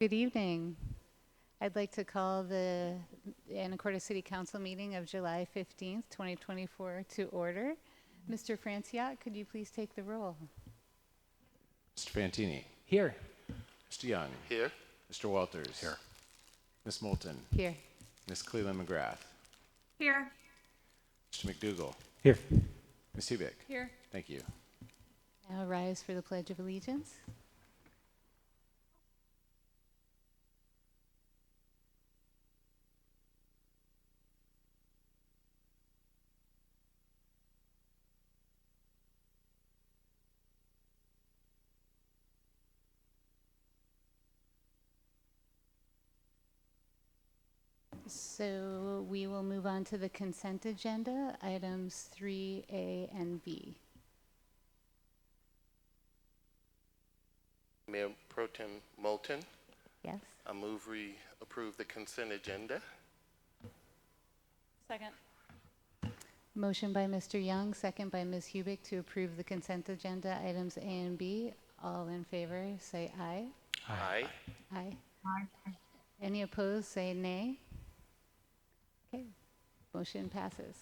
Good evening. I'd like to call the Anacortes City Council meeting of July 15th, 2024 to order. Mr. Franciat, could you please take the roll? Mr. Fantini. Here. Mr. Young. Here. Mr. Walters. Here. Ms. Moulton. Here. Ms. Cleland McGrath. Here. Mr. McDougall. Here. Ms. Hubick. Here. Thank you. Now rise for the Pledge of Allegiance. So we will move on to the consent agenda, items 3A and B. Mayor Pro Tem Moulton, Yes? I move we approve the consent agenda. Second. Motion by Mr. Young, second by Ms. Hubick to approve the consent agenda, items A and B. All in favor, say aye. Aye. Aye. Any opposed, say nay. Okay, motion passes.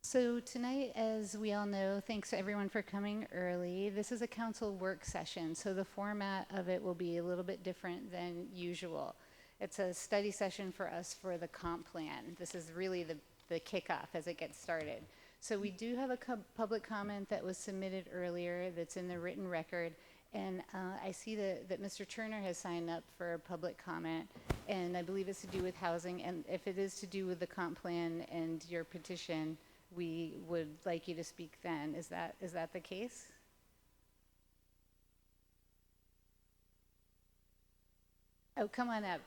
So tonight, as we all know, thanks to everyone for coming early. This is a council work session, so the format of it will be a little bit different than usual. It's a study session for us for the comp plan. This is really the kickoff as it gets started. So we do have a public comment that was submitted earlier that's in the written record. And I see that Mr. Turner has signed up for a public comment, and I believe it's to do with housing. And if it is to do with the comp plan and your petition, we would like you to speak then. Is that the case? Oh, come on up.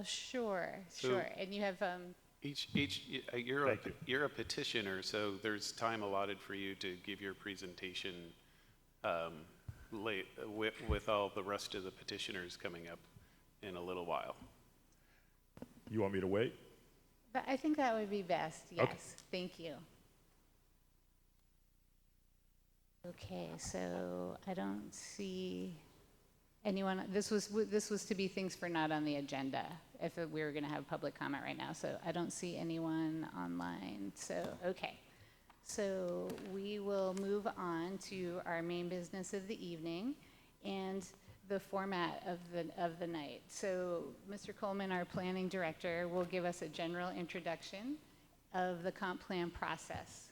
Sure. And you have You're a petitioner, so there's time allotted for you to give your presentation late with all the rest of the petitioners coming up in a little while. You want me to wait? But I think that would be best. Yes. Okay. Thank you. Okay, so I don't see anyone. This was to be things for not on the agenda if we were going to have public comment right now. So I don't see anyone online. So okay. So we will move on to our main business of the evening and the format of the night. So Mr. Coleman, our planning director, will give us a general introduction of the comp plan process,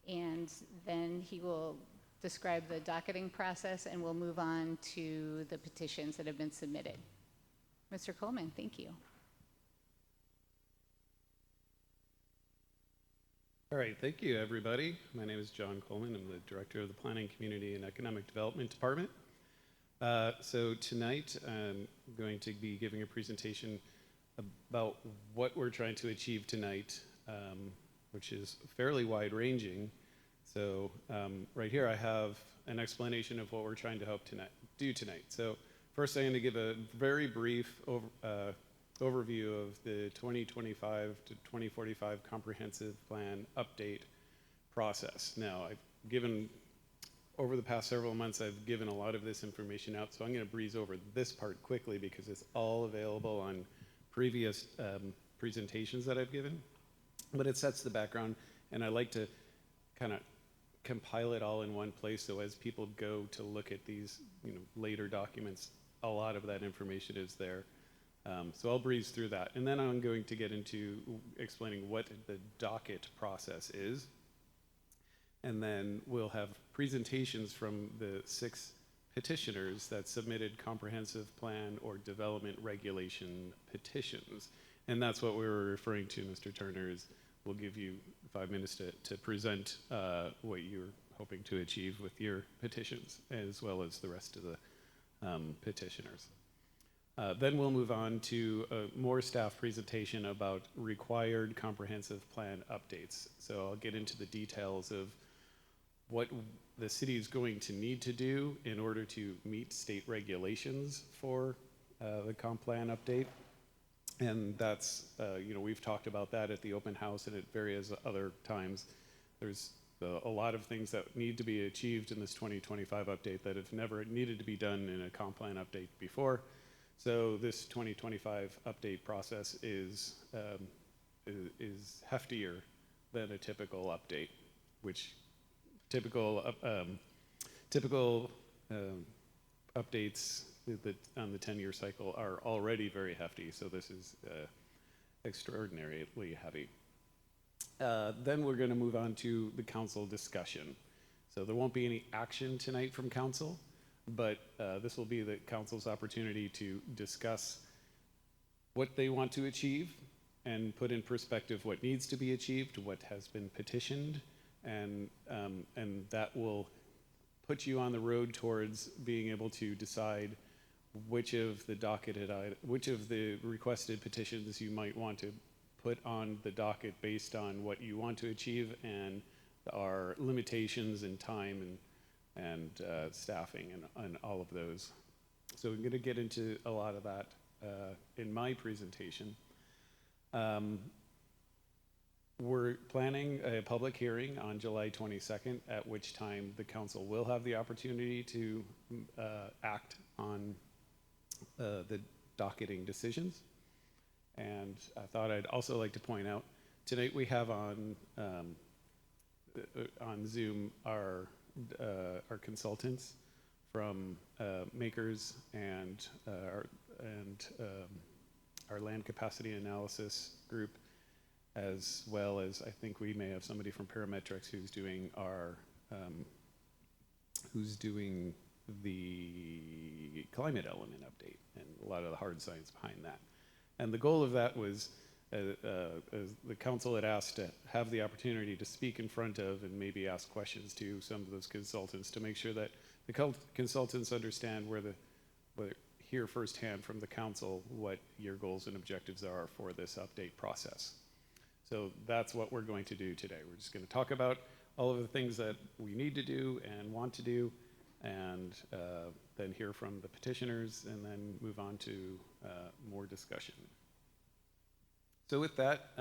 and then he will describe the docketing process, and we'll move on to the petitions that have been submitted. Mr. Coleman, thank you. All right, thank you, everybody. My name is John Coleman. I'm the director of the Planning, Community, and Economic Development Department. So tonight, I'm going to be giving a presentation about what we're trying to achieve tonight, which is fairly wide-ranging. So right here, I have an explanation of what we're trying to do tonight. So first, I'm going to give a very brief overview of the 2025 to 2045 Comprehensive Plan Update process. Now, over the past several months, I've given a lot of this information out, so I'm going to breeze over this part quickly because it's all available on previous presentations that I've given. But it sets the background, and I like to kind of compile it all in one place, so as people go to look at these later documents, a lot of that information is there. So I'll breeze through that. And then I'm going to get into explaining what the docket process is. And then we'll have presentations from the 6 petitioners that submitted comprehensive plan or development regulation petitions. And that's what we were referring to, Mr. Turner, is we'll give you 5 minutes to present what you're hoping to achieve with your petitions, as well as the rest of the petitioners. Then we'll move on to a more staff presentation about required comprehensive plan updates. So I'll get into the details of what the city is going to need to do in order to meet state regulations for the comp plan update. And that's, we've talked about that at the open house and at various other times. There's a lot of things that need to be achieved in this 2025 update that have never needed to be done in a comp plan update before. So this 2025 update process is heftier than a typical update, which typical updates on the 10-year cycle are already very hefty, so this is extraordinarily heavy. Then we're going to move on to the council discussion. So there won't be any action tonight from council, but this will be the council's opportunity to discuss what they want to achieve and put in perspective what needs to be achieved, what has been petitioned, and that will put you on the road towards being able to decide which of the requested petitions you might want to put on the docket based on what you want to achieve and our limitations in time and staffing and all of those. So I'm going to get into a lot of that in my presentation. We're planning a public hearing on July 22nd, at which time the council will have the opportunity to act on the docketing decisions. And I thought I'd also like to point out, tonight we have on Zoom our consultants from Makers and our land capacity analysis group, as well as I think we may have somebody from Parametrics who's doing the climate element update and a lot of the hard science behind that. And the goal of that was, as the council had asked to have the opportunity to speak in front of and maybe ask questions to some of those consultants to make sure that the consultants understand hear firsthand from the council what your goals and objectives are for this update process. So that's what we're going to do today. We're just going to talk about all of the things that we need to do and want to do, and then hear from the petitioners, and then move on to more discussion. So with that,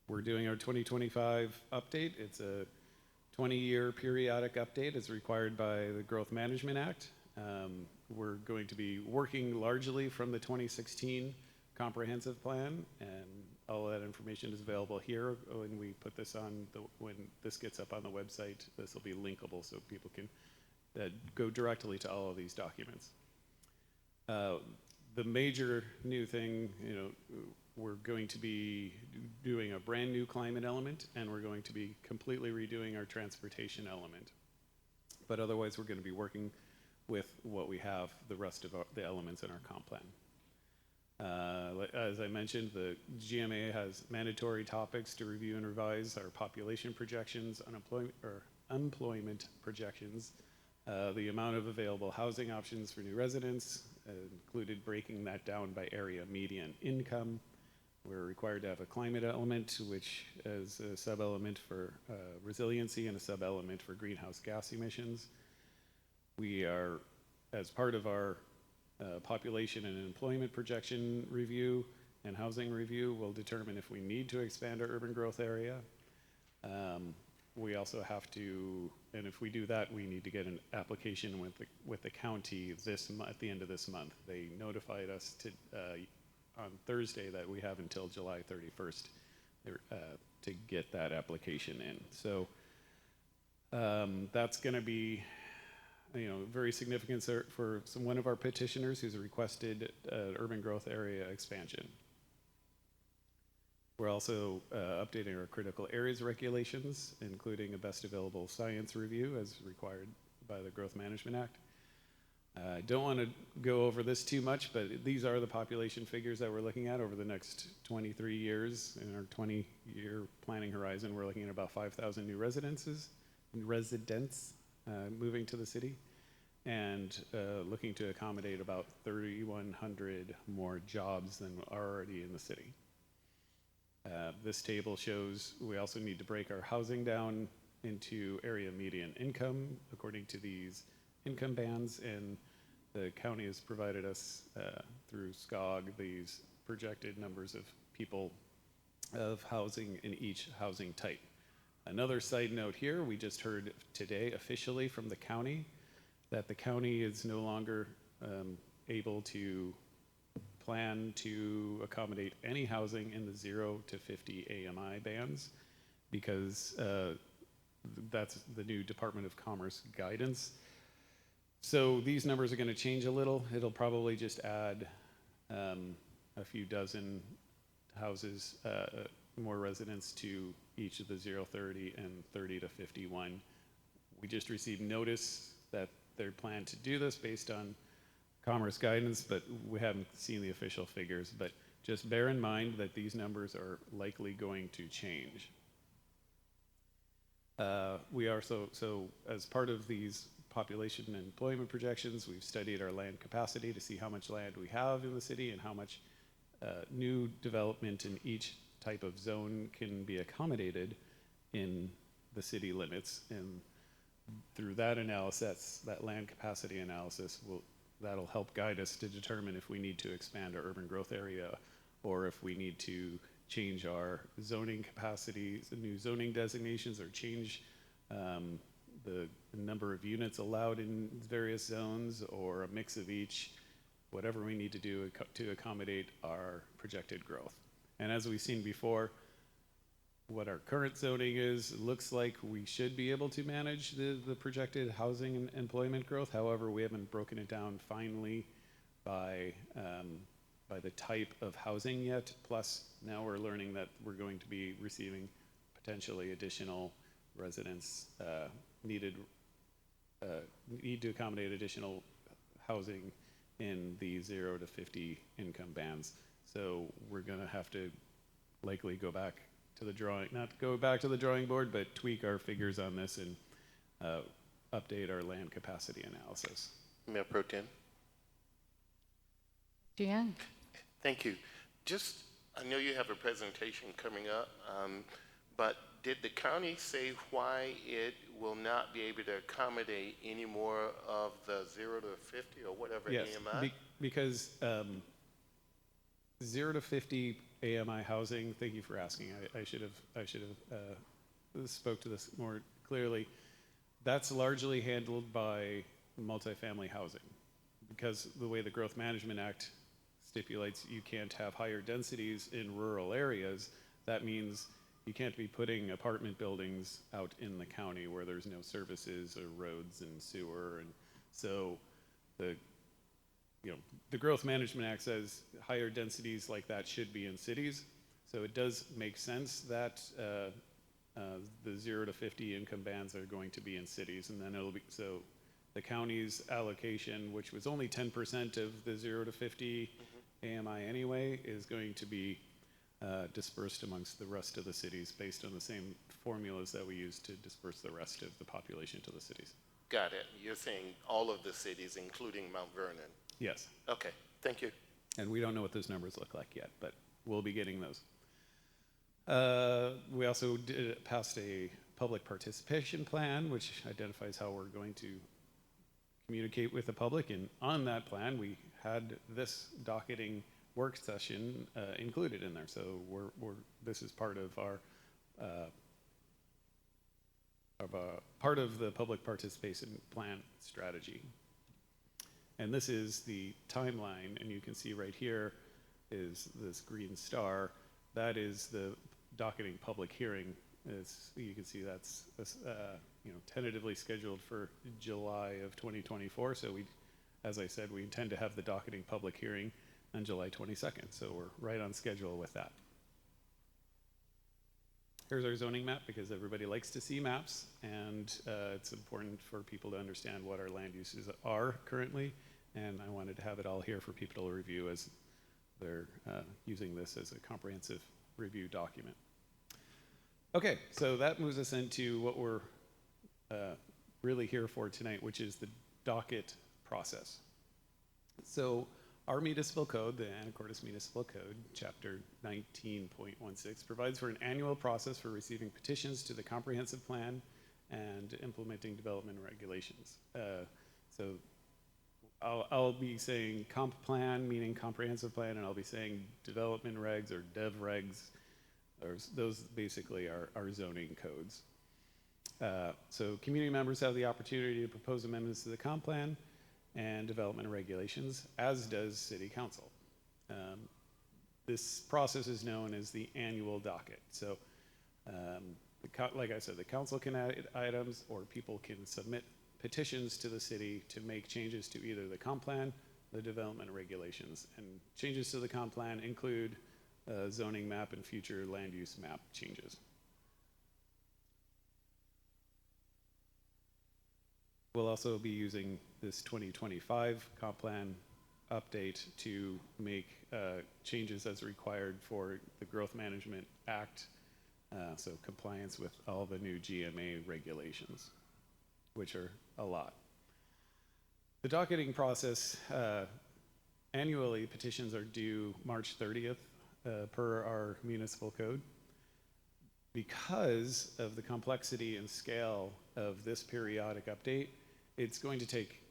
we're doing our 2025 update. It's a 20-year periodic update as required by the Growth Management Act. We're going to be working largely from the 2016 comprehensive plan, and all that information is available here. When we put this when this gets up on the website, this will be linkable so people can go directly to all of these documents. The major new thing, we're going to be doing a brand new climate element, and we're going to be completely redoing our transportation element. But otherwise, we're going to be working with what we have, the rest of the elements in our comp plan. As I mentioned, the GMA has mandatory topics to review and revise our population projections, employment projections, the amount of available housing options for new residents, included breaking that down by area median income. We're required to have a climate element, which is a sub-element for resiliency and a sub-element for greenhouse gas emissions. We are, as part of our population and employment projection review and housing review, will determine if we need to expand our urban growth area. We also have to, and if we do that, we need to get an application with the county at the end of this month. They notified us on Thursday that we have until July 31st to get that application in. So that's going to be very significant for one of our petitioners who's requested urban growth area expansion. We're also updating our critical areas regulations, including a best available science review as required by the Growth Management Act. I don't want to go over this too much, but these are the population figures that we're looking at over the next 23 years. In our 20-year planning horizon, we're looking at about 5,000 new residents moving to the city, and looking to accommodate about 3,100 more jobs than are already in the city. This table shows we also need to break our housing down into area median income according to these income bands, and the county has provided us through SCOG these projected numbers of people of housing in each housing type. Another side note here, we just heard today officially from the county that the county is no longer able to plan to accommodate any housing in the 0 to 50 AMI bands, because that's the new Department of Commerce guidance. So these numbers are going to change a little. It'll probably just add a few dozen houses, more residents to each of the 0-30 and 30 to 51. We just received notice that they're planned to do this based on Commerce guidance, but we haven't seen the official figures. But just bear in mind that these numbers are likely going to change. We are so as part of these population and employment projections, we've studied our land capacity to see how much land we have in the city and how much new development in each type of zone can be accommodated in the city limits. And through that analysis, that land capacity analysis, that'll help guide us to determine if we need to expand our urban growth area or if we need to change our zoning capacities, new zoning designations, or change the number of units allowed in various zones, or a mix of each, whatever we need to do to accommodate our projected growth. And as we've seen before, what our current zoning is, it looks like we should be able to manage the projected housing and employment growth. However, we haven't broken it down finally by the type of housing yet. Plus, now we're learning that we're going to be receiving potentially additional residents need to accommodate additional housing in the 0 to 50 income bands. So we're going to have to likely go back to the drawing board, but tweak our figures on this and update our land capacity analysis. Mayor Pro Tem. Young. Thank you. Just, I know you have a presentation coming up, but did the county say why it will not be able to accommodate any more of the 0 to 50 or whatever Yes, AMI? because 0 to 50 AMI housing, thank you for asking. I should have spoke to this more clearly. That's largely handled by multifamily housing, because the way the Growth Management Act stipulates you can't have higher densities in rural areas. That means you can't be putting apartment buildings out in the county where there's no services or roads and sewer. And so the Growth Management Act says higher densities like that should be in cities. So it does make sense that the 0 to 50 income bands are going to be in cities, and then it'll be, so the county's allocation, which was only 10% of the 0 to 50 AMI anyway, is going to be dispersed amongst the rest of the cities based on the same formulas that we use to disperse the rest of the population to the cities. Got it. You're saying all of the cities, including Mount Vernon. Yes. Okay, thank you. And we don't know what those numbers look like yet, but we'll be getting those. We also passed a public participation plan, which identifies how we're going to communicate with the public. And on that plan, we had this docketing work session included in there. So this is part of our part of the public participation plan strategy. And this is the timeline, and you can see right here is this green star. That is the docketing public hearing. You can see that's tentatively scheduled for July of 2024. So as I said, we intend to have the docketing public hearing on July 22nd. So we're right on schedule with that. Here's our zoning map, because everybody likes to see maps, and it's important for people to understand what our land uses are currently. And I wanted to have it all here for people to review as they're using this as a comprehensive review document. Okay, so that moves us into what we're really here for tonight, which is the docket process. So our municipal code, the Anacortes Municipal Code, Chapter 19.16, provides for an annual process for receiving petitions to the comprehensive plan and implementing development regulations. So I'll be saying comp plan, meaning comprehensive plan, and I'll be saying development regs or dev regs. Those basically are zoning codes. So community members have the opportunity to propose amendments to the comp plan and development regulations, as does City Council. This process is known as the annual docket. So like I said, the council can add items, or people can submit petitions to the city to make changes to either the comp plan, the development regulations. And changes to the comp plan include zoning map and future land use map changes. We'll also be using this 2025 comp plan update to make changes as required for the Growth Management Act, so compliance with all the new GMA regulations, which are a lot. The docketing process, annually petitions are due March 30th per our municipal code. Because of the complexity and scale of this periodic update, it's going to take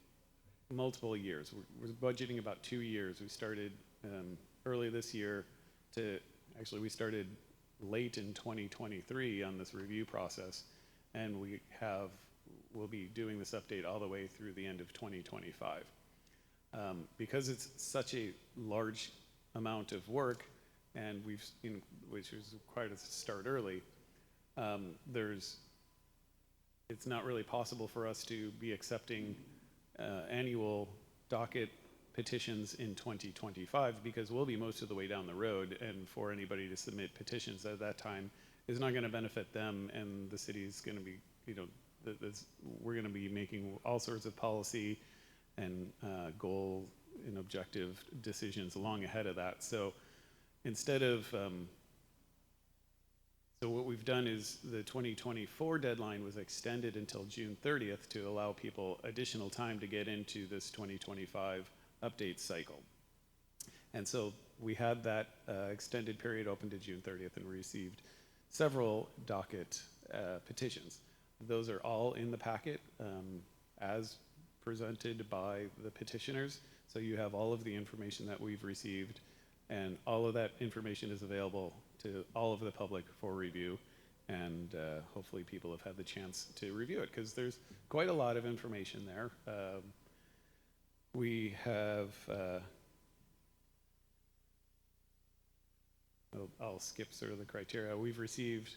multiple years. We're budgeting about 2 years. We started early this year we started late in 2023 on this review process, and we'll be doing this update all the way through the end of 2025. Because it's such a large amount of work, and which was required us to start early, it's not really possible for us to be accepting annual docket petitions in 2025, because we'll be most of the way down the road, and for anybody to submit petitions at that time is not going to benefit them, and the city's going to be, we're going to be making all sorts of policy and goal and objective decisions long ahead of that. So instead of so what we've done is the 2024 deadline was extended until June 30th to allow people additional time to get into this 2025 update cycle. And so we had that extended period open to June 30th and received several docket petitions. Those are all in the packet as presented by the petitioners. So you have all of the information that we've received, and all of that information is available to all of the public for review, and hopefully people have had the chance to review it, because there's quite a lot of information there. We have, I'll skip sort of the criteria. We've received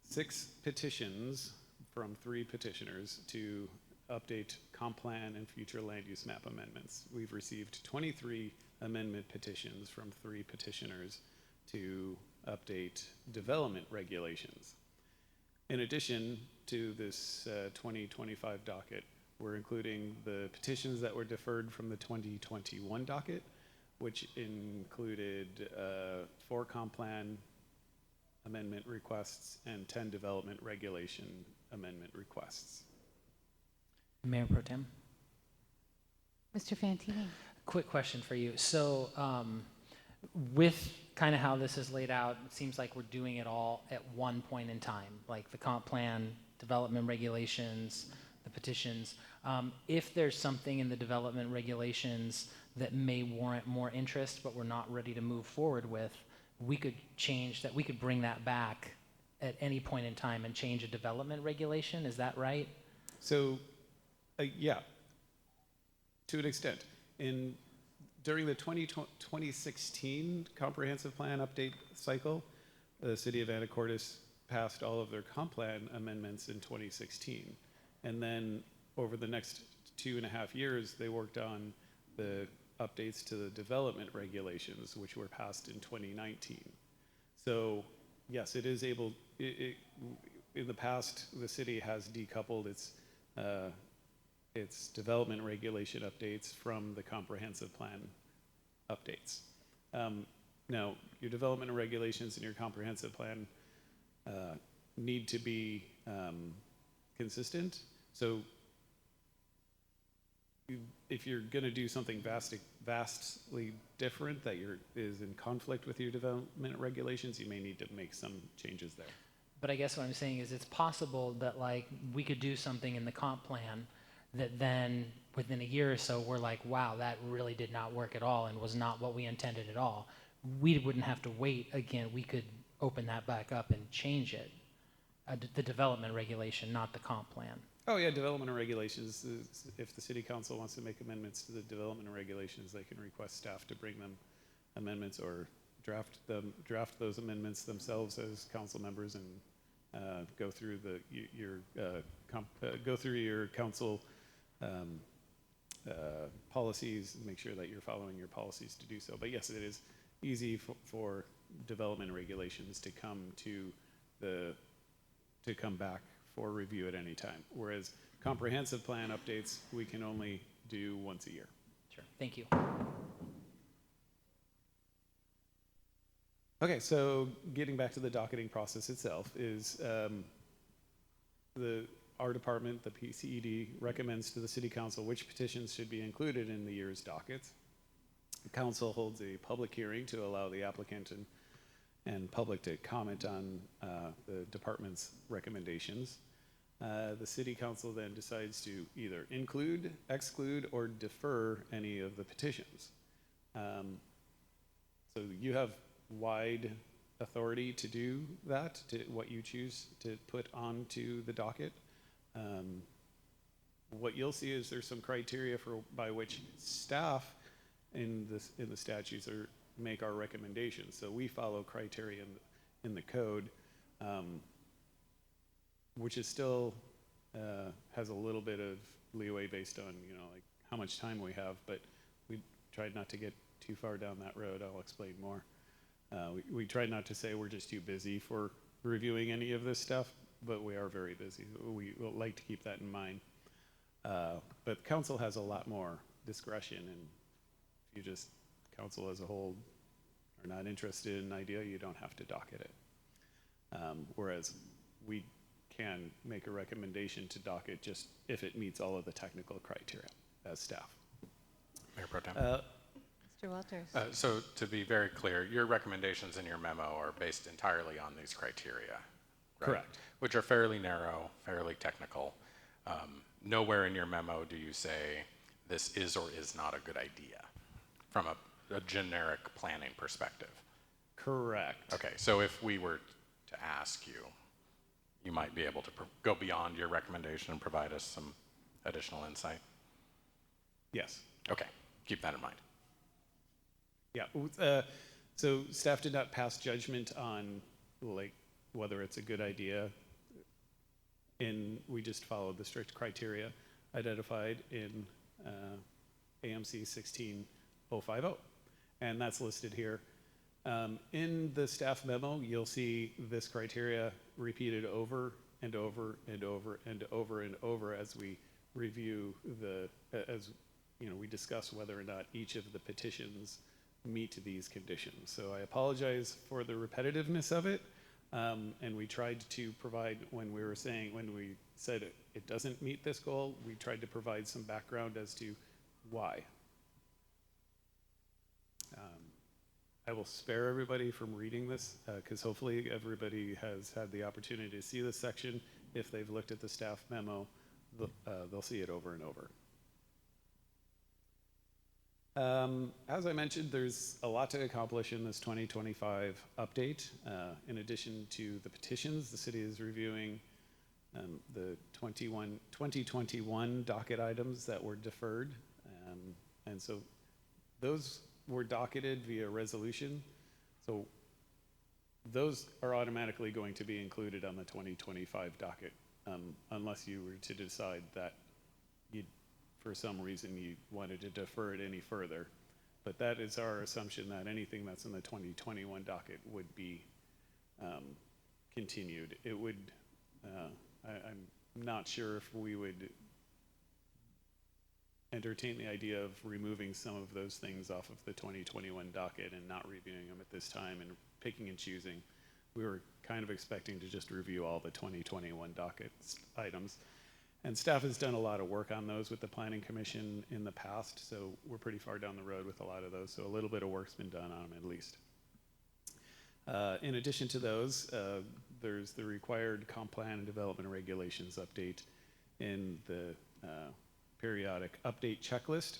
6 petitions from 3 petitioners to update comp plan and future land use map amendments. We've received 23 amendment petitions from 3 petitioners to update development regulations. In addition to this 2025 docket, we're including the petitions that were deferred from the 2021 docket, which included 4 comp plan amendment requests and 10 development regulation amendment requests. Mayor Pro Tem? Mr. Fantini. Quick question for you. So with kind of how this is laid out, it seems like we're doing it all at one point in time, like the comp plan, development regulations, the petitions. If there's something in the development regulations that may warrant more interest, but we're not ready to move forward with, we could change that, we could bring that back at any point in time and change a development regulation, is that right? So, yeah, to an extent. During the 2016 comprehensive plan update cycle, the city of Anacortes passed all of their comp plan amendments in 2016. And then over the next 2.5 years, they worked on the updates to the development regulations, which were passed in 2019. So yes, it is able, in the past, the city has decoupled its development regulation updates from the comprehensive plan updates. Now, your development regulations and your comprehensive plan need to be consistent. So if you're going to do something vastly different that is in conflict with your development regulations, you may need to make some changes there. But I guess what I'm saying is it's possible that like we could do something in the comp plan that then within a year or so we're like, wow, that really did not work at all and was not what we intended at all. We wouldn't have to wait again. We could open that back up and change it. The development regulation, not the comp plan. Oh yeah, development and regulations. If the city council wants to make amendments to the development and regulations, they can request staff to bring them amendments or draft those amendments themselves as council members and go through your council policies and make sure that you're following your policies to do so. But yes, it is easy for development regulations to come back for review at any time. Whereas comprehensive plan updates, we can only do once a year. Sure, thank you. Okay, so getting back to the docketing process itself is our department, the PCED, recommends to the city council which petitions should be included in the year's dockets. The council holds a public hearing to allow the applicant and public to comment on the department's recommendations. The city council then decides to either include, exclude, or defer any of the petitions. So you have wide authority to do that, to what you choose to put onto the docket. What you'll see is there's some criteria by which staff in the statutes make our recommendations. So we follow criteria in the code, which is still has a little bit of leeway based on like how much time we have, but we tried not to get too far down that road. I'll explain more. We tried not to say we're just too busy for reviewing any of this stuff, but we are very busy. We like to keep that in mind. But council has a lot more discretion, and if you just, council as a whole, are not interested in an idea, you don't have to docket it. Whereas we can make a recommendation to docket just if it meets all of the technical criteria as staff. Mayor Pro Tem. Mr. Walters. So to be very clear, your recommendations in your memo are based entirely on these criteria, right? Correct. Which are fairly narrow, fairly technical. Nowhere in your memo do you say this is or is not a good idea from a generic planning perspective. Correct. Okay, so if we were to ask you, you might be able to go beyond your recommendation and provide us some additional insight? Yes. Okay, keep that in mind. Yeah, so staff did not pass judgment on like whether it's a good idea. We just followed the strict criteria identified in AMC 16050, and that's listed here. In the staff memo, you'll see this criteria repeated over and over and over and over and over as we review we discuss whether or not each of the petitions meet these conditions. So I apologize for the repetitiveness of it, and we tried to provide, when we said it doesn't meet this goal, we tried to provide some background as to why. I will spare everybody from reading this, because hopefully everybody has had the opportunity to see this section. If they've looked at the staff memo, they'll see it over and over. As I mentioned, there's a lot to accomplish in this 2025 update. In addition to the petitions, the city is reviewing the 2021 docket items that were deferred. And so those were docketed via resolution. So those are automatically going to be included on the 2025 docket, unless you were to decide that for some reason you wanted to defer it any further. But that is our assumption, that anything that's in the 2021 docket would be continued. It would, I'm not sure if we would entertain the idea of removing some of those things off of the 2021 docket and not reviewing them at this time and picking and choosing. We were kind of expecting to just review all the 2021 docket items. And staff has done a lot of work on those with the Planning Commission in the past, so we're pretty far down the road with a lot of those, so a little bit of work's been done on them at least. In addition to those, there's the required comp plan and development regulations update in the periodic update checklist.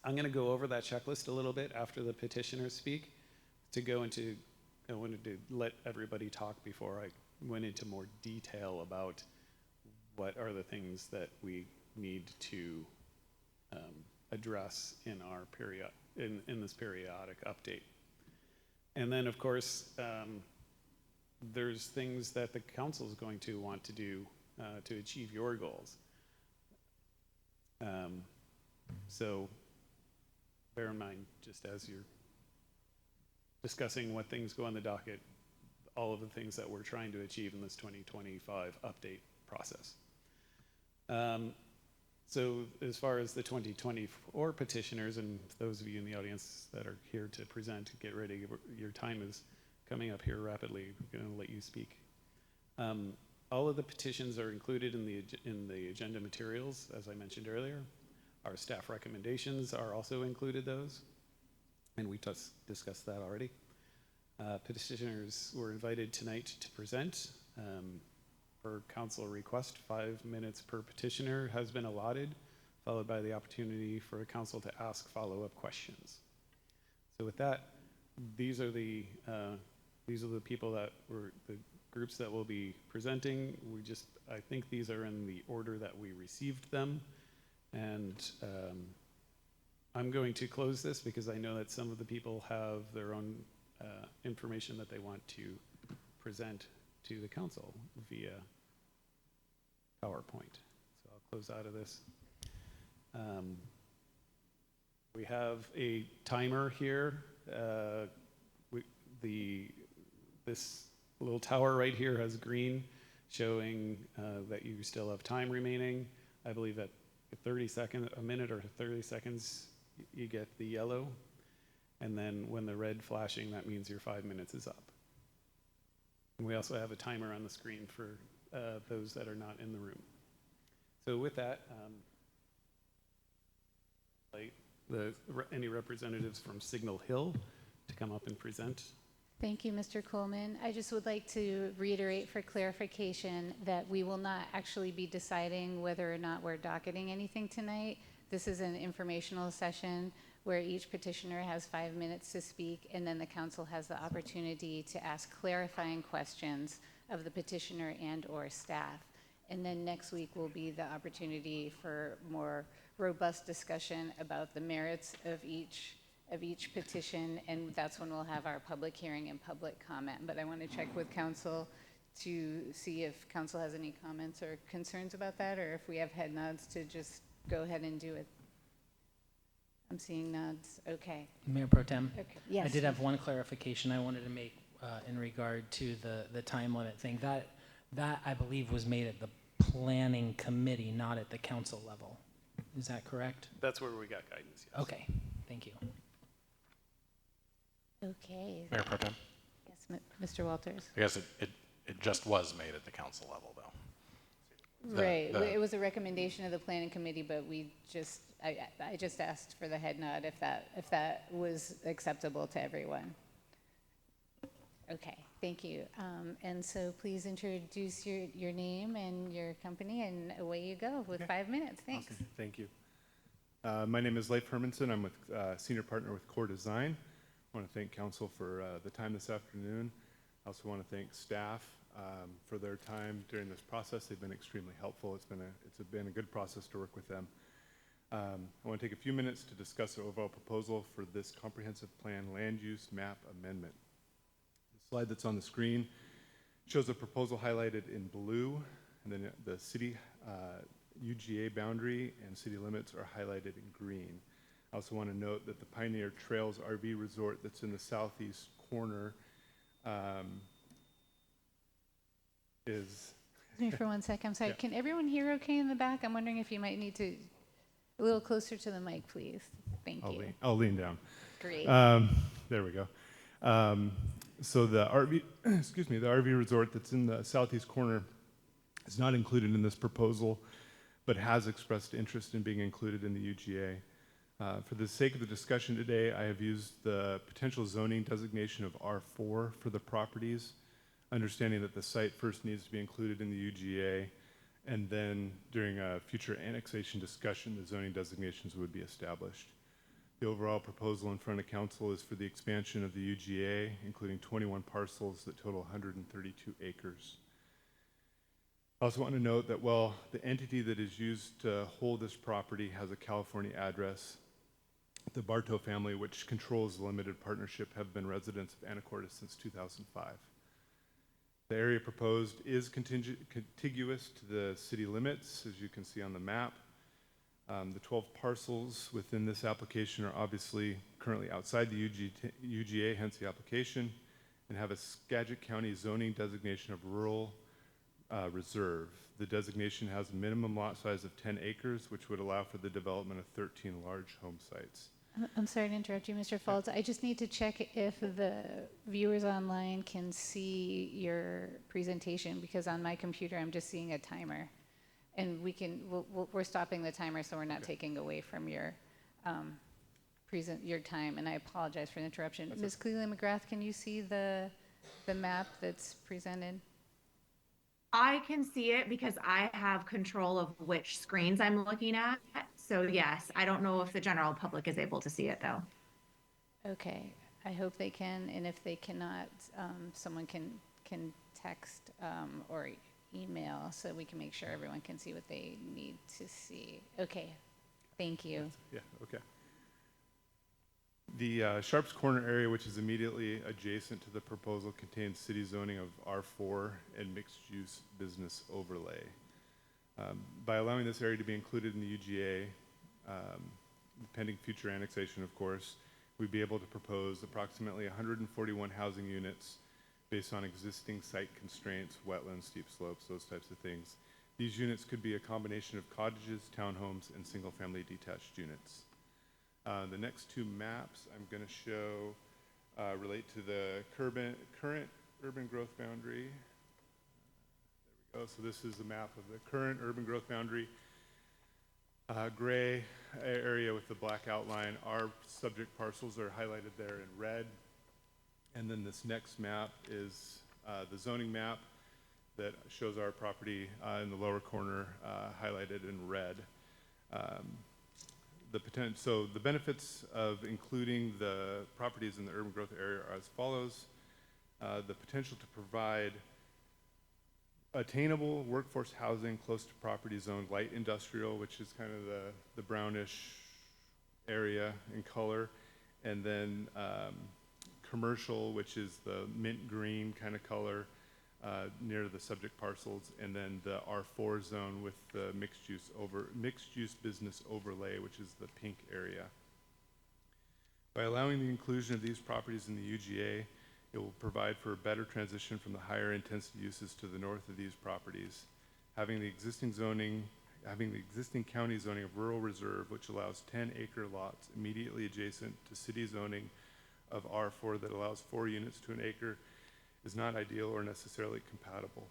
I'm going to go over that checklist a little bit after the petitioners speak. I wanted to let everybody talk before I went into more detail about what are the things that we need to address in our in this periodic update. And then, of course, there's things that the council is going to want to do to achieve your goals. So bear in mind, just as you're discussing what things go on the docket, all of the things that we're trying to achieve in this 2025 update process. So as far as the 2024 petitioners, and those of you in the audience that are here to present, get ready, your time is coming up here rapidly. I'm going to let you speak. All of the petitions are included in the agenda materials, as I mentioned earlier. Our staff recommendations are also included those, and we just discussed that already. Petitioners were invited tonight to present. Per council request, 5 minutes per petitioner has been allotted, followed by the opportunity for the council to ask follow-up questions. So with that, these are the people that were the groups that will be presenting. I think these are in the order that we received them. And I'm going to close this because I know that some of the people have their own information that they want to present to the council via PowerPoint. So I'll close out of this. We have a timer here. This little tower right here has green, showing that you still have time remaining. I believe at a minute or 30 seconds, you get the yellow. And then when the red flashing, that means your 5 minutes is up. And we also have a timer on the screen for those that are not in the room. So with that, any representatives from Signal Hill to come up and present. Thank you, Mr. Coleman. I just would like to reiterate for clarification that we will not actually be deciding whether or not we're docketing anything tonight. This is an informational session where each petitioner has 5 minutes to speak, and then the council has the opportunity to ask clarifying questions of the petitioner and/or staff. And then next week will be the opportunity for more robust discussion about the merits of each petition, and that's when we'll have our public hearing and public comment. But I want to check with council to see if council has any comments or concerns about that, or if we have head nods to just go ahead and do it. I'm seeing nods. Okay. Mayor Pro Tem? Okay. Yes. I did have one clarification I wanted to make in regard to the time limit thing. That I believe was made at the planning committee, not at the council level. Is that correct? That's where we got guidance, yes. Okay, thank you. Okay. Mayor Pro Tem? Yes, Mr. Walters. I guess it just was made at the council level, though. Right. It was a recommendation of the planning committee, but I just asked for the head nod if that was acceptable to everyone. Okay, thank you. And so please introduce your name and your company, and away you go with 5 minutes. Thanks. Awesome. Thank you. My name is Leif Hermanson. I'm with senior partner with Core Design. I want to thank council for the time this afternoon. I also want to thank staff for their time during this process. They've been extremely helpful. It's been a good process to work with them. I want to take a few minutes to discuss the overall proposal for this comprehensive plan land use map amendment. The slide that's on the screen shows a proposal highlighted in blue, and then the city UGA boundary and city limits are highlighted in green. I also want to note that the Pioneer Trails RV Resort that's in the southeast corner is... Excuse me for 1 second. I'm sorry. Yeah. Can everyone hear okay in the back? I'm wondering if you might need to a little closer to the mic, please. Thank you. I'll lean down. Great. There we go. So the RV, the RV resort that's in the southeast corner is not included in this proposal, but has expressed interest in being included in the UGA. For the sake of the discussion today, I have used the potential zoning designation of R4 for the properties. understanding that the site first needs to be included in the UGA, and then during a future annexation discussion, the zoning designations would be established. The overall proposal in front of council is for the expansion of the UGA, including 21 parcels that total 132 acres. I also want to note that while the entity that is used to hold this property has a California address, the Bartow family, which controls the limited partnership, have been residents of Anacortes since 2005. The area proposed is contiguous to the city limits, as you can see on the map. The 12 parcels within this application are obviously currently outside the UGA, hence the application, and have a Skagit County zoning designation of rural reserve. The designation has a minimum lot size of 10 acres, which would allow for the development of 13 large home sites. I'm sorry to interrupt you, Mr. Falls. I just need to check if the viewers online can see your presentation, because on my computer I'm just seeing a timer. And we're stopping the timer so we're not taking away from your your time, and I apologize for the interruption. Ms. Cleland McGrath, can you see the map that's presented? I can see it because I have control of which screens I'm looking at. So yes, I don't know if the general public is able to see it though. Okay, I hope they can, and if they cannot, someone can text or email so we can make sure everyone can see what they need to see. Okay, thank you. Yeah, okay. The Sharps Corner area, which is immediately adjacent to the proposal, contains city zoning of R4 and mixed-use business overlay. By allowing this area to be included in the UGA, pending future annexation, of course, we'd be able to propose approximately 141 housing units based on existing site constraints, wetlands, steep slopes, those types of things. These units could be a combination of cottages, townhomes, and single-family detached units. The next two maps I'm going to show relate to the current urban growth boundary. There we go. So this is a map of the current urban growth boundary. Gray area with the black outline. Our subject parcels are highlighted there in red. And then this next map is the zoning map that shows our property in the lower corner highlighted in red. So the benefits of including the properties in the urban growth area are as follows. The potential to provide attainable workforce housing close to property zoned light industrial, which is kind of the brownish area in color, and then commercial, which is the mint green kind of color near the subject parcels, and then the R4 zone with the mixed use business overlay, which is the pink area. By allowing the inclusion of these properties in the UGA, it will provide for a better transition from the higher intensity uses to the north of these properties. Having the existing county zoning of rural reserve, which allows 10-acre lots immediately adjacent to city zoning of R4 that allows 4 units to an acre, is not ideal or necessarily compatible.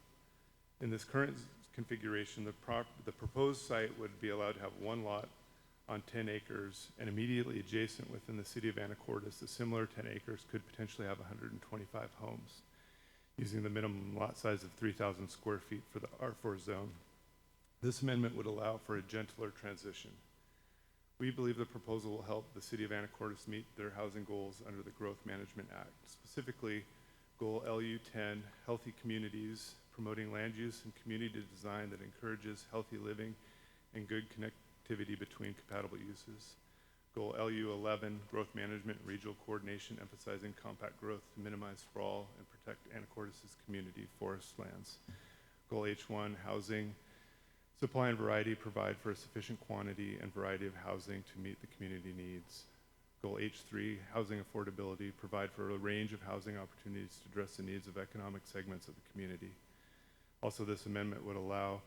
In this current configuration, the proposed site would be allowed to have 1 lot on 10 acres, and immediately adjacent within the city of Anacortes, a similar 10 acres could potentially have 125 homes, using the minimum lot size of 3,000 square feet for the R4 zone. This amendment would allow for a gentler transition. We believe the proposal will help the city of Anacortes meet their housing goals under the Growth Management Act, specifically Goal LU10, healthy communities, promoting land use and community design that encourages healthy living and good connectivity between compatible uses. Goal LU11, growth management and regional coordination, emphasizing compact growth to minimize sprawl and protect Anacortes' community forest lands. Goal H1, housing, supply and variety, provide for a sufficient quantity and variety of housing to meet the community needs. Goal H3, housing affordability, provide for a range of housing opportunities to address the needs of economic segments of the community. Also, this amendment would allow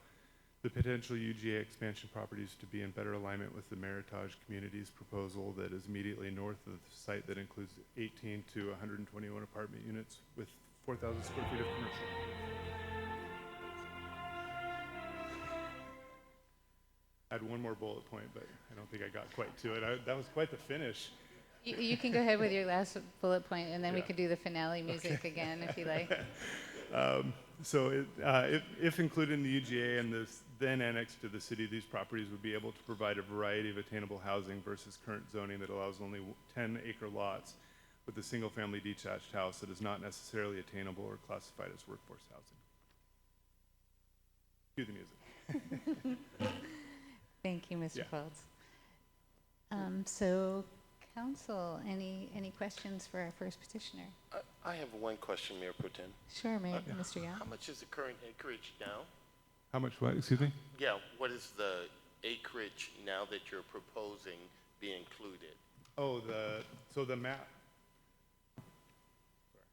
the potential UGA expansion properties to be in better alignment with the Meritage Communities proposal that is immediately north of the site that includes 18 to 121 apartment units with 4,000 square feet of commercial. I had one more bullet point, but I don't think I got quite to it. That was quite the finish. You can go ahead with your last bullet point, and then we Yeah. can do the finale music again if you like. So if included in the UGA and this then annexed to the city, these properties would be able to provide a variety of attainable housing versus current zoning that allows only 10-acre lots with a single-family detached house that is not necessarily attainable or classified as workforce housing. Cue the music. Thank you, Mr. Yeah. Folds. So, council, any questions for our first petitioner? I have one question, Mayor Pro Tem. Sure, Mr. Young. How much is the current acreage now? How much what, excuse me? Yeah, what is the acreage now that you're proposing be included? Oh, so the map. Sorry.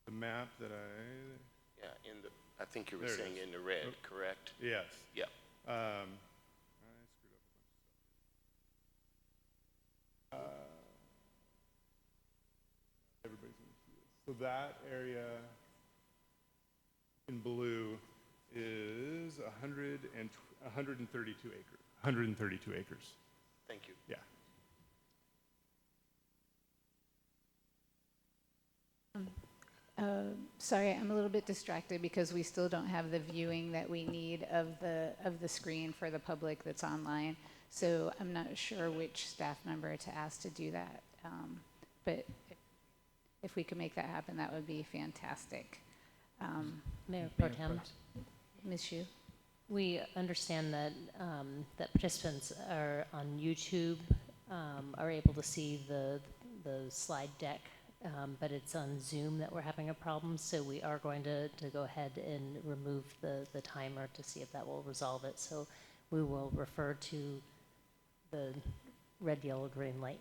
The map that Yeah, I think you were There it saying is. in the red, correct? yes. Yeah. I screwed up a bunch of stuff. Everybody's gonna see this. So that area in blue is 132 acres. 132 acres. Thank you. Yeah. Sorry, I'm a little bit distracted because we still don't have the viewing that we need of the screen for the public that's online. So I'm not sure which staff member to ask to do that. But if we could make that happen, that would be fantastic. Mayor Pro Tem, Ms. Shu? we understand that that participants are on YouTube are able to see the slide deck, but it's on Zoom that we're having a problem. So we are going to go ahead and remove the timer to see if that will resolve it. So we will refer to the red, yellow, green light.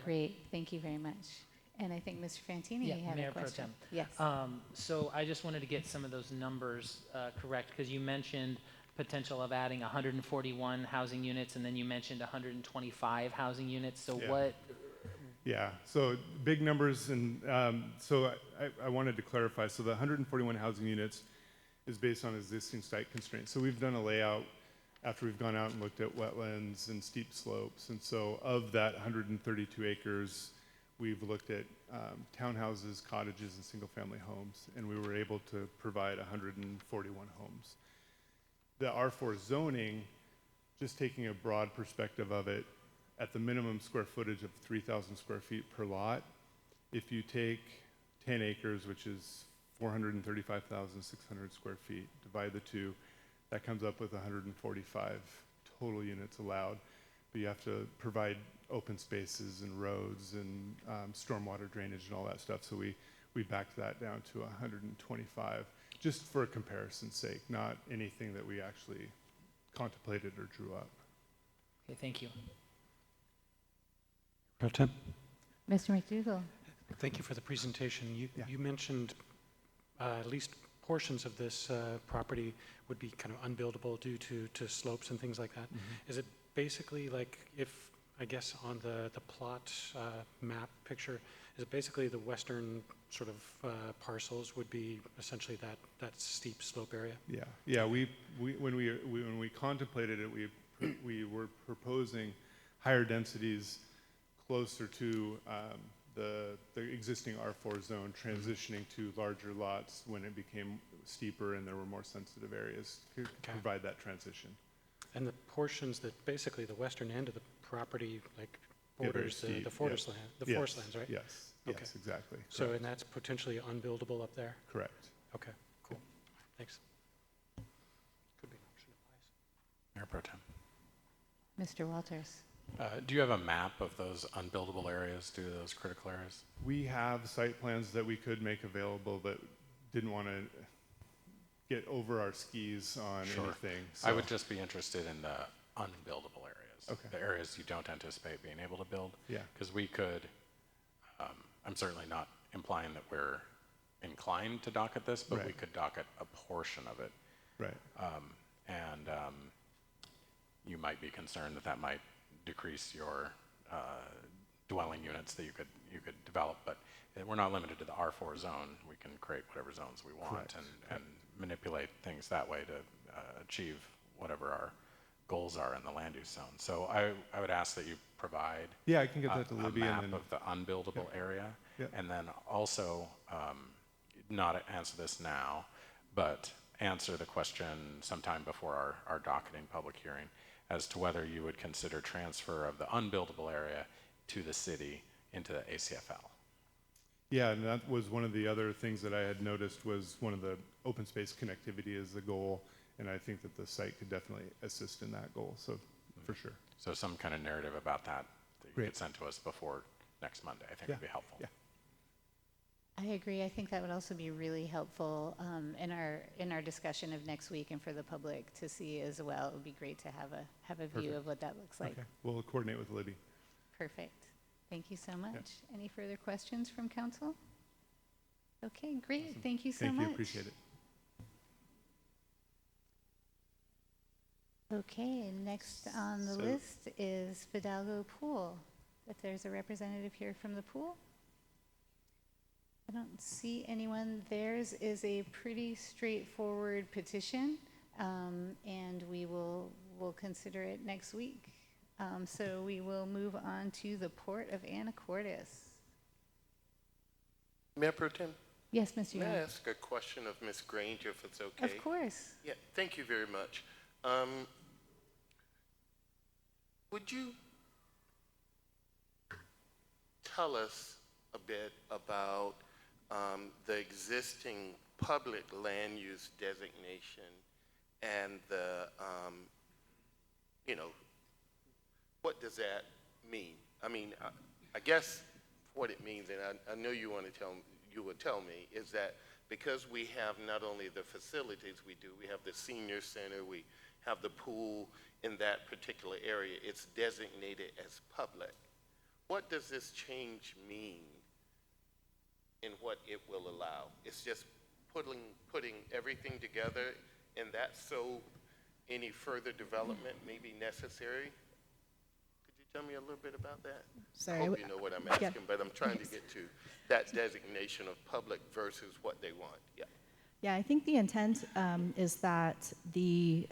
Great, thank you very much. And I think Mr. Fantini, Yeah, you had Mayor a Pro question. Tem. Yes. So I just wanted to get some of those numbers correct, because you mentioned potential of adding 141 housing units, and then you mentioned 125 housing units. So Yeah. what? Yeah, so big numbers, and so I wanted to clarify. So the 141 housing units is based on existing site constraints. So we've done a layout after we've gone out and looked at wetlands and steep slopes. And so of that 132 acres, we've looked at townhouses, cottages, and single-family homes, and we were able to provide 141 homes. The R4 zoning, just taking a broad perspective of it, at the minimum square footage of 3,000 square feet per lot, if you take 10 acres, which is 435,600 square feet, divide the two, that comes up with 145 total units allowed. But you have to provide open spaces and roads and stormwater drainage and all that stuff. So we backed that down to 125, just for comparison's sake, not anything that we actually contemplated or drew up. Okay, thank you. Pro Tem, Mr. McDougall? thank you for the presentation. Yeah. You mentioned at least portions of this property would be kind of unbuildable due to slopes and things like that. Mm-hmm. Is it basically like if, I guess on the plot map picture, is it basically the western sort of parcels would be essentially that steep slope area? Yeah, yeah. When we contemplated it, we were proposing higher densities closer to the existing R4 zone, transitioning to larger lots when it became steeper and there were more sensitive areas to provide that transition. And the portions that basically the western end of the property, like Yeah, very borders steep, the forest yeah. land, the Yes, forest lands, right? Yes, Okay. yes, exactly. So, Correct. and that's potentially unbuildable up there? Correct. Okay, cool. Thanks. Could be an option to buy. Mayor Pro Tem. Mr. Walters? Do you have a map of those unbuildable areas due to those critical areas? We have site plans that we could make available, but didn't want to get over our skis on Sure. anything. I so- would just be interested in the unbuildable areas. Okay. The areas you don't anticipate being able to build. Yeah. Because we could, I'm certainly not implying that we're inclined to docket this, but we Right. could docket a portion of it. Right. And you might be concerned that that might decrease your dwelling units that you could develop, but we're not limited to the R4 zone. We can create whatever zones we want Correct. and manipulate things that way to achieve whatever our goals are in the land use zone. So I would ask that you provide Yeah, I can get that to a Libby map and then. of the unbuildable area. Yeah. And then also, not answer this now, but answer the question sometime before our docketing public hearing as to whether you would consider transfer of the unbuildable area to the city into the ACFL. Yeah, and that was one of the other things that I had noticed was one of the open space connectivity is the goal, and I think that the site could definitely assist in that goal, so for sure. So some kind of narrative about that you Great. could send to us before next Monday, I think Yeah. would be helpful. Yeah. I agree. I think that would also be really helpful in our discussion of next week and for the public to see as well. It would be great to have a view Perfect. of what that looks like. Okay, we'll coordinate with Libby. Perfect. Thank you so much. Any further questions from council? Okay, great. Awesome. Thank you so Thank much. you, appreciate it. Okay, next on the So- list is Fidalgo Pool. If there's a representative here from the pool? I don't see anyone. Theirs is a pretty straightforward petition, and we'll consider it next week. So we will move on to the Port of Anacortes. Mayor Pro Tem, Yes, Mr. may I Young? ask a question of Ms. Granger, if it's okay? Of course. Yeah, thank you very much. Would you tell us a bit about the existing public land use designation and the, what does that mean? I mean, I guess what it means, and I know you would tell me, is that because we have not only the facilities we have the senior center, we have the pool in that particular area, it's designated as public. What does this change mean in what it will allow? It's just putting everything together, and that's so any further development may be necessary? Could you tell me a little bit about that? Sorry, I hope you know what I'm yeah. asking, but I'm trying to get to that designation of public versus what they want. Yeah. Yeah, I think the intent is that the,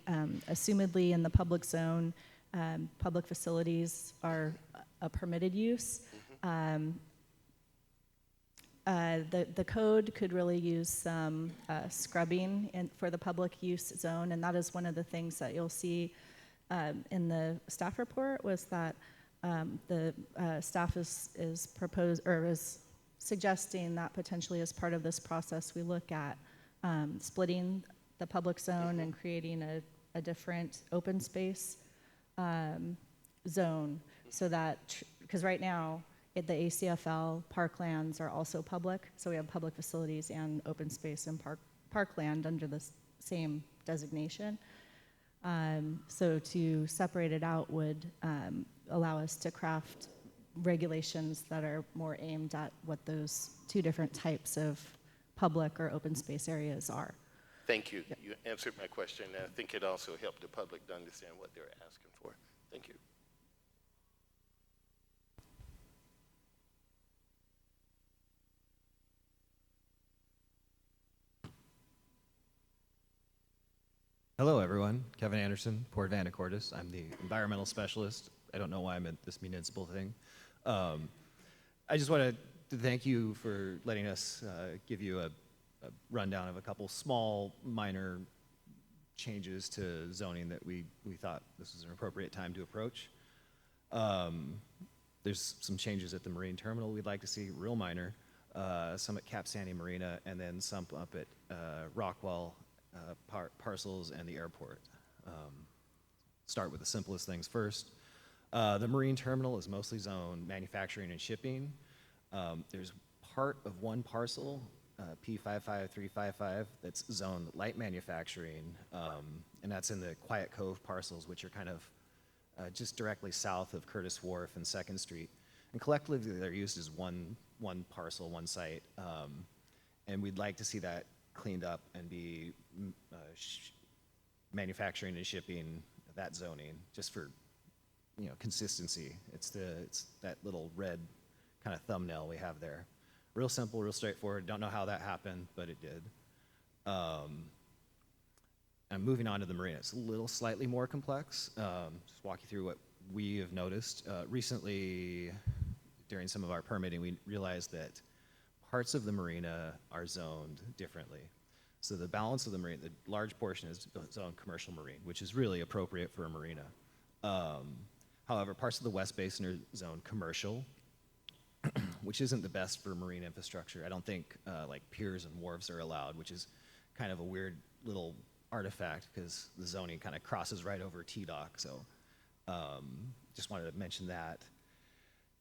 assumedly in the public zone, public facilities are a permitted use. The code could really use some scrubbing for the public use zone, and that is one of the things that you'll see in the staff report was that the staff is suggesting that potentially as part of this process we look at splitting the public zone and creating a different open space zone so that, because right now the ACFL parklands are also public, so we have public facilities and open space and parkland under the same designation. So to separate it out would allow us to craft regulations that are more aimed at what those two different types of public or open space areas are. Thank you. You answered my question, and I think it also helped the public to understand what they're asking for. Thank you. Hello, everyone. Kevin Anderson, Port of Anacortes. I'm the environmental specialist. I don't know why I'm at this municipal thing. I just want to thank you for letting us give you a rundown of a couple small, minor changes to zoning that we thought this was an appropriate time to approach. There's some changes at the marine terminal we'd like to see, real minor, some at Cap Sandy Marina, and then some up at Rockwell parcels and the airport. Start with the simplest things first. The marine terminal is mostly zoned manufacturing and shipping. There's part of one parcel, P55355, that's zoned light manufacturing, and that's in the Quiet Cove parcels, which are kind of just directly south of Curtis Wharf and 2nd Street. And collectively, they're used as one parcel, one site, and we'd like to see that cleaned up and be manufacturing and shipping that zoning, just for consistency. It's that little red kind of thumbnail we have there. Real simple, real straightforward. Don't know how that happened, but it did. And moving on to the marina, it's a little slightly more complex. Just walk you through what we have noticed. Recently, during some of our permitting, we realized that parts of the marina are zoned differently. So the balance of the marina, the large portion is zoned commercial marine, which is really appropriate for a marina. However, parts of the West Basin are zoned commercial, which isn't the best for marine infrastructure. I don't think like piers and wharves are allowed, which is kind of a weird little artifact because the zoning kind of crosses right over T-Dock. So just wanted to mention that.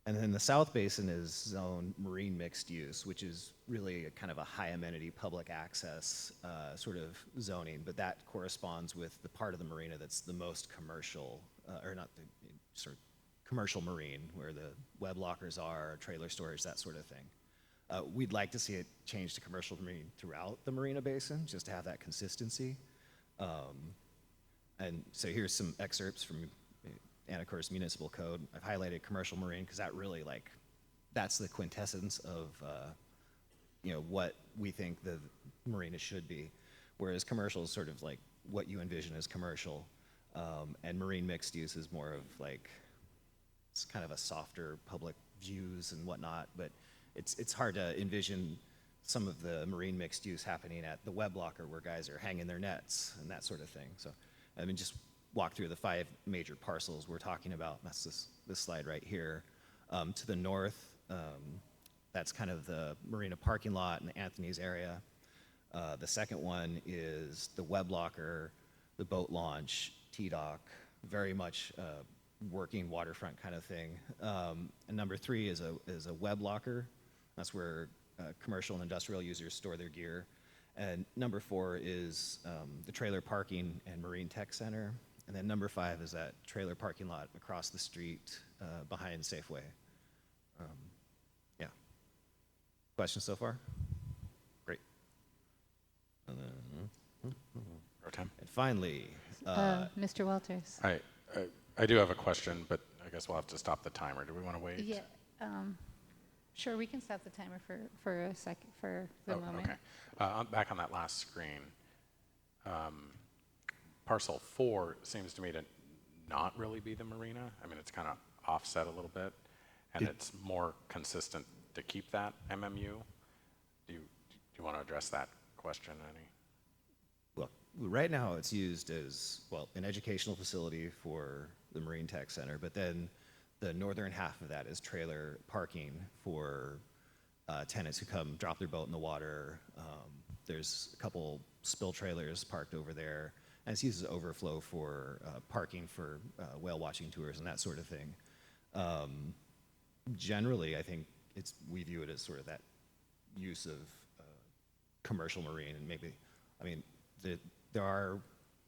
And then the South Basin is zoned marine mixed use, which is really a kind of a high amenity public access sort of zoning, but that corresponds with the part of the marina that's the most commercial, or not the sort of commercial marine, where the web lockers are, trailer storage, that sort of thing. We'd like to see it change to commercial marine throughout the marina basin, just to have that consistency. And so here's some excerpts from Anacortes Municipal Code. I've highlighted commercial marine because that really that's the quintessence of what we think the marina should be. Whereas commercial is sort of like what you envision as commercial, and marine mixed use is more of it's kind of a softer public views and whatnot, but it's hard to envision some of the marine mixed use happening at the web locker where guys are hanging their nets and that sort of thing. So, I mean, just walk through the 5 major parcels we're talking about. That's this slide right here. To the north, that's kind of the marina parking lot in the Anthony's area. The second one is the web locker, the boat launch, T-Dock, very much working waterfront kind of thing. And number 3 is a web locker. That's where commercial and industrial users store their gear. And number 4 is the trailer parking and marine tech center. And then number 5 is that trailer parking lot across the street behind Safeway. Yeah. Questions so far? Great. And then, and finally, Mr. Walters. I do have a question, but I guess we'll have to stop the timer. Do we want to wait? Yeah. Sure, we can stop the timer for a second, for the moment. Okay. Back on that last screen, parcel 4 seems to me to not really be the marina. I mean, it's kind of offset a little bit, and it's more consistent to keep that MMU. Do you want to address that question, any? Look, right now it's used as, well, an educational facility for the Marine Tech Center, but then the northern half of that is trailer parking for tenants who come drop their boat in the water. There's a couple spill trailers parked over there, and it's used as overflow for parking for whale watching tours and that sort of thing. Generally, I think we view it as sort of that use of commercial marine, and maybe, I mean, there are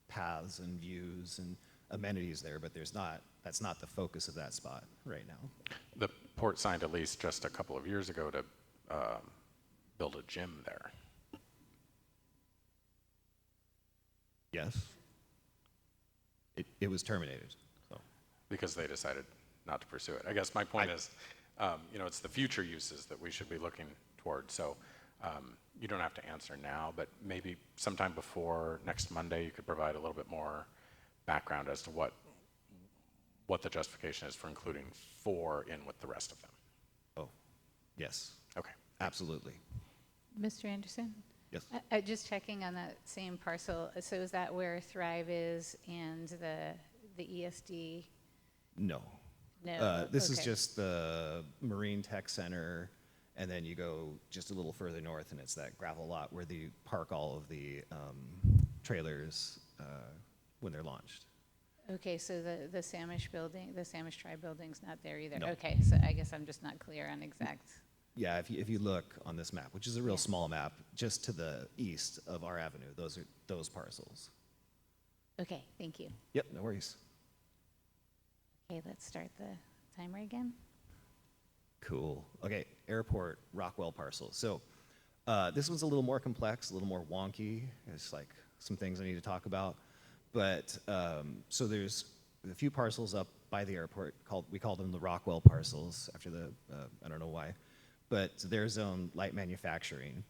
paths and views and amenities there, but that's not the focus of that spot right now. The port signed a lease just a couple of years ago to build a gym there. Yes. It was terminated. So. Because they decided not to pursue it. I guess my point is, it's the future uses that we should be looking toward. So you don't have to answer now, but maybe sometime before next Monday, you could provide a little bit more background as to what the justification is for including 4 in with the rest of them. Oh, yes. Okay. Absolutely. Mr. Anderson? Yes. Just checking on that same parcel. So is that where Thrive is and the ESD? No. No. This is just the Marine Tech Center, and then you go just a little further north, and it's that gravel lot where they park all of the trailers when they're launched. Okay, so the Samish building, the Samish Tribe building's not there either. No. Okay, so I guess I'm just not clear on exact. Yeah, if you look on this map, which is a real small map, just to the east of our avenue, those are those parcels. Okay, thank you. Yep, no worries. Okay, let's start the timer again. Cool. Okay, airport Rockwell parcel. So this one's a little more complex, a little more wonky. There's like some things I need to talk about. But so there's a few parcels up by the airport we call them the Rockwell parcels after I don't know why, but they're zoned light manufacturing.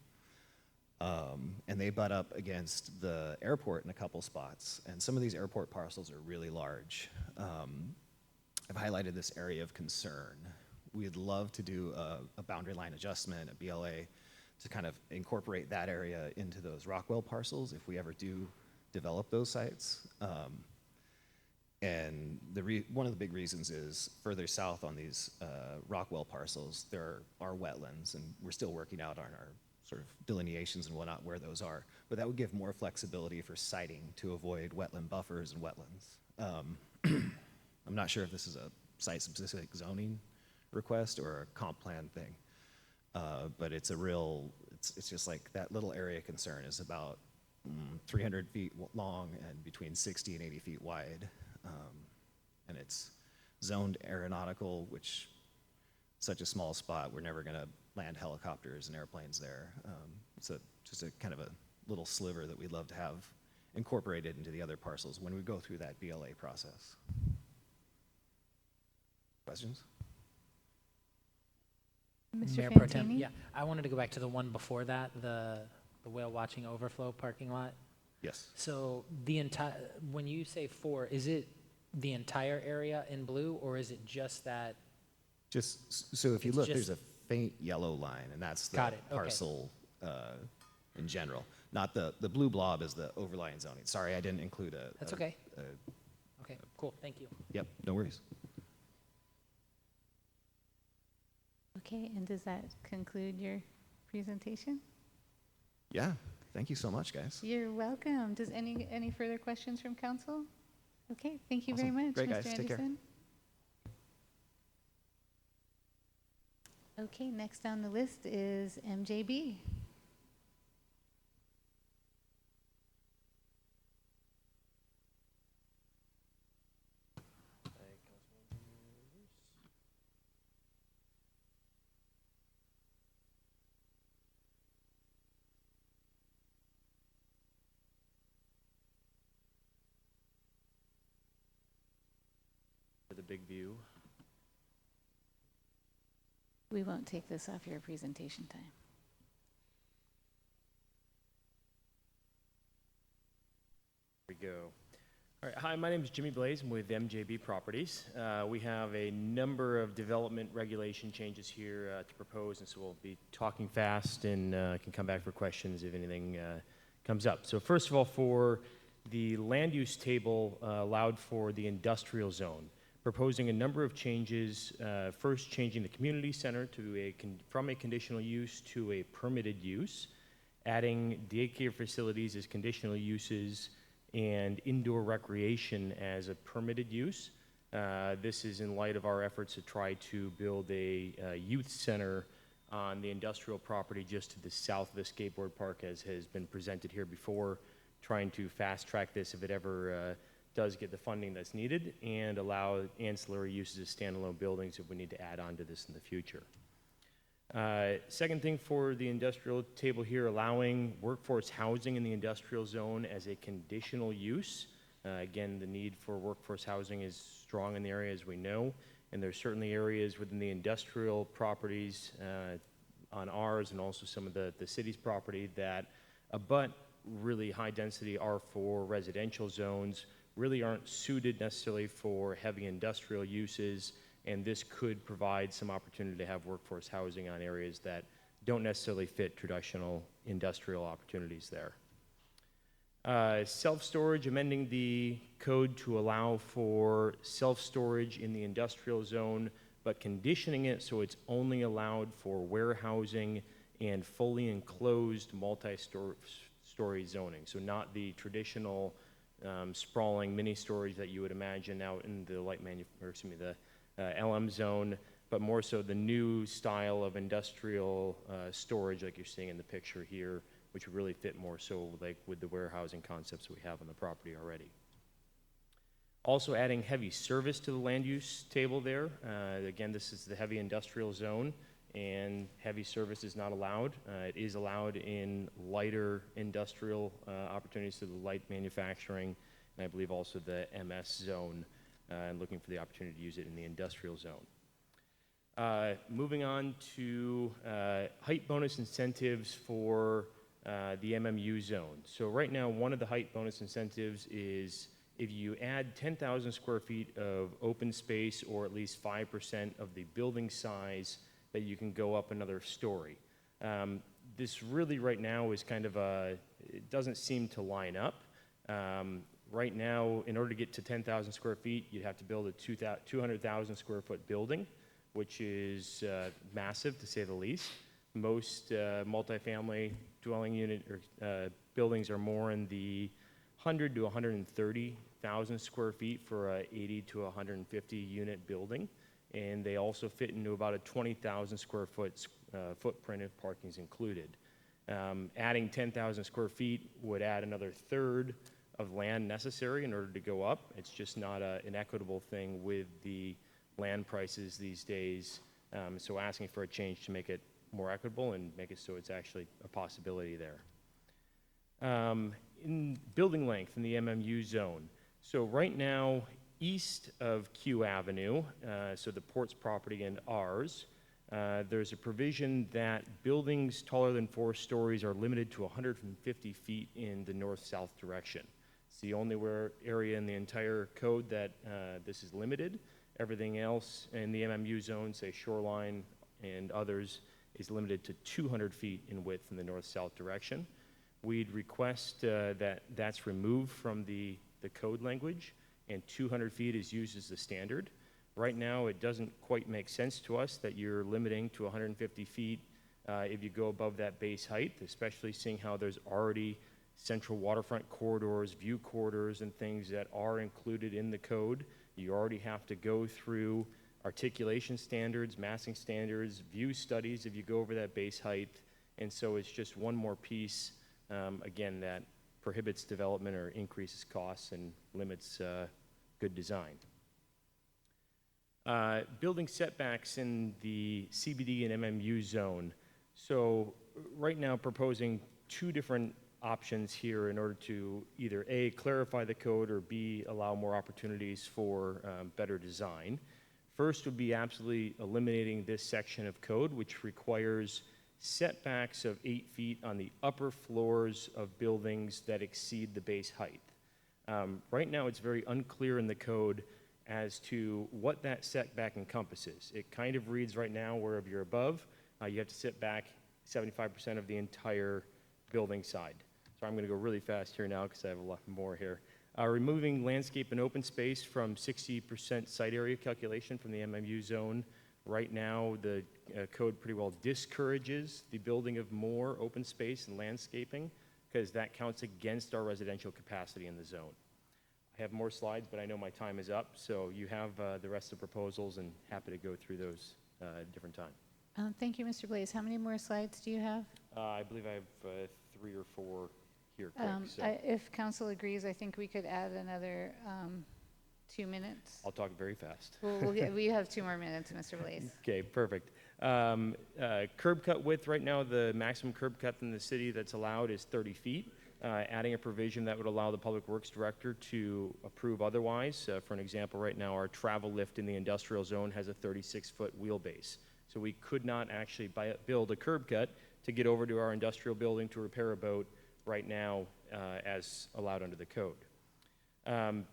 And they butt up against the airport in a couple spots. And some of these airport parcels are really large. I've highlighted this area of concern. We'd love to do a boundary line adjustment, a BLA, to kind of incorporate that area into those Rockwell parcels if we ever do develop those sites. And one of the big reasons is further south on these Rockwell parcels, there are wetlands, and we're still working out on our sort of delineations and whatnot where those are. But that would give more flexibility for siting to avoid wetland buffers and wetlands. I'm not sure if this is a site-specific zoning request or a comp plan thing, but it's it's just like that little area concern is about 300 feet long and between 60 and 80 feet wide. And it's zoned aeronautical, which such a small spot, we're never gonna land helicopters and airplanes there. It's just a kind of a little sliver that we'd love to have incorporated into the other parcels when we go through that BLA process. Questions? Mr. Mayor Pro Tem, Fantini? yeah, I wanted to go back to the one before that, the whale watching overflow parking lot. Yes. So the entire, when you say 4, is it the entire area in blue, or is it just that? So if you It's look, just- there's a faint yellow line, and that's the Got it, okay. parcel in general. Not the blue blob is the overlying zoning. Sorry, I didn't include a. That's okay. Okay, cool, thank you. Yep, no worries. Okay, and does that conclude your presentation? Yeah, thank you so much, guys. You're welcome. Does any further questions from council? Okay, thank you very Awesome. much, Great, Mr. guys. Take care. Anderson. Okay, next on the list is MJB. The big view. We won't take this off your presentation time. Here we go. All right. Hi, my name is Jimmy Blaze. I'm with MJB Properties. We have a number of development regulation changes here to propose, and so we'll be talking fast and can come back for questions if anything comes up. So first of all, for the land use table allowed for the industrial zone, proposing a number of changes, first changing the community center to from a conditional use to a permitted use, adding daycare facilities as conditional uses, and indoor recreation as a permitted use. This is in light of our efforts to try to build a youth center on the industrial property just to the south of the skateboard park, as has been presented here before, trying to fast track this if it ever does get the funding that's needed, and allow ancillary uses of standalone buildings if we need to add on to this in the future. Second thing for the industrial table here, allowing workforce housing in the industrial zone as a conditional use. Again, the need for workforce housing is strong in the area, as we know, and there's certainly areas within the industrial properties on ours and also some of the city's property that abut really high density R4 residential zones, really aren't suited necessarily for heavy industrial uses, and this could provide some opportunity to have workforce housing on areas that don't necessarily fit traditional industrial opportunities there. Self-storage, amending the code to allow for self-storage in the industrial zone, but conditioning it so it's only allowed for warehousing and fully enclosed multi-story zoning. So not the traditional sprawling mini storage that you would imagine out in the LM zone, but more so the new style of industrial storage like you're seeing in the picture here, which would really fit more so like with the warehousing concepts we have on the property already. Also adding heavy service to the land use table there. Again, this is the heavy industrial zone, and heavy service is not allowed. It is allowed in lighter industrial opportunities, so the light manufacturing, and I believe also the MS zone, and looking for the opportunity to use it in the industrial zone. Moving on to height bonus incentives for the MMU zone. So right now, one of the height bonus incentives is if you add 10,000 square feet of open space, or at least 5% of the building size, that you can go up another story. this really right now is kind of it doesn't seem to line up. Right now, in order to get to 10,000 square feet, you'd have to build a 200,000 square foot building, which is massive to say the least. Most multifamily dwelling unit or buildings are more in the 100 to 130,000 square feet for a 80 to 150 unit building, and they also fit into about a 20,000 square foot footprint if parking is included. Adding 10,000 square feet would add another third of land necessary in order to go up. It's just not an equitable thing with the land prices these days. So asking for a change to make it more equitable and make it so it's actually a possibility there. In building length in the MMU zone. So right now, east of Q Avenue, so the port's property and ours, there's a provision that buildings taller than 4 stories are limited to 150 feet in the north-south direction. It's the only area in the entire code that this is limited. Everything else in the MMU zone, say shoreline and others, is limited to 200 feet in width in the north-south direction. We'd request that that's removed from the code language, and 200 feet is used as the standard. Right now, it doesn't quite make sense to us that you're limiting to 150 feet if you go above that base height, especially seeing how there's already central waterfront corridors, view corridors, and things that are included in the code. You already have to go through articulation standards, massing standards, view studies if you go over that base height, and so it's just one more piece, again, that prohibits development or increases costs and limits good design. Building setbacks in the CBD and MMU zone. So right now proposing 2 different options here in order to either A, clarify the code, or B, allow more opportunities for better design. First would be absolutely eliminating this section of code, which requires setbacks of 8 feet on the upper floors of buildings that exceed the base height. Right now, it's very unclear in the code as to what that setback encompasses. It kind of reads right now where if you're above, you have to sit back 75% of the entire building side. So I'm going to go really fast here now because I have a lot more here. Removing landscape and open space from 60% site area calculation from the MMU zone. Right now, the code pretty well discourages the building of more open space and landscaping because that counts against our residential capacity in the zone. I have more slides, but I know my time is up, so you have the rest of the proposals, and happy to go through those at a different time. Thank you, Mr. Blaze. How many more slides do you have? I believe I have 3 or 4 here quick. So If council agrees, I think we could add another 2 minutes. I'll talk very fast. We have 2 more minutes, Mr. Blaze. Okay, perfect. Curb cut width, right now, the maximum curb cut in the city that's allowed is 30 feet. Adding a provision that would allow the Public Works Director to approve otherwise. For an example, right now, our travel lift in the industrial zone has a 36-foot wheelbase. So we could not actually build a curb cut to get over to our industrial building to repair a boat right now as allowed under the code.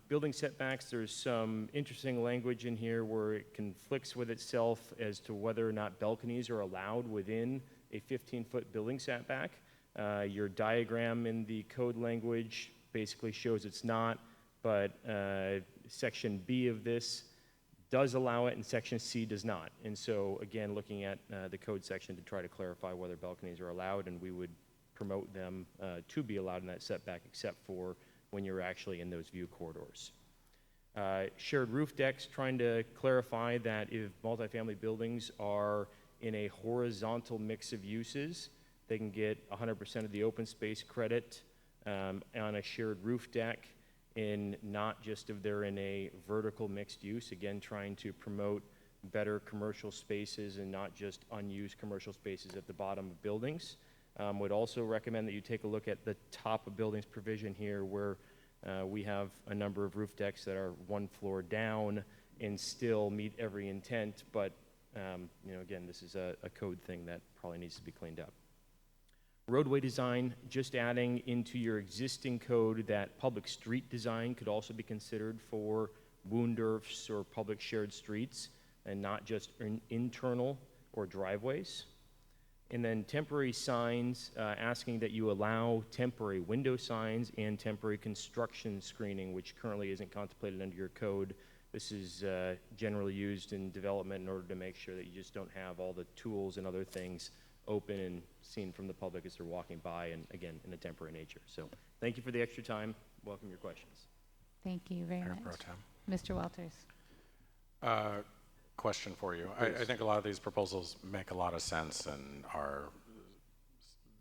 Building setbacks, there's some interesting language in here where it conflicts with itself as to whether or not balconies are allowed within a 15-foot building setback. Your diagram in the code language basically shows it's not, but section B of this does allow it and section C does not. And so again, looking at the code section to try to clarify whether balconies are allowed, and we would promote them to be allowed in that setback except for when you're actually in those view corridors. Shared roof decks, trying to clarify that if multifamily buildings are in a horizontal mix of uses, they can get 100% of the open space credit on a shared roof deck, and not just if they're in a vertical mixed use, again, trying to promote better commercial spaces and not just unused commercial spaces at the bottom of buildings. Would also recommend that you take a look at the top of buildings provision here where we have a number of roof decks that are 1 floor down and still meet every intent, but again, this is a code thing that probably needs to be cleaned up. Roadway design, just adding into your existing code that public street design could also be considered for Woondorfs or public shared streets and not just internal or driveways. And then temporary signs, asking that you allow temporary window signs and temporary construction screening, which currently isn't contemplated under your code. This is generally used in development in order to make sure that you just don't have all the tools and other things open and seen from the public as they're walking by, and again, in a temporary nature. So thank you for the extra time. Welcome your questions. Thank you very Mayor much. Pro Tem. Mr. Walters. Question for you. I think a lot of these proposals make a lot of sense and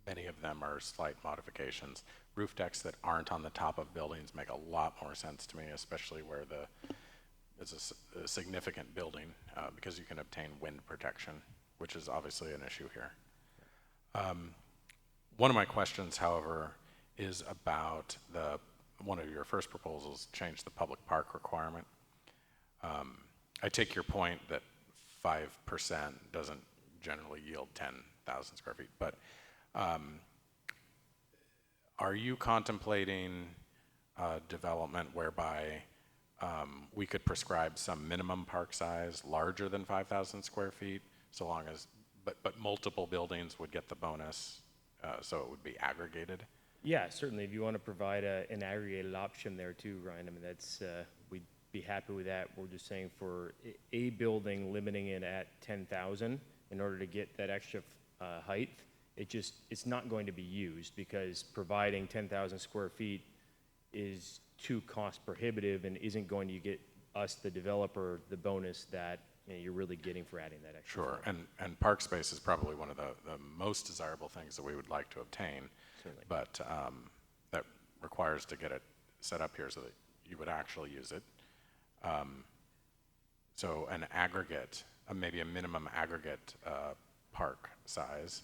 many of them are slight modifications. Roof decks that aren't on the top of buildings make a lot more sense to me, especially where it's a significant building, because you can obtain wind protection, which is obviously an issue here. One of my questions, however, is about one of your first proposals, change the public park requirement. I take your point that 5% doesn't generally yield 10,000 square feet, but are you contemplating development whereby we could prescribe some minimum park size larger than 5,000 square feet, so long as, but multiple buildings would get the bonus, so it would be aggregated? Yeah, certainly. If you want to provide an aggregated option there too, Ryan, I mean, that's, we'd be happy with that. We're just saying for a building, limiting it at 10,000 in order to get that extra height. It's not going to be used because providing 10,000 square feet is too cost prohibitive and isn't going to get us, the developer, the bonus that you're really getting for adding that extra. Sure, and park space is probably one of the most desirable things that we would like to obtain. Certainly. But that requires to get it set up here so that you would actually use it. So an aggregate, maybe a minimum aggregate park size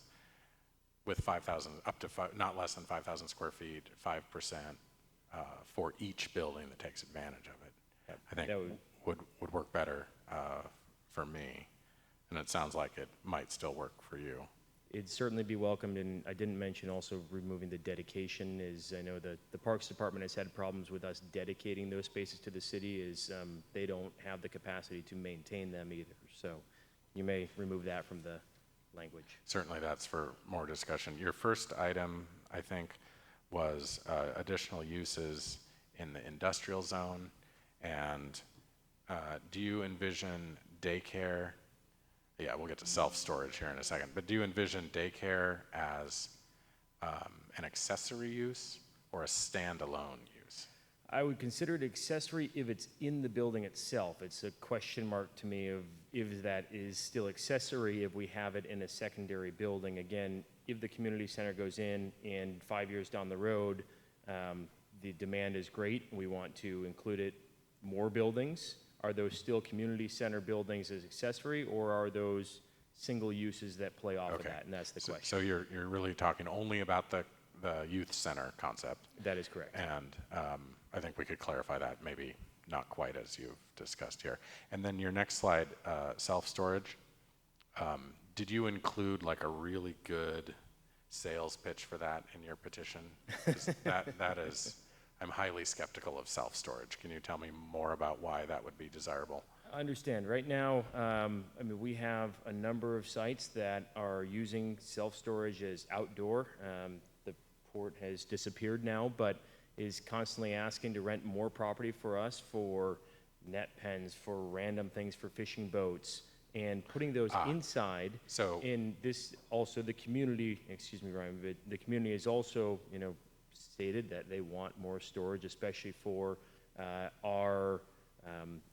with 5,000, up to not less than 5,000 square feet, 5% for each building that takes advantage of it. Yep, I think that would work better for me, and it sounds like it might still work for you. It'd certainly be welcomed, and I didn't mention also removing the dedication. Is I know the Parks Department has had problems with us dedicating those spaces to the city, is they don't have the capacity to maintain them either. So you may remove that from the language. Certainly that's for more discussion. Your first item, I think, was additional uses in the industrial zone, and do you envision daycare? Yeah, we'll get to self-storage here in a second, but do you envision daycare as an accessory use or a standalone use? I would consider it accessory if it's in the building itself. It's a question mark to me of if that is still accessory if we have it in a secondary building. Again, if the community center goes in and 5 years down the road, the demand is great, and we want to include it more buildings, are those still community center buildings as accessory, or are those single uses that play off of that? And that's the question. So you're really talking only about the youth center concept. That is correct. And I think we could clarify that, maybe not quite as you've discussed here. And then your next slide, self-storage. Did you include like a really good sales pitch for that in your petition? 'Cause that is, I'm highly skeptical of self-storage. Can you tell me more about why that would be desirable? I understand. Right now, I mean, we have a number of sites that are using self-storage as outdoor. The port has disappeared now, but is constantly asking to rent more property for us for net pens, for random things, for fishing boats, and putting those inside. So in this, also the community, excuse me, Ryan, but the community has also, stated that they want more storage, especially for our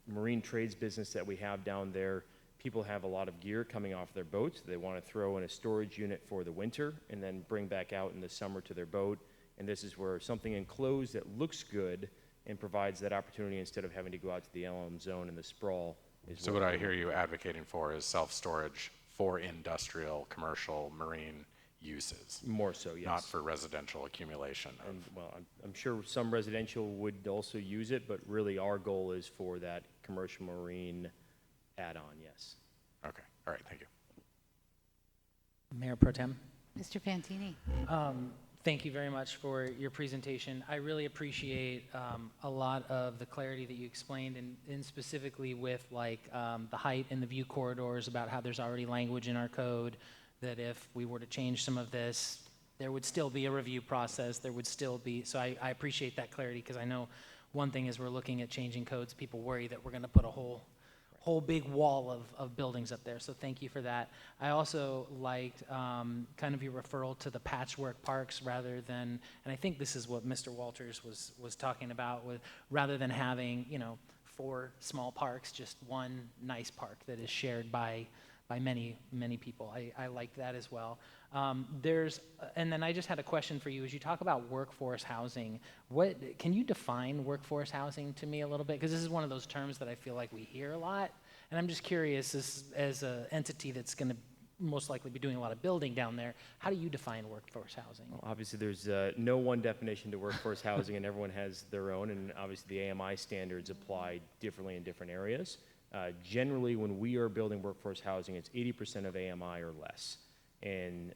marine trades business that we have down there. People have a lot of gear coming off their boats. They want to throw in a storage unit for the winter and then bring back out in the summer to their boat. And this is where something enclosed that looks good and provides that opportunity instead of having to go out to the LM zone and the sprawl. So what I hear you advocating for is self-storage for industrial, commercial, marine uses. More so, yes. Not for residential accumulation. And, well, I'm sure some residential would also use it, but really our goal is for that commercial marine add-on, yes. Okay, all right, thank you. Mayor Pro Tem. Mr. Fantini. Thank you very much for your presentation. I really appreciate a lot of the clarity that you explained, and specifically with like the height and the view corridors, about how there's already language in our code that if we were to change some of this, there would still be a review process, there would still be, so I appreciate that clarity, because I know one thing is we're looking at changing codes, people worry that we're gonna put a whole big wall of buildings up there, so thank you for that. I also liked kind of your referral to the patchwork parks rather than, and I think this is what Mr. Walters was talking about, with rather than having, 4 small parks, just one nice park that is shared by many people. I like that as well. And then I just had a question for you. As you talk about workforce housing, can you define workforce housing to me a little bit? Because this is one of those terms that I feel like we hear a lot. And I'm just curious, as an entity that's going to most likely be doing a lot of building down there, how do you define workforce housing? Well, obviously, there's no one definition to workforce housing, and everyone has their own, and obviously the AMI standards apply differently in different areas. Generally, when we are building workforce housing, it's 80% of AMI or less. And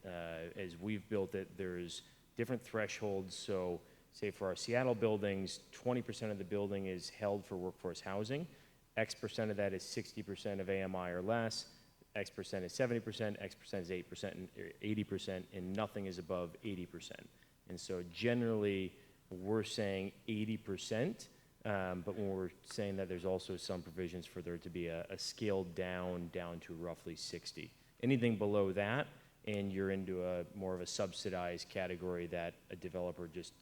as we've built it, there's different thresholds. So say for our Seattle buildings, 20% of the building is held for workforce housing. X percent of that is 60% of AMI or less. X percent is 70%, X percent is 8% and 80%, and nothing is above 80%. And so generally, we're saying 80%, but when we're saying that, there's also some provisions for there to be a scale down to roughly 60. Anything below that, and you're into a more of a subsidized category that a developer just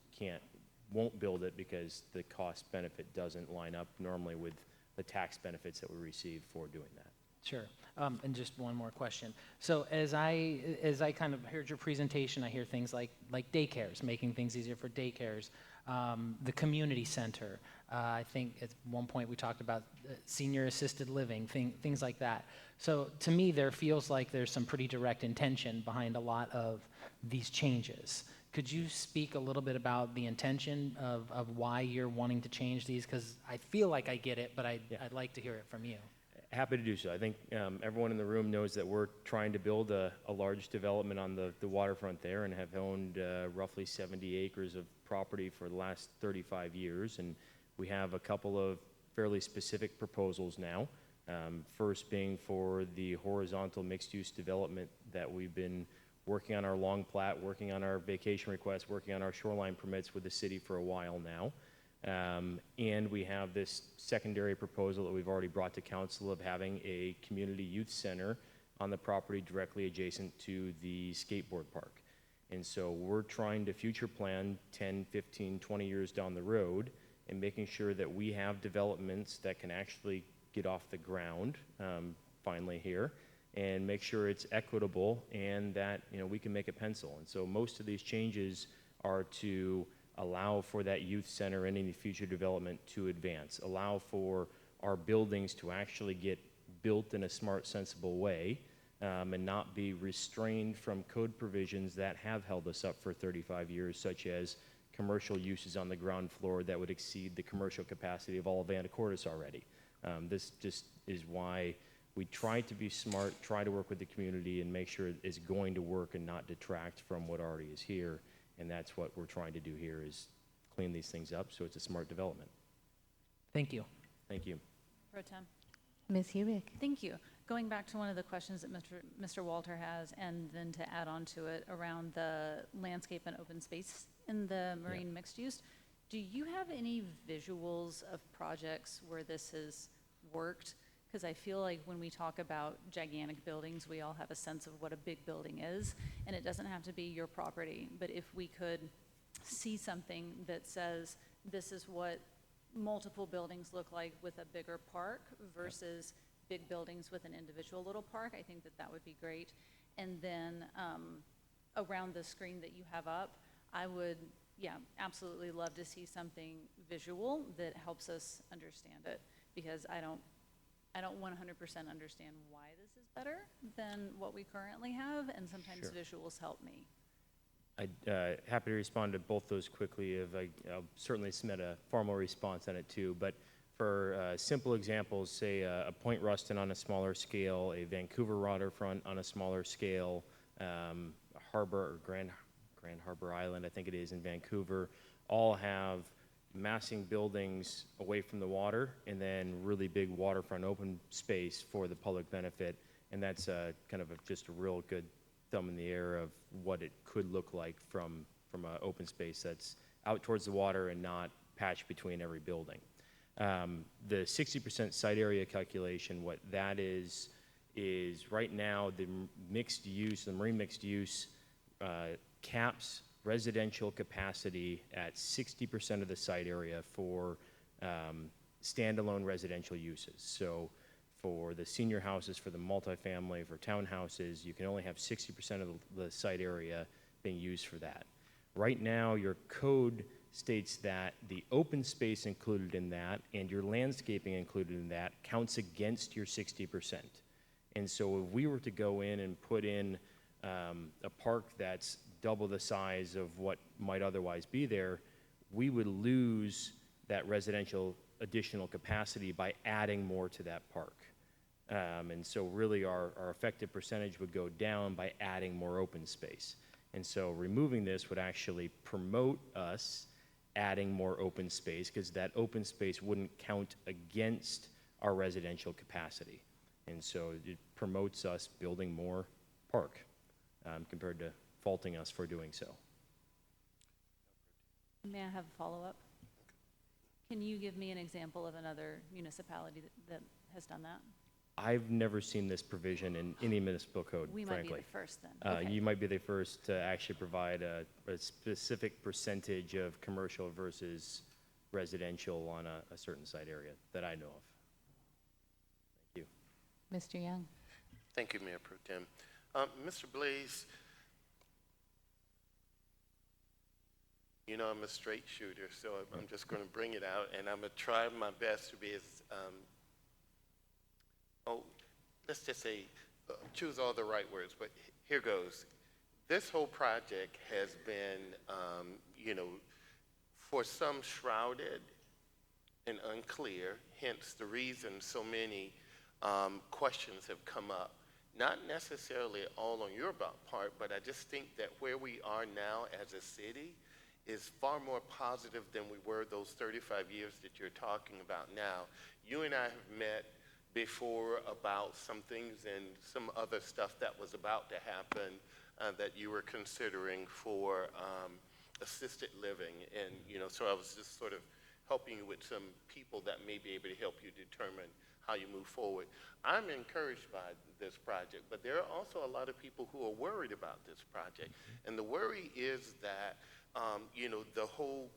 won't build it because the cost benefit doesn't line up normally with the tax benefits that we receive for doing that. Sure. And just one more question. So as I kind of heard your presentation, I hear things like daycares, making things easier for daycares, the community center. I think at one point we talked about senior assisted living, things like that. So to me, there feels like there's some pretty direct intention behind a lot of these changes. Could you speak a little bit about the intention of why you're wanting to change these? Because I feel like I get it, but I'd like to hear it from you. Happy to do so. I think everyone in the room knows that we're trying to build a large development on the waterfront there, and have owned roughly 70 acres of property for the last 35 years. And we have a couple of fairly specific proposals now. First being for the horizontal mixed-use development that we've been working on our long plat, working on our vacation requests, working on our shoreline permits with the city for a while now. And we have this secondary proposal that we've already brought to council of having a community youth center on the property directly adjacent to the skateboard park. And so we're trying to future plan 10, 15, 20 years down the road, and making sure that we have developments that can actually get off the ground finally here, and make sure it's equitable and that we can make it pencil. And so most of these changes are to allow for that youth center and any future development to advance, allow for our buildings to actually get built in a smart, sensible way, and not be restrained from code provisions that have held us up for 35 years, such as commercial uses on the ground floor that would exceed the commercial capacity of all of Anacortes already. This just is why we try to be smart, try to work with the community, and make sure it's going to work and not detract from what already is here. And that's what we're trying to do here, is clean these things up so it's a smart development. Thank you. Thank you. Pro Tem. Ms. Hubick. Thank you. Going back to one of the questions that Mr. Walter has, and then to add on to it around the landscape and open space in the marine mixed use, do you have any visuals of projects where this has worked? Because I feel like when we talk about gigantic buildings, we all have a sense of what a big building is, and it doesn't have to be your property. But if we could see something that says this is what multiple buildings look like with a bigger park versus big buildings with an individual little park, I think that that would be great. And then around the screen that you have up, I would, absolutely love to see something visual that helps us understand it, because I don't 100% understand why this is better than what we currently have, and sometimes visuals help me. I'd happy to respond to both those quickly. I'll certainly submit a formal response on it too. But for simple examples, say a Point Ruston on a smaller scale, a Vancouver waterfront on a smaller scale, Harbor or Grand Harbor Island, I think it is, in Vancouver, all have massing buildings away from the water, and then really big waterfront open space for the public benefit. And that's kind of just a real good thumb in the air of what it could look like from an open space that's out towards the water and not patched between every building. The 60% site area calculation, what that is right now the mixed use, the marine mixed use caps residential capacity at 60% of the site area for standalone residential uses. So for the senior houses, for the multifamily, for townhouses, you can only have 60% of the site area being used for that. Right now, your code states that the open space included in that and your landscaping included in that counts against your 60%. And so if we were to go in and put in a park that's double the size of what might otherwise be there, we would lose that residential additional capacity by adding more to that park. And so really our effective percentage would go down by adding more open space. And so removing this would actually promote us adding more open space because that open space wouldn't count against our residential capacity. And so it promotes us building more park compared to faulting us for doing so. May I have a follow-up? Can you give me an example of another municipality that has done that? I've never seen this provision in any municipal code, We frankly. might be the first then. Okay. You might be the first to actually provide a specific percentage of commercial versus residential on a certain site area that I know of. Thank you. Mr. Young. Thank you, Mayor Pro Tem. Mr. Blaze, you know I'm a straight shooter, so I'm just going to bring it out, and I'm going to try my best to be as, let's just say, choose all the right words, but here goes. This whole project has been, for some shrouded and unclear, hence the reason so many questions have come up. Not necessarily all on your part, but I just think that where we are now as a city is far more positive than we were those 35 years that you're talking about now. You and I have met before about some things and some other stuff that was about to happen that you were considering for assisted living. And, so I was just sort of helping you with some people that may be able to help you determine how you move forward. I'm encouraged by this project, but there are also a lot of people who are worried about this project. And the worry is that, the whole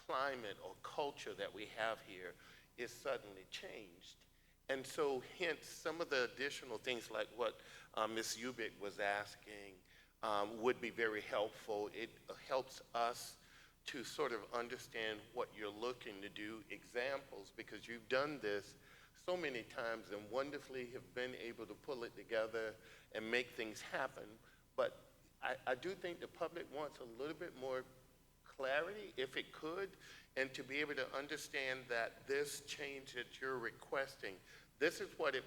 climate or culture that we have here is suddenly changed. And so hence some of the additional things like what Ms. Ubik was asking would be very helpful. It helps us to sort of understand what you're looking to do, examples, because you've done this so many times and wonderfully have been able to pull it together and make things happen. But I do think the public wants a little bit more clarity, if it could, and to be able to understand that this change that you're requesting, this is what it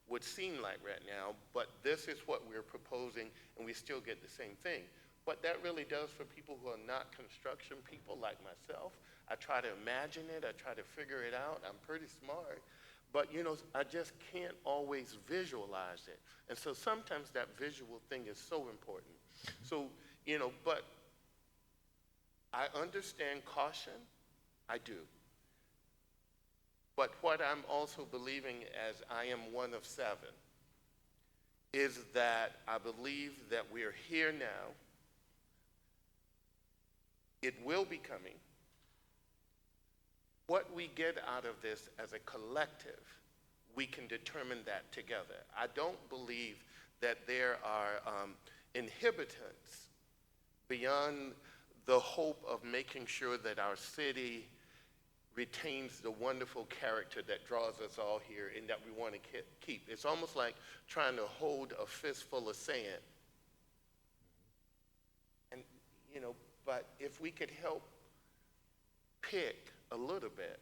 would seem like right now, but this is what we're proposing, and we still get the same thing. What that really does for people who are not construction people like myself, I try to imagine it, I try to figure it out, I'm pretty smart, but I just can't always visualize it. And so sometimes that visual thing is so important. So, but I understand caution, I do. But what I'm also believing, as I am one of 7, is that I believe that we're here now. It will be coming. What we get out of this as a collective, we can determine that together. I don't believe that there are inhibitants beyond the hope of making sure that our city retains the wonderful character that draws us all here and that we want to keep. It's almost like trying to hold a fistful of sand. And, but if we could help pick a little bit,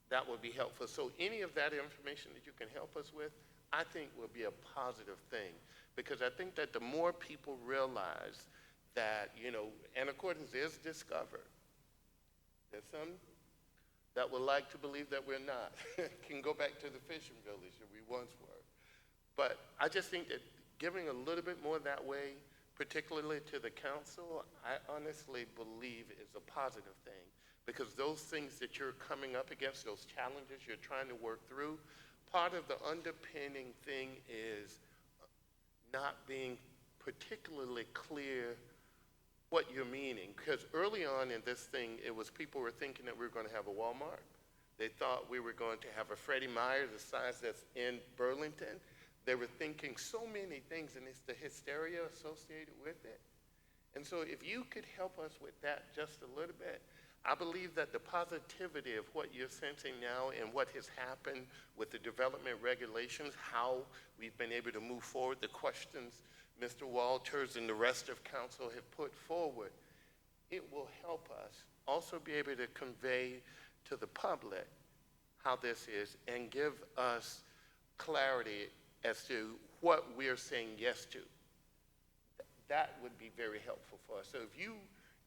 that would be helpful. So any of that information that you can help us with, I think will be a positive thing. Because I think that the more people realize that, Anacortes is discovered. There's some that would like to believe that we're not. Can go back to the fishing village that we once were. But I just think that giving a little bit more that way particularly to the council, I honestly believe is a positive thing, because those things that you're coming up against, those challenges you're trying to work through, part of the underpinning thing is not being particularly clear what you're meaning. Because early on in this thing, it was people were thinking that we were going to have a Walmart. They thought we were going to have a Freddie Meyer the size that's in Burlington. They were thinking so many things, and it's the hysteria associated with it. And so if you could help us with that just a little bit, I believe that the positivity of what you're sensing now and what has happened with the development regulations, how we've been able to move forward, the questions Mr. Walters and the rest of council have put forward, it will help us also be able to convey to the public how this is and give us clarity as to what we're saying yes to. That would be very helpful for us. So if you,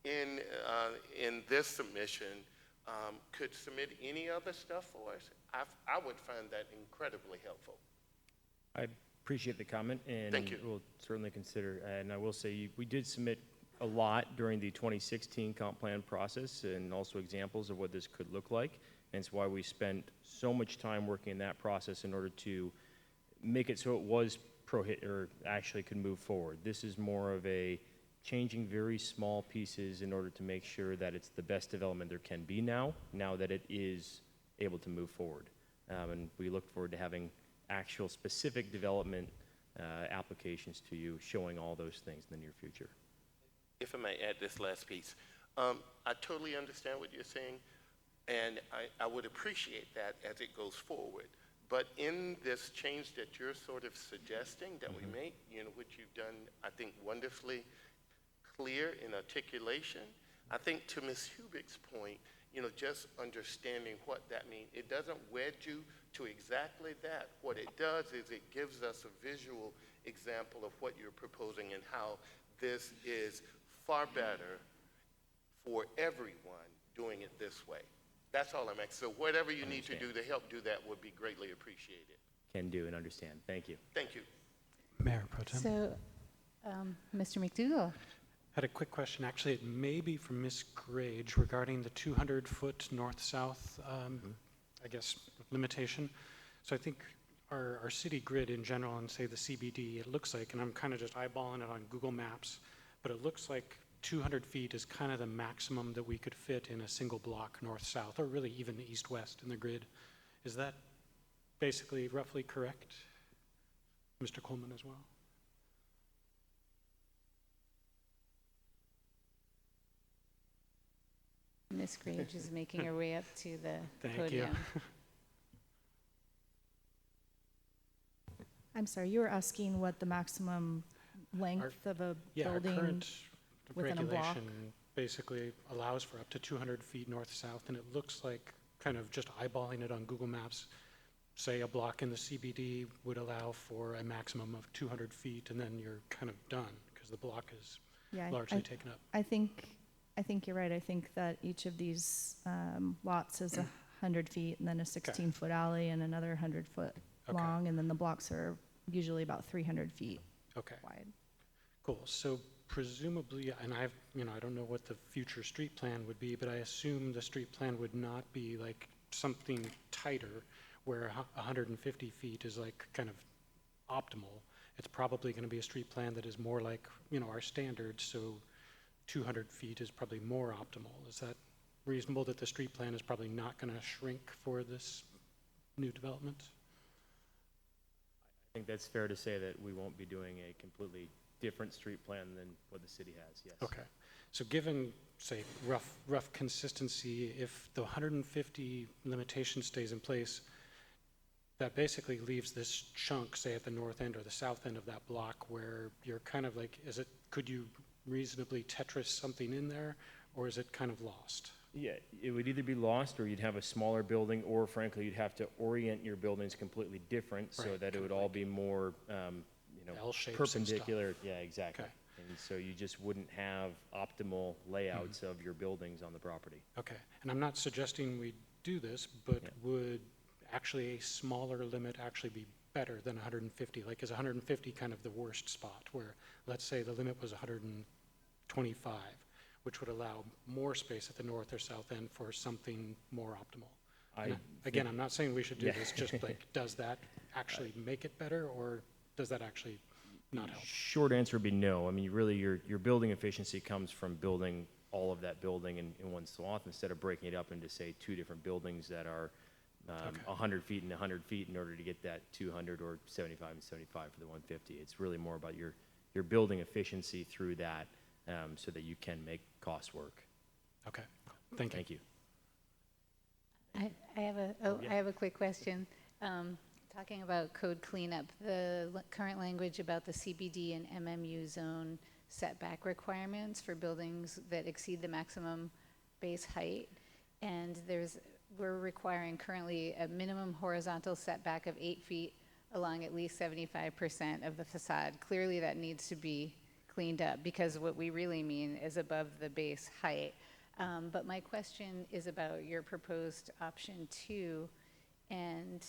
in this submission, could submit any other stuff for us, I would find that incredibly helpful. I appreciate the comment, and Thank you. We'll certainly consider. And I will say, we did submit a lot during the 2016 comp plan process, and also examples of what this could look like. And it's why we spent so much time working in that process in order to make it so it was or actually could move forward. This is more of a changing very small pieces in order to make sure that it's the best development there can be now that it is able to move forward. And we look forward to having actual specific development applications to you showing all those things in the near future. If I may add this last piece, I totally understand what you're saying, and I would appreciate that as it goes forward. But in this change that you're sort of suggesting that we make, which you've done, I think, wonderfully clear in articulation, I think to Ms. Hubig's point, just understanding what that means, it doesn't wed you to exactly that. What it does is it gives us a visual example of what you're proposing and how this is far better for everyone doing it this way. That's all I'm asking. So whatever you need to do to help do that would be greatly appreciated. Can do and understand. Thank you. Thank you. Mayor Pro Tem. So, Mr. McDougall. Had a quick question. Actually, it may be from Ms. Grage regarding the 200-foot north-south, I guess, limitation. So I think our city grid in general and say the CBD, it looks like, and I'm kind of just eyeballing it on Google Maps, but it looks like 200 feet is kind of the maximum that we could fit in a single block north-south, or really even east-west in the grid. Is that basically roughly correct? Mr. Coleman as well. Ms. Grage is making her way up to the Thank podium. you. I'm sorry, you were asking what the maximum length of a Our building current within a block? regulation basically allows for up to 200 feet north-south, and it looks like, kind of just eyeballing it on Google Maps, say a block in the CBD would allow for a maximum of 200 feet, and then you're kind of done because the block is largely taken up. I think you're right. I think that each of these lots is 100 feet, and then a 16-foot alley, and another 100-foot long, and then the blocks are usually about 300 feet wide. Cool. So presumably, and I don't know what the future street plan would be, but I assume the street plan would not be like something tighter where 150 feet is like kind of optimal. It's probably going to be a street plan that is more like, our standards, so 200 feet is probably more optimal. Is that reasonable, that the street plan is probably not going to shrink for this new development? I think that's fair to say that we won't be doing a completely different street plan than what the city has, yes. Okay. So given, say, rough consistency, if the 150 limitation stays in place, that basically leaves this chunk, say, at the north end or the south end of that block where you're kind of like, could you reasonably Tetris something in there, or is it kind of lost? Yeah, it would either be lost, or you'd have a smaller building, or frankly, you'd have to orient your buildings completely different so that it would all be more, L-shapes perpendicular. and stuff. Yeah, exactly. Okay. And so you just wouldn't have optimal layouts of your buildings on the property. Okay. And I'm not suggesting we do this, but would actually a smaller limit actually be better than 150? Like, is 150 kind of the worst spot where, let's say the limit was 125, which would allow more space at the north or south end for something more optimal? Again, I'm not saying we should do this, just like, does that actually make it better, or does that actually not help? Short answer would be no. I mean, really, your building efficiency comes from building all of that building in one swath instead of breaking it up into, say, two different buildings that are 100 feet and 100 feet in order to get that 200 or 75 and 75 for the 150. It's really more about your building efficiency through that so that you can make cost work. Okay, thank you. Thank you. I have a quick question. Talking about code cleanup, the current language about the CBD and MMU zone setback requirements for buildings that exceed the maximum base height, and we're requiring currently a minimum horizontal setback of 8 feet along at least 75% of the facade. Clearly that needs to be cleaned up, because what we really mean is above the base height. But my question is about your proposed option 2, and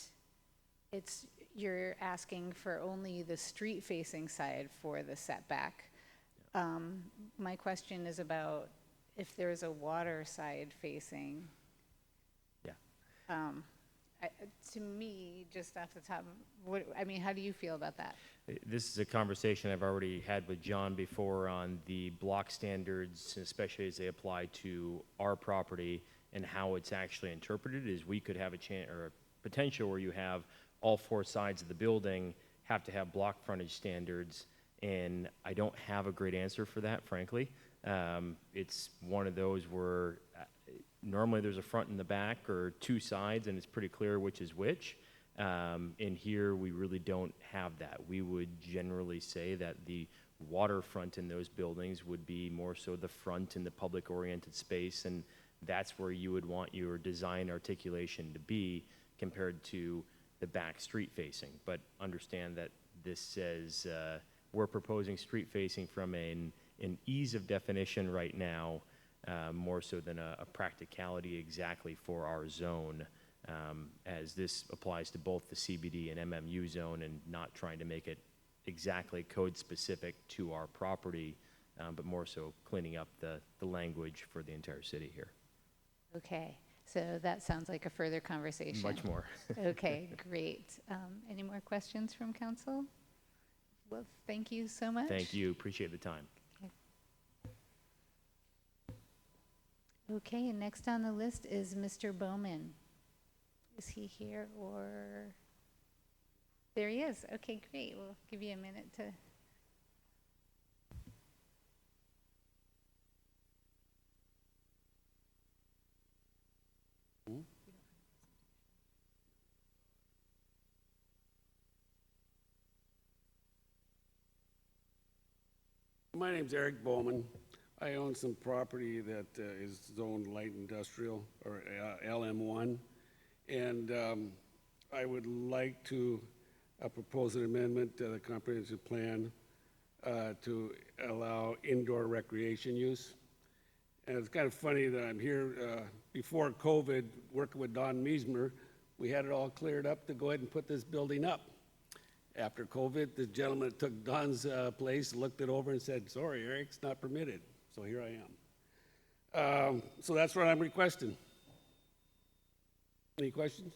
you're asking for only the street-facing side for the setback. My question is about if there's a water side facing. Yeah. To me, just off the top, how do you feel about that? This is a conversation I've already had with John before on the block standards, especially as they apply to our property and how it's actually interpreted. Is we could have a potential where you have all 4 sides of the building have to have block frontage standards, and I don't have a great answer for that, frankly. It's one of those where normally there's a front and the back or 2 sides, and it's pretty clear which is which. And here we really don't have that. We would generally say that the waterfront in those buildings would be more so the front in the public-oriented space, and that's where you would want your design articulation to be compared to the back street-facing. But understand that this says we're proposing street-facing from an ease of definition right now, more so than a practicality exactly for our zone, as this applies to both the CBD and MMU zone, and not trying to make it exactly code-specific to our property, but more so cleaning up the language for the entire city here. Okay, so that sounds like a further conversation. Much more. Okay, great. Any more questions from council? Well, thank you so much. Thank you. Appreciate the time. Okay, and next on the list is Mr. Bowman. Is he here, or? There he is. Okay, great. We'll give you a minute to. My name's Eric Bowman. I own some property that is zoned light industrial, or LM1, and I would like to propose an amendment to the comprehensive plan to allow indoor recreation use. And it's kind of funny that I'm here before COVID, working with Don Meismer. We had it all cleared up to go ahead and put this building up. After COVID, the gentleman that took Don's place looked it over and said, "Sorry, Eric, it's not permitted." So here I am. So that's what I'm requesting. Any questions?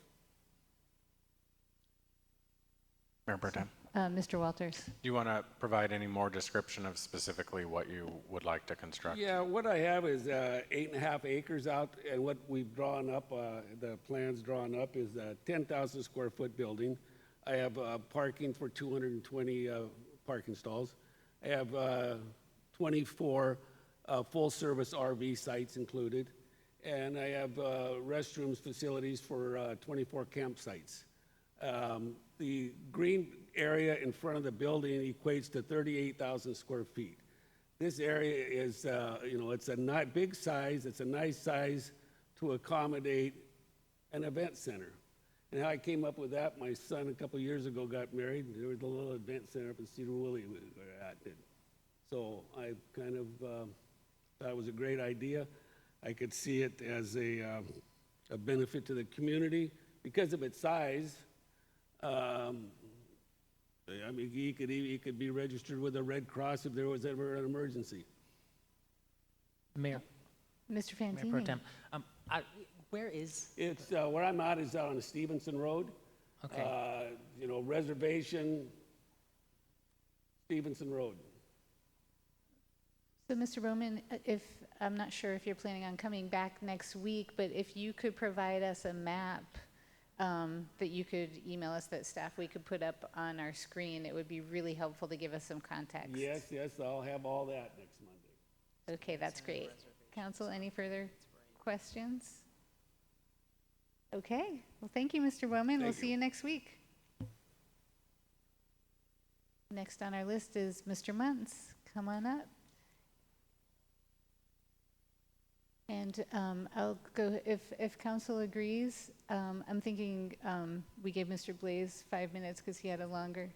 Mayor Pro Tem, Mr. Walters. do you want to provide any more description of specifically what you would like to construct? Yeah, what I have is 8.5 acres out, and what we've drawn up, the plans drawn up, is a 10,000 square foot building. I have parking for 220 parking stalls. I have 24 full-service RV sites included, and I have restrooms facilities for 24 campsites. The green area in front of the building equates to 38,000 square feet. This area is, it's a not big size. It's a nice size to accommodate an event center. And how I came up with that, my son a couple years ago got married. There was a little event center up in Cedar Woolley we were at. So I kind of thought it was a great idea. I could see it as a benefit to the community because of its size. I mean, he could be registered with the Red Cross if there was ever an emergency. Mayor, Mr. Mayor Pro Fantini? Tem, where is? It's, where I'm at is on Stevenson Road. Okay. You know, reservation, Stevenson Road. So, Mr. Bowman, I'm not sure if you're planning on coming back next week, but if you could provide us a map that you could email us, that staff we could put up on our screen, it would be really helpful to give us some context. Yes, I'll have all that next Monday. Okay, that's great. Council, any further questions? Okay, well, thank you, Mr. Bowman. We'll see you next week. Next on our list is Mr. Muntz. Come on up. And I'll go, if council agrees, I'm thinking we gave Mr. Blaze 5 minutes because he had a longer,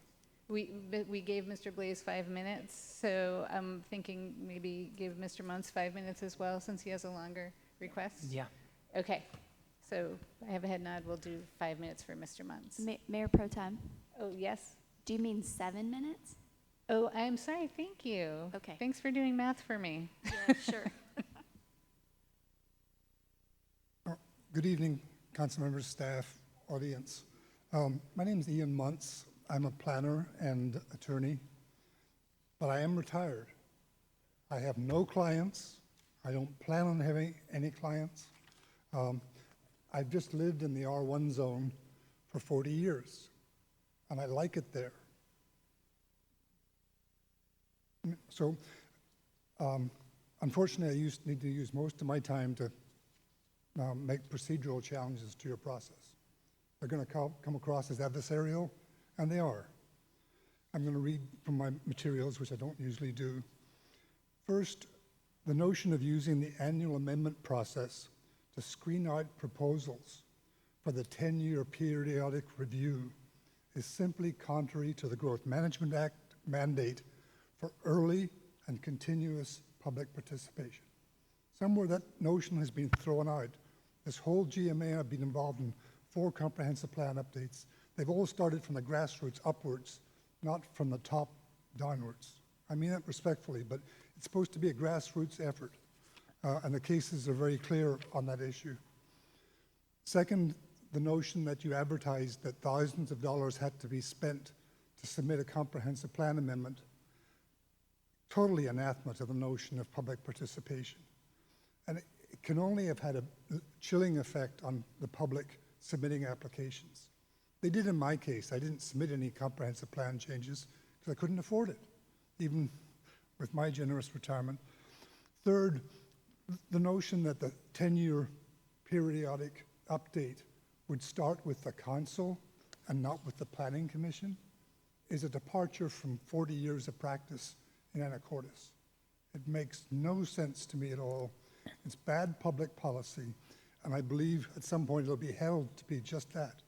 we gave Mr. Blaze 5 minutes, so I'm thinking maybe give Mr. Muntz 5 minutes as well since he has a longer request? Yeah. Okay, so I have a head nod, we'll do 5 minutes for Mr. Muntz. Mayor Pro Tem, Oh, yes? do you mean 7 minutes? Oh, I'm sorry, thank you. Okay. Thanks for doing math for me. Yeah, sure. Good evening, council members, staff, audience. My name is Ian Muntz. I'm a planner and attorney, but I am retired. I have no clients. I don't plan on having any clients. I've just lived in the R1 zone for 40 years, and I like it there. So, unfortunately, I need to use most of my time to make procedural challenges to your process. They're going to come across as adversarial, and they are. I'm going to read from my materials, which I don't usually do. First, the notion of using the annual amendment process to screen out proposals for the 10-year periodic review is simply contrary to the Growth Management Act mandate for early and continuous public participation. Somewhere that notion has been thrown out. This whole GMA, I've been involved in 4 comprehensive plan updates. They've all started from the grassroots upwards, not from the top downwards. I mean that respectfully, but it's supposed to be a grassroots effort, and the cases are very clear on that issue. Second, the notion that you advertised that thousands of dollars had to be spent to submit a comprehensive plan amendment, totally anathema to the notion of public participation. And it can only have had a chilling effect on the public submitting applications. They did in my case. I didn't submit any comprehensive plan changes because I couldn't afford it, even with my generous retirement. Third, the notion that the 10-year periodic update would start with the council and not with the planning commission is a departure from 40 years of practice in Anacortes. It makes no sense to me at all. It's bad public policy, and I believe at some point it'll be held to be just that.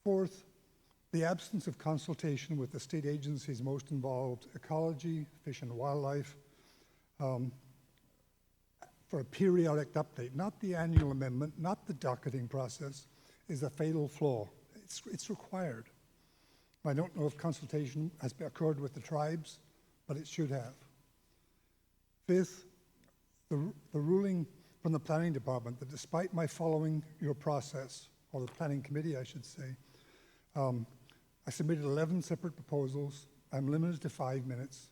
Fourth, the absence of consultation with the state agencies most involved, ecology, fish and wildlife, for a periodic update, not the annual amendment, not the docketing process, is a fatal flaw. It's required. I don't know if consultation has occurred with the tribes, but it should have. Fifth, the ruling from the planning department that despite my following your process, or the planning committee, I should say, I submitted 11 separate proposals. I'm limited to 5 minutes,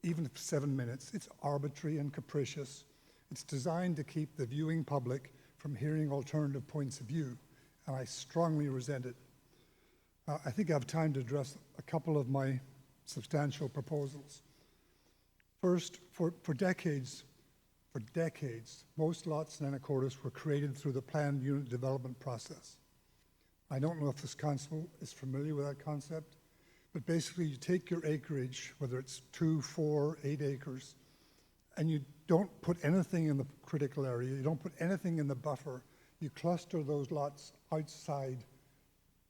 even 7 minutes. It's arbitrary and capricious. It's designed to keep the viewing public from hearing alternative points of view, and I strongly resent it. I think I have time to address a couple of my substantial proposals. First, for decades, most lots in Anacortes were created through the planned unit development process. I don't know if this council is familiar with that concept, but basically you take your acreage, whether it's 2, 4, 8 acres, and you don't put anything in the critical area, you don't put anything in the buffer, you cluster those lots outside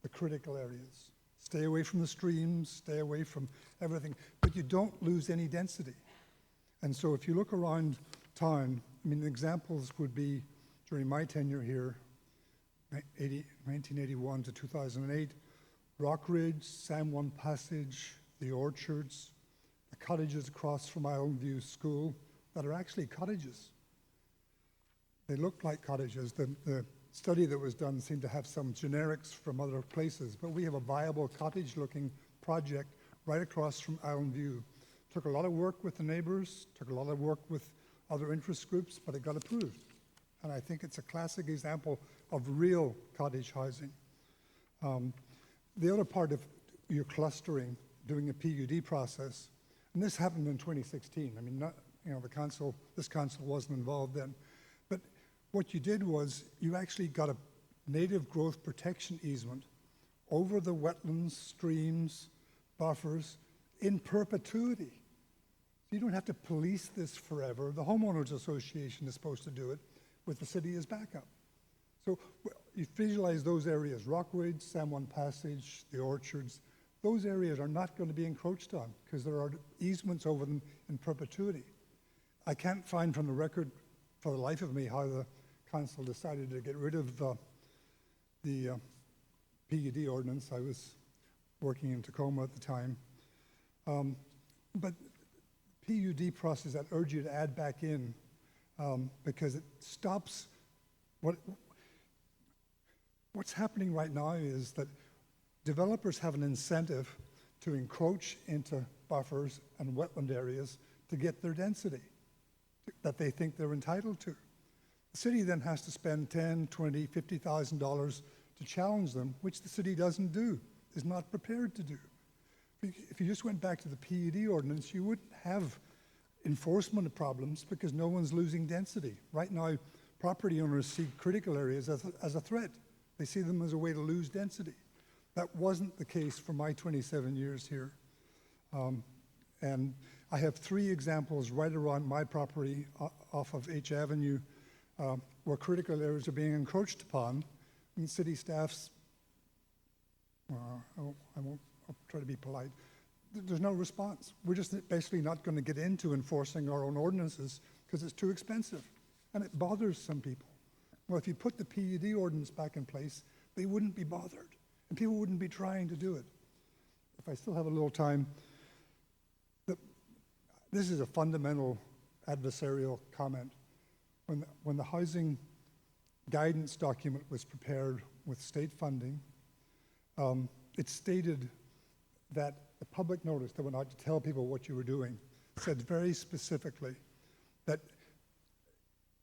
the critical areas. Stay away from the streams, stay away from everything, but you don't lose any density. And so if you look around town, I mean, examples would be during my tenure here, 1981 to 2008, Rock Ridge, San Juan Passage, the orchards, the cottages across from Island View School that are actually cottages. They look like cottages. The study that was done seemed to have some generics from other places, but we have a viable cottage-looking project right across from Island View. Took a lot of work with the neighbors, took a lot of work with other interest groups, but it got approved. And I think it's a classic example of real cottage housing. The other part of your clustering, doing a PUD process, and this happened in 2016. I mean, not, this council wasn't involved then. But what you did was you actually got a native growth protection easement over the wetlands, streams, buffers in perpetuity. So you don't have to police this forever. The homeowners association is supposed to do it with the city as backup. So you visualize those areas, Rockridge, San Juan Passage, the orchards, those areas are not going to be encroached on because there are easements over them in perpetuity. I can't find from the record for the life of me how the council decided to get rid of the PUD ordinance. I was working in Tacoma at the time. But PUD process, I'd urge you to add back in because it stops what's happening right now is that developers have an incentive to encroach into buffers and wetland areas to get their density that they think they're entitled to. The city then has to spend $10,000, $20,000, $50,000 to challenge them, which the city doesn't do, is not prepared to do. If you just went back to the PUD ordinance, you wouldn't have enforcement problems because no one's losing density. Right now, property owners see critical areas as a threat. They see them as a way to lose density. That wasn't the case for my 27 years here. And I have 3 examples right around my property off of H Avenue where critical areas are being encroached upon, and city staff's, I'll try to be polite, there's no response. We're just basically not going to get into enforcing our own ordinances because it's too expensive, and it bothers some people. Well, if you put the PUD ordinance back in place, they wouldn't be bothered, and people wouldn't be trying to do it. If I still have a little time, this is a fundamental adversarial comment. When the housing guidance document was prepared with state funding, it stated that the public notice that went out to tell people what you were doing said very specifically that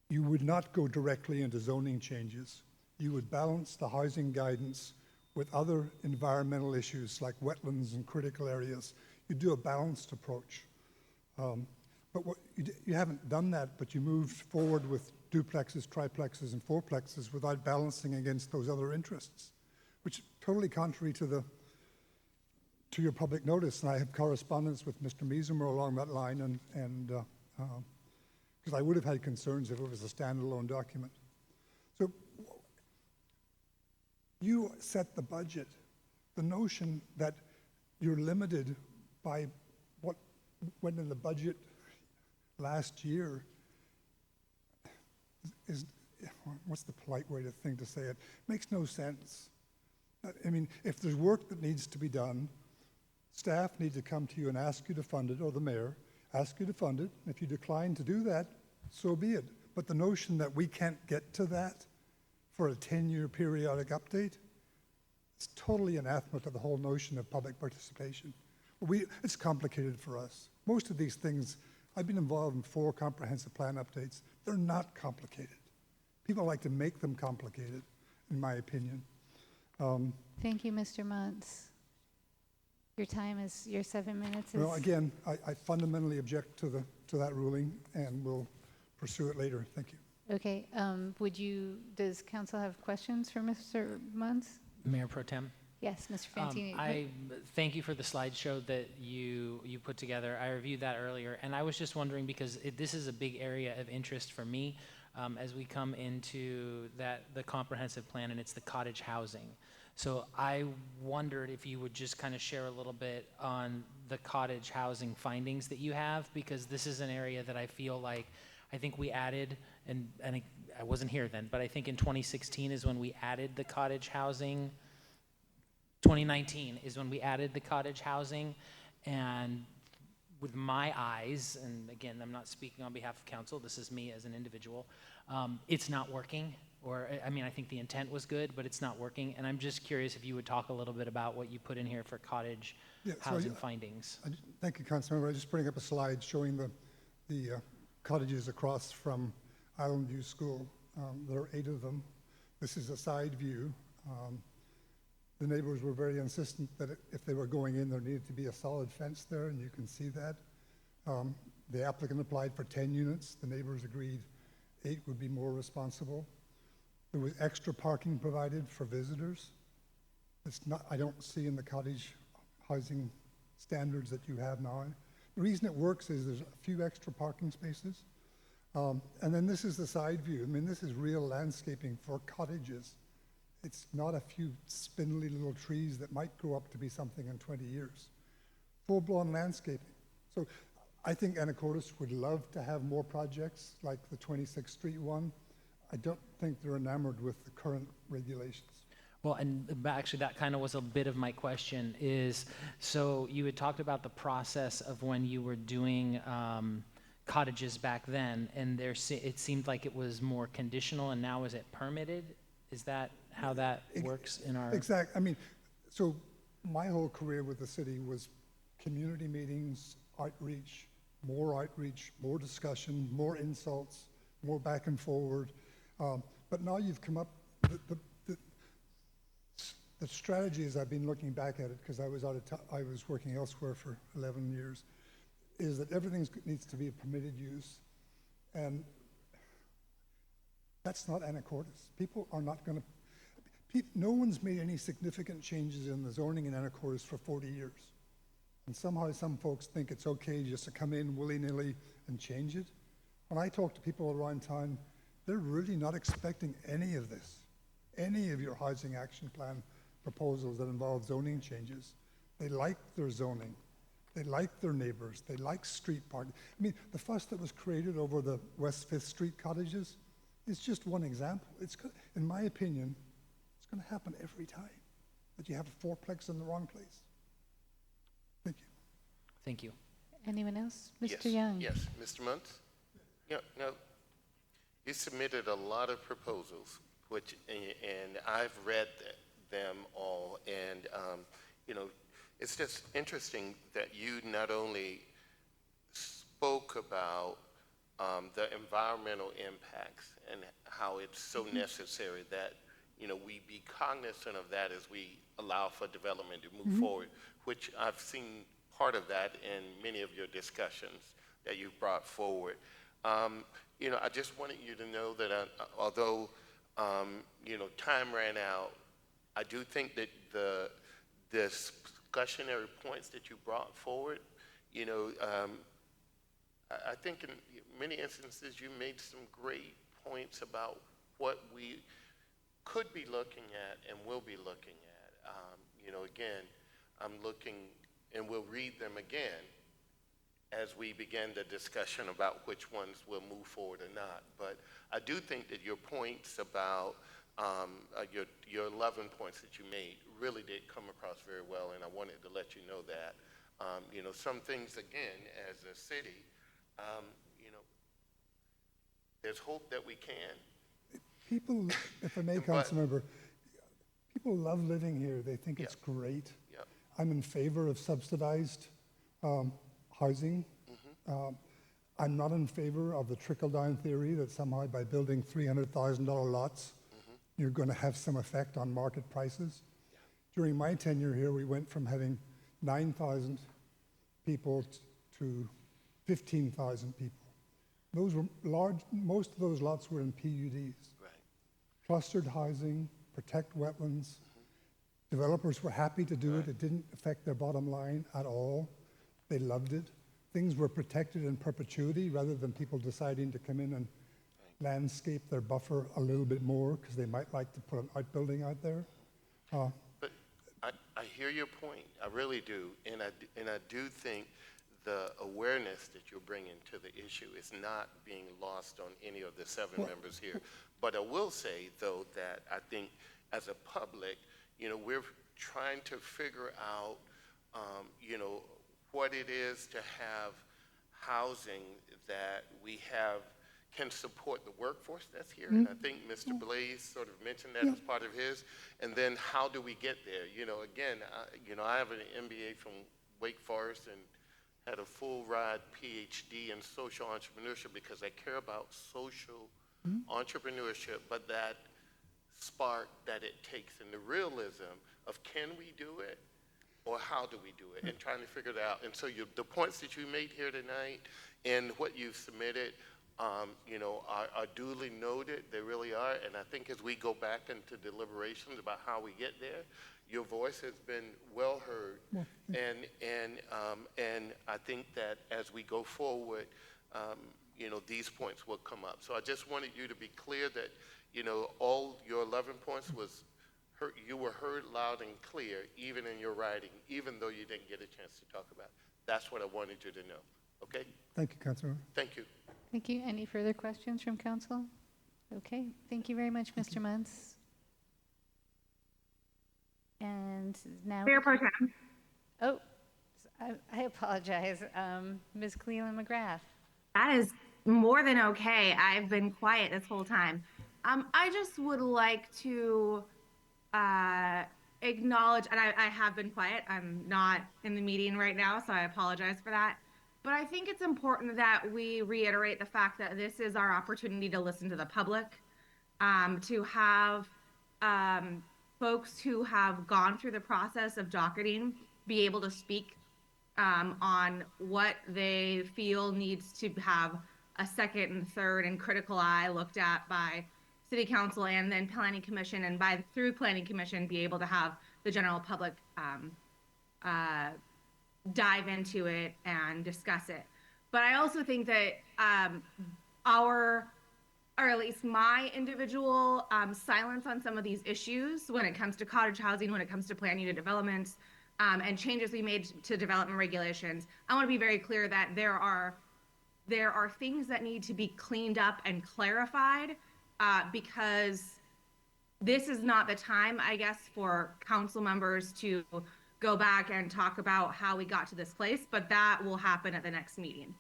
you would not go directly into zoning changes. You would balance the housing guidance with other environmental issues like wetlands and critical areas. You do a balanced approach. But you haven't done that, but you moved forward with duplexes, triplexes, and fourplexes without balancing against those other interests, which is totally contrary to your public notice. And I have correspondence with Mr. Mesemer along that line, and because I would have had concerns if it was a standalone document. So you set the budget. The notion that you're limited by what went in the budget last year is, what's the polite way to say it? Makes no sense. I mean, if there's work that needs to be done, staff need to come to you and ask you to fund it, or the mayor, ask you to fund it. If you decline to do that, so be it. But the notion that we can't get to that for a 10-year periodic update, it's totally anathema to the whole notion of public participation. It's complicated for us. Most of these things, I've been involved in 4 comprehensive plan updates. They're not complicated. People like to make them complicated, in my opinion. Thank you, Mr. Muntz. Your 7 minutes is... Well, again, I fundamentally object to that ruling, and we'll pursue it later. Thank you. Okay, does council have questions for Mr. Muntz? Mayor Pro Tem? Yes, Mr. Fantini. I thank you for the slideshow that you put together. I reviewed that earlier, and I was just wondering because this is a big area of interest for me as we come into the comprehensive plan, and it's the cottage housing. So I wondered if you would just kind of share a little bit on the cottage housing findings that you have, because this is an area that I feel like I think we added, and I wasn't here then, but I think in 2016 is when we added the cottage housing 2019 is when we added the cottage housing, and with my eyes, and again, I'm not speaking on behalf of council, this is me as an individual, it's not working. Or, I mean, I think the intent was good, but it's not working. And I'm just curious if you would talk a little bit about what you put in here for cottage housing findings. Thank you, Councilmember. I'm just putting up a slide showing the cottages across from Island View School. There are 8 of them. This is a side view. The neighbors were very insistent that if they were going in, there needed to be a solid fence there, and you can see that. The applicant applied for 10 units. The neighbors agreed 8 would be more responsible. There was extra parking provided for visitors. It's not, I don't see in the cottage housing standards that you have now. The reason it works is there's a few extra parking spaces. And then this is the side view. I mean, this is real landscaping for cottages. It's not a few spindly little trees that might grow up to be something in 20 years. Full-blown landscaping. So I think Anacortes would love to have more projects like the 26th Street one. I don't think they're enamored with the current regulations. Well, and actually that kind of was a bit of my question is, so you had talked about the process of when you were doing cottages back then, and it seemed like it was more conditional, and now is it permitted? Is that how that works in our? Exactly. I mean, so my whole career with the city was community meetings, outreach, more discussion, more insults, more back and forward. But now you've come up, the strategy as I've been looking back at it, because I was working elsewhere for 11 years, is that everything needs to be a permitted use. And that's not Anacortes. People are not going to, no one's made any significant changes in the zoning in Anacortes for 40 years. And somehow some folks think it's okay just to come in willy-nilly and change it. When I talk to people around town, they're really not expecting any of this, any of your housing action plan proposals that involve zoning changes. They like their zoning. They like their neighbors. They like street parking. I mean, the fuss that was created over the West 5th Street cottages is just one example. In my opinion, it's going to happen every time that you have a fourplex in the wrong place. Thank you. Thank you. Anyone else? Mr. Yes, Young? yes, Mr. Muntz? Yeah, no, you submitted a lot of proposals, and I've read them all, and you know, it's just interesting that you not only spoke about the environmental impacts and how it's so necessary that, you know, we be cognizant of that as we allow for development to move forward, which I've seen part of that in many of your discussions that you've brought forward. You know, I just wanted you to know that although, you know, time ran out, I do think that the discussionary points that you brought forward, you know, I think in many instances you made some great points about what we could be looking at and will be looking at. You know, again, I'm looking, and we'll read them again as we begin the discussion about which ones will move forward or not. But I do think that your points about your 11 points that you made really did come across very well, and I wanted to let you know that. You know, some things, again, as a city, you know, there's hope that we can. People, if I may, Councilmember, people love living here. They think it's great. Yep. I'm in favor of subsidized housing. I'm not in favor of the trickle-down theory that somehow by building $300,000 lots, you're going to have some effect on market prices. During my tenure here, we went from having 9,000 people to 15,000 people. Those were large, most of those lots were in PUDs. Right. Clustered housing, protect wetlands. Developers were happy to do it. It didn't affect their bottom line at all. They loved it. Things were protected in perpetuity rather than people deciding to come in and landscape their buffer a little bit more because they might like to put an outbuilding out there. But I hear your point. I really do. And I do think the awareness that you're bringing to the issue is not being lost on any of the 7 members here. But I will say, though, that I think as a public, you know, we're trying to figure out, what it is to have housing that we have can support the workforce that's here. And I think Mr. Blaze sort of mentioned that as part of his. And then how do we get there? Again, I have an MBA from Wake Forest and had a full ride PhD in social entrepreneurship because I care about social entrepreneurship, but that spark that it takes and the realism of can we do it or how do we do it, and trying to figure it out. And so the points that you made here tonight and what you've submitted, are duly noted. They really are. And I think as we go back into deliberations about how we get there, your voice has been well heard. And I think that as we go forward, these points will come up. So I just wanted you to be clear that, all your 11 points was heard, you were heard loud and clear, even in your writing, even though you didn't get a chance to talk about it. That's what I wanted you to know. Okay? Thank you, Councilor. Thank you. Thank you. Any further questions from council? Okay, thank you very much, Mr. Muntz. And now, Mayor Pro Tem. oh, I apologize, Ms. Cleland McGrath. That is more than okay. I've been quiet this whole time. I just would like to acknowledge, and I have been quiet. I'm not in the meeting right now, so I apologize for that. But I think it's important that we reiterate the fact that this is our opportunity to listen to the public, to have folks who have gone through the process of docketing be able to speak on what they feel needs to have a second and third and critical eye looked at by City Council and then Planning Commission, and through Planning Commission be able to have the general public dive into it and discuss it. But I also think that or at least my individual silence on some of these issues when it comes to cottage housing, when it comes to planned unit developments, and changes we made to development regulations, I want to be very clear that there are things that need to be cleaned up and clarified, because this is not the time, I guess, for council members to go back and talk about how we got to this place, but that will happen at the next meeting.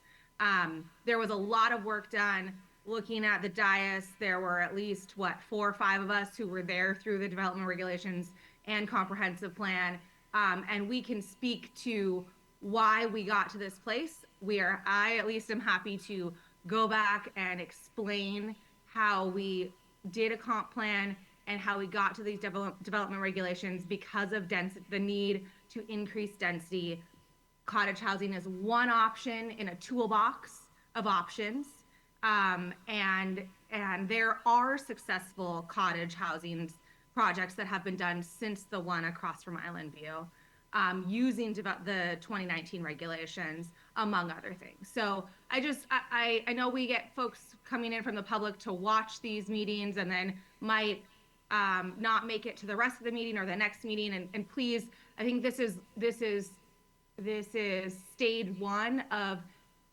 There was a lot of work done looking at the dais. There were at least, 4 or 5 of us who were there through the development regulations and comprehensive plan. And we can speak to why we got to this place. I at least am happy to go back and explain how we did a comp plan and how we got to these development regulations because of the need to increase density. Cottage housing is one option in a toolbox of options. And there are successful cottage housing projects that have been done since the one across from Island View, using the 2019 regulations, among other things. So I know we get folks coming in from the public to watch these meetings and then might not make it to the rest of the meeting or the next meeting. And please, I think this is stage 1 of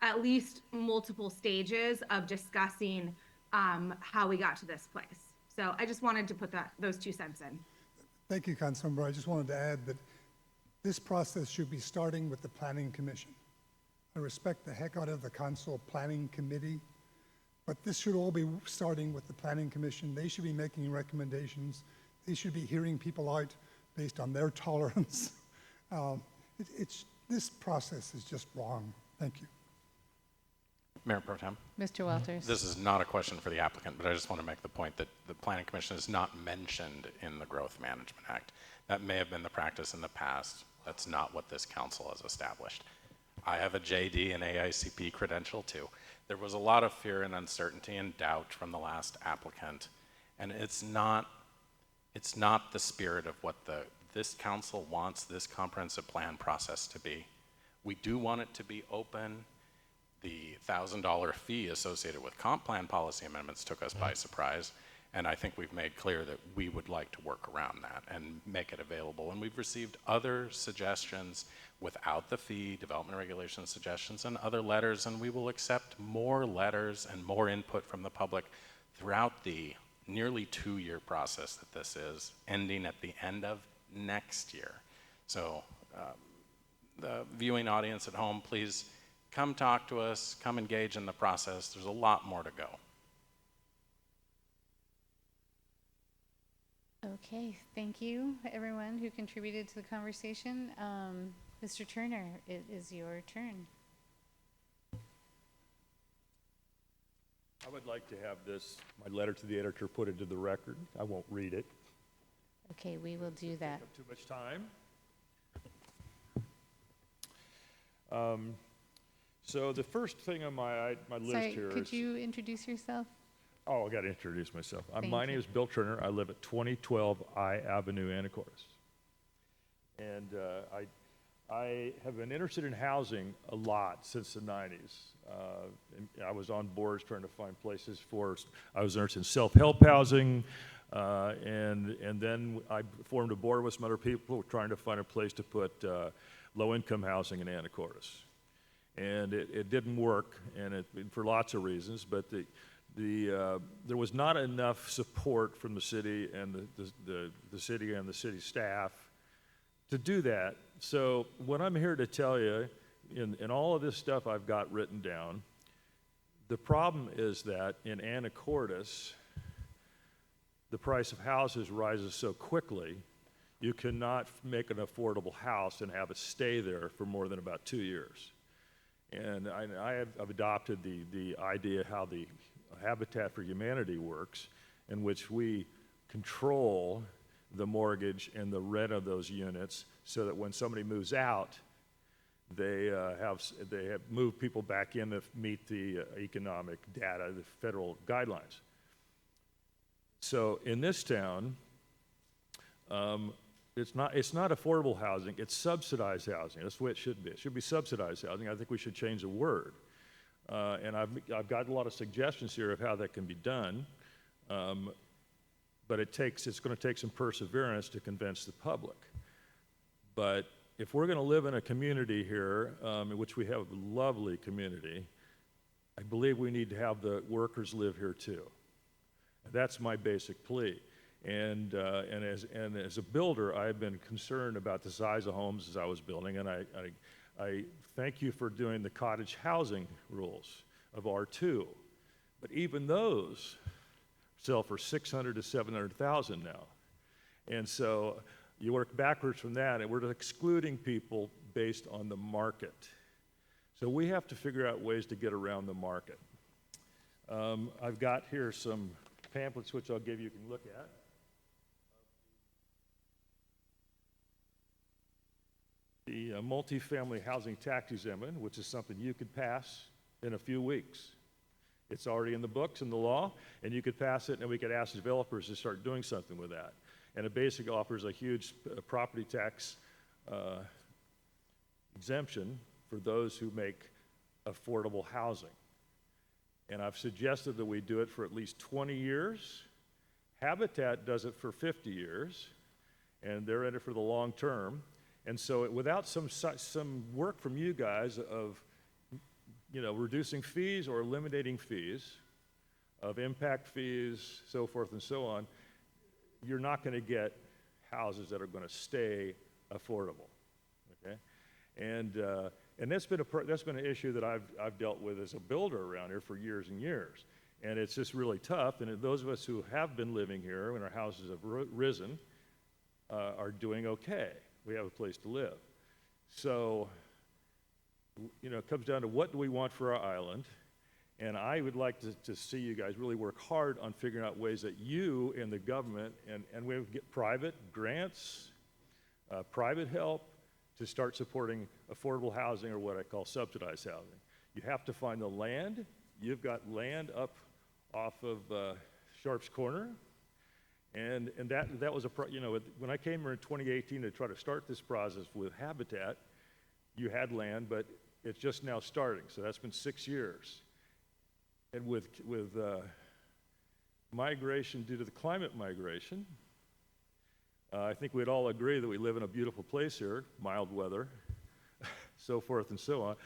at least multiple stages of discussing how we got to this place. So I just wanted to put those 2 cents in. Thank you, Councilmember. I just wanted to add that this process should be starting with the Planning Commission. I respect the heck out of the Council Planning Committee, but this should all be starting with the Planning Commission. They should be making recommendations. They should be hearing people out based on their tolerance. This process is just wrong. Thank you. Mayor Pro Tem. Mr. Walters. This is not a question for the applicant, but I just want to make the point that the Planning Commission is not mentioned in the Growth Management Act. That may have been the practice in the past. That's not what this council has established. I have a JD and AICP credential too. There was a lot of fear and uncertainty and doubt from the last applicant, and it's not the spirit of what this council wants this comprehensive plan process to be. We do want it to be open. The $1,000 fee associated with comp plan policy amendments took us by surprise, and I think we've made clear that we would like to work around that and make it available. And we've received other suggestions without the fee, development regulation suggestions, and other letters, and we will accept more letters and more input from the public throughout the nearly 2-year process that this is, ending at the end of next year. So the viewing audience at home, please come talk to us, come engage in the process. There's a lot more to go. Okay, thank you, everyone who contributed to the conversation. Mr. Turner, it is your turn. I would like to have this, my letter to the editor, put into the record. I won't read it. Okay, we will do that. Take up too much time. So the first thing on my list Sorry, here could is... you introduce yourself? Oh, I got to introduce myself. Thank My you. name is Bill Turner. I live at 2012 I Avenue, Anacortes. And I have been interested in housing a lot since the 90s. And I was on boards trying to find places for, I was interested in self-help housing, and then I formed a board with some other people trying to find a place to put low-income housing in Anacortes. And it didn't work, and for lots of reasons, but there was not enough support from the city and the city and the city staff to do that. So what I'm here to tell you, in all of this stuff I've got written down, the problem is that in Anacortes, the price of houses rises so quickly, you cannot make an affordable house and have it stay there for more than about 2 years. And I've adopted the idea how the Habitat for Humanity works, in which we control the mortgage and the rent of those units so that when somebody moves out, they have moved people back in to meet the economic data, the federal guidelines. So in this town, it's not affordable housing, it's subsidized housing. That's the way it should be. It should be subsidized housing. I think we should change the word. And I've got a lot of suggestions here of how that can be done. But it's going to take some perseverance to convince the public. But if we're going to live in a community here, in which we have a lovely community, I believe we need to have the workers live here too. That's my basic plea. And as a builder, I've been concerned about the size of homes as I was building, and I thank you for doing the cottage housing rules of R2. But even those sell for $600,000 to $700,000 now. And so you work backwards from that, and we're excluding people based on the market. So we have to figure out ways to get around the market. I've got here some pamphlets which I'll give you can look at. The multifamily housing tax exemption, which is something you could pass in a few weeks. It's already in the books, in the law, and you could pass it, and we could ask developers to start doing something with that. And it basically offers a huge property tax exemption for those who make affordable housing. And I've suggested that we do it for at least 20 years. Habitat does it for 50 years, and they're in it for the long term. And so without some work from you guys of reducing fees or eliminating fees, of impact fees, so forth and so on, you're not going to get houses that are going to stay affordable, okay? And that's been an issue that I've dealt with as a builder around here for years and years. And it's just really tough. And those of us who have been living here when our houses have risen are doing okay. We have a place to live. So, it comes down to what do we want for our island? And I would like to see you guys really work hard on figuring out ways that you and the government, and we get private grants, private help to start supporting affordable housing, or what I call subsidized housing. You have to find the land. You've got land up off of Sharp's Corner. And that was when I came here in 2018 to try to start this process with Habitat, you had land, but it's just now starting. So that's been 6 years. And with migration due to the climate migration, I think we'd all agree that we live in a beautiful place here, mild weather, so forth and so on.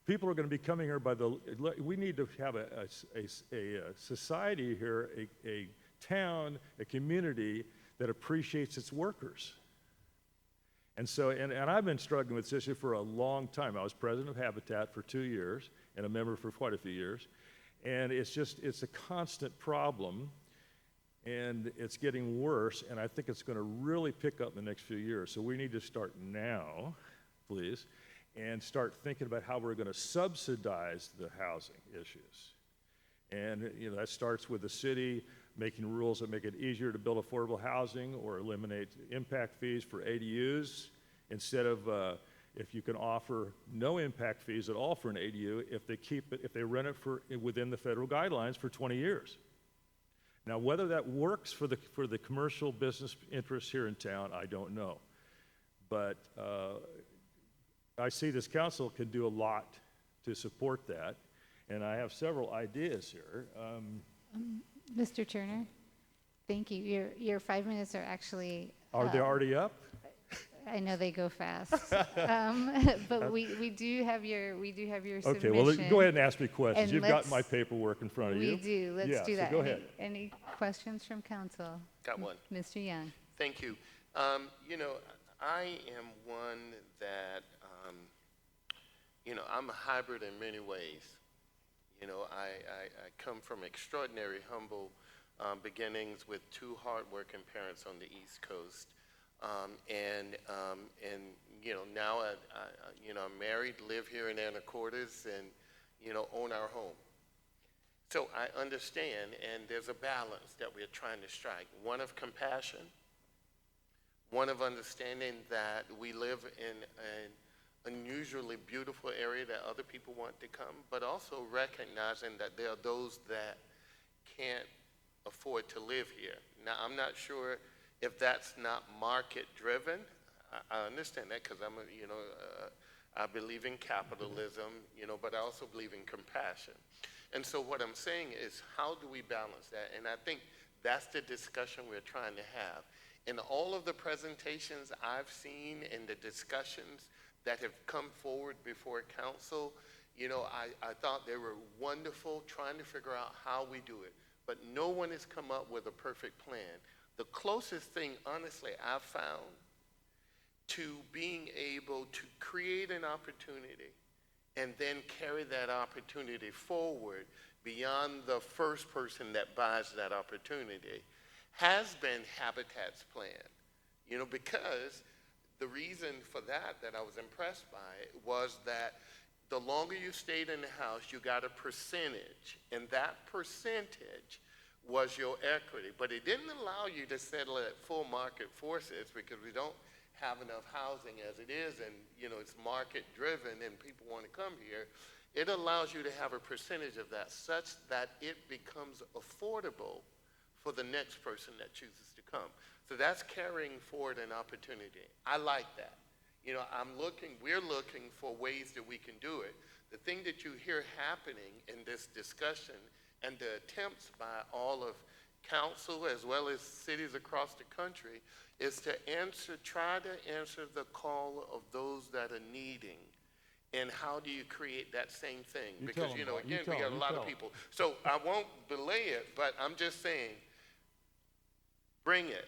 People are going to be coming here we need to have a society here, a town, a community that appreciates its workers. And so, and I've been struggling with this issue for a long time. I was president of Habitat for 2 years and a member for quite a few years. And it's a constant problem, and it's getting worse, and I think it's going to really pick up in the next few years. So we need to start now, please, and start thinking about how we're going to subsidize the housing issues. And that starts with the city making rules that make it easier to build affordable housing or eliminate impact fees for ADUs instead of if you can offer no impact fees at all for an ADU if they rent it within the federal guidelines for 20 years. Now, whether that works for the commercial business interests here in town, I don't know. But I see this council can do a lot to support that, and I have several ideas here. Mr. Turner, thank you. Your 5 minutes are actually. Are they already up? I know they go fast, but we do have your submission. Okay, well, go ahead and ask me questions. And You've got my paperwork in front of you. We do. Let's do that. So go ahead. Any questions from council? Got one. Mr. Young. Thank you. I am one that, I'm a hybrid in many ways. I come from extraordinary humble beginnings with two hardworking parents on the East Coast. Now I'm married, live here in Anacortes, and, own our home. So I understand, and there's a balance that we're trying to strike. One of compassion, one of understanding that we live in an unusually beautiful area that other people want to come, but also recognizing that there are those that can't afford to live here. Now, I'm not sure if that's not market driven. I understand that because I believe in capitalism, but I also believe in compassion. And so what I'm saying is, how do we balance that? And I think that's the discussion we're trying to have. In all of the presentations I've seen and the discussions that have come forward before council, I thought they were wonderful, trying to figure out how we do it. But no one has come up with a perfect plan. The closest thing, honestly, I've found to being able to create an opportunity and then carry that opportunity forward beyond the first person that buys that opportunity has been Habitat's plan. Because the reason for that I was impressed by was that the longer you stayed in the house, you got a percentage, and that percentage was your equity. But it didn't allow you to settle at full market forces because we don't have enough housing as it is, and it's market driven and people want to come here. It allows you to have a percentage of that such that it becomes affordable for the next person that chooses to come. So that's carrying forward an opportunity. I like that. We're looking for ways that we can do it. The thing that you hear happening in this discussion and the attempts by all of council as well as cities across the country is to try to answer the call of those that are needing. And how do you create that same thing? Because, again, we got a lot of people. So I won't belay it, but I'm just saying, bring it.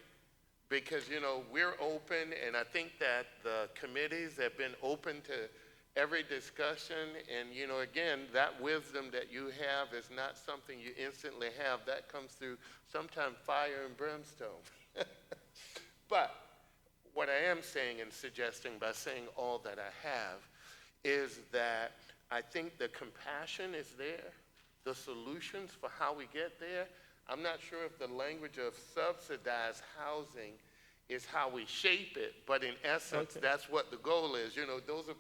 Because, we're open, and I think that the committees have been open to every discussion. And, again, that wisdom that you have is not something you instantly have. That comes through sometimes fire and brimstone. But what I am saying and suggesting by saying all that I have is that I think the compassion is there, the solutions for how we get there. I'm not sure if the language of subsidized housing is how we shape it, but in essence, that's what the goal is. Those are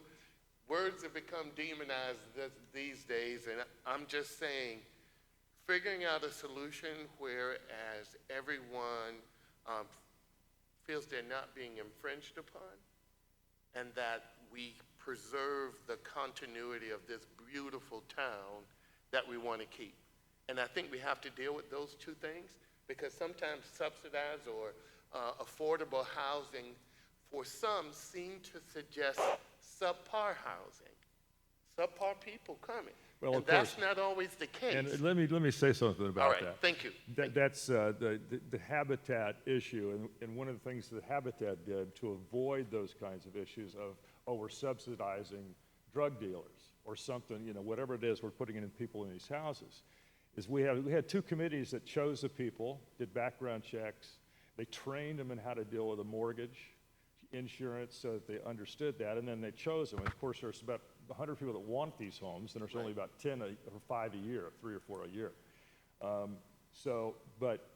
words have become demonized these days, and I'm just saying, figuring out a solution whereas everyone feels they're not being infringed upon, and that we preserve the continuity of this beautiful town that we want to keep. And I think we have to deal with those two things, because sometimes subsidized or affordable housing for some seem to suggest subpar housing, subpar people coming. Well, And of course. that's not always the case. And let me say something about All right, that. thank you. That's the habitat issue, and one of the things that Habitat did to avoid those kinds of issues of, oh, we're subsidizing drug dealers or something, you know, whatever it is we're putting in people in these houses, is we had two committees that chose the people, did background checks, they trained them in how to deal with a mortgage, insurance, so that they understood that, and then they chose them. And of course, there's about 100 people that want these homes, and there's only about 10 or 5 a year, 3 or 4 a year. But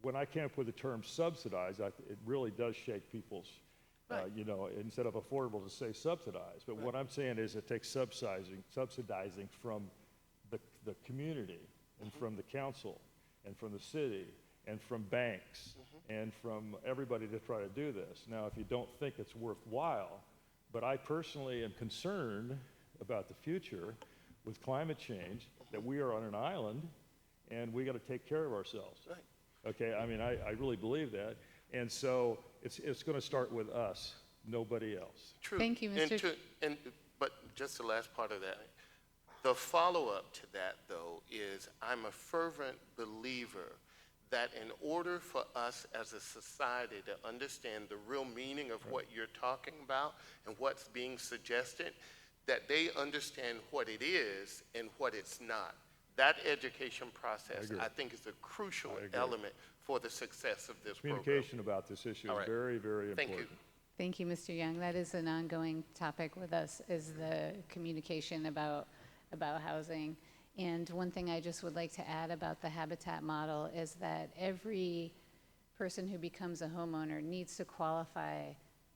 when I came up with the term subsidized, it really does shake people's, you know, instead of affordable to say subsidized. But what I'm saying is it takes subsidizing from the community and from the council and from the city and from banks and from everybody to try to do this. Now, if you don't think it's worthwhile, but I personally am concerned about the future with climate change, that we are on an island and we got to take care of ourselves. Right. Okay, I mean, I really believe that. And so it's going to start with us, nobody else. True. Thank you, Mr. But just the last part of that, the follow-up to that, though, is I'm a fervent believer that in order for us as a society to understand the real meaning of what you're talking about and what's being suggested, that they understand what it is and what it's not. That education process, I think, is a crucial element for the success of this program. Communication about this issue is very, very important. Thank you. Thank you, Mr. Young. That is an ongoing topic with us, is the communication about housing. And one thing I just would like to add about the Habitat model is that every person who becomes a homeowner needs to qualify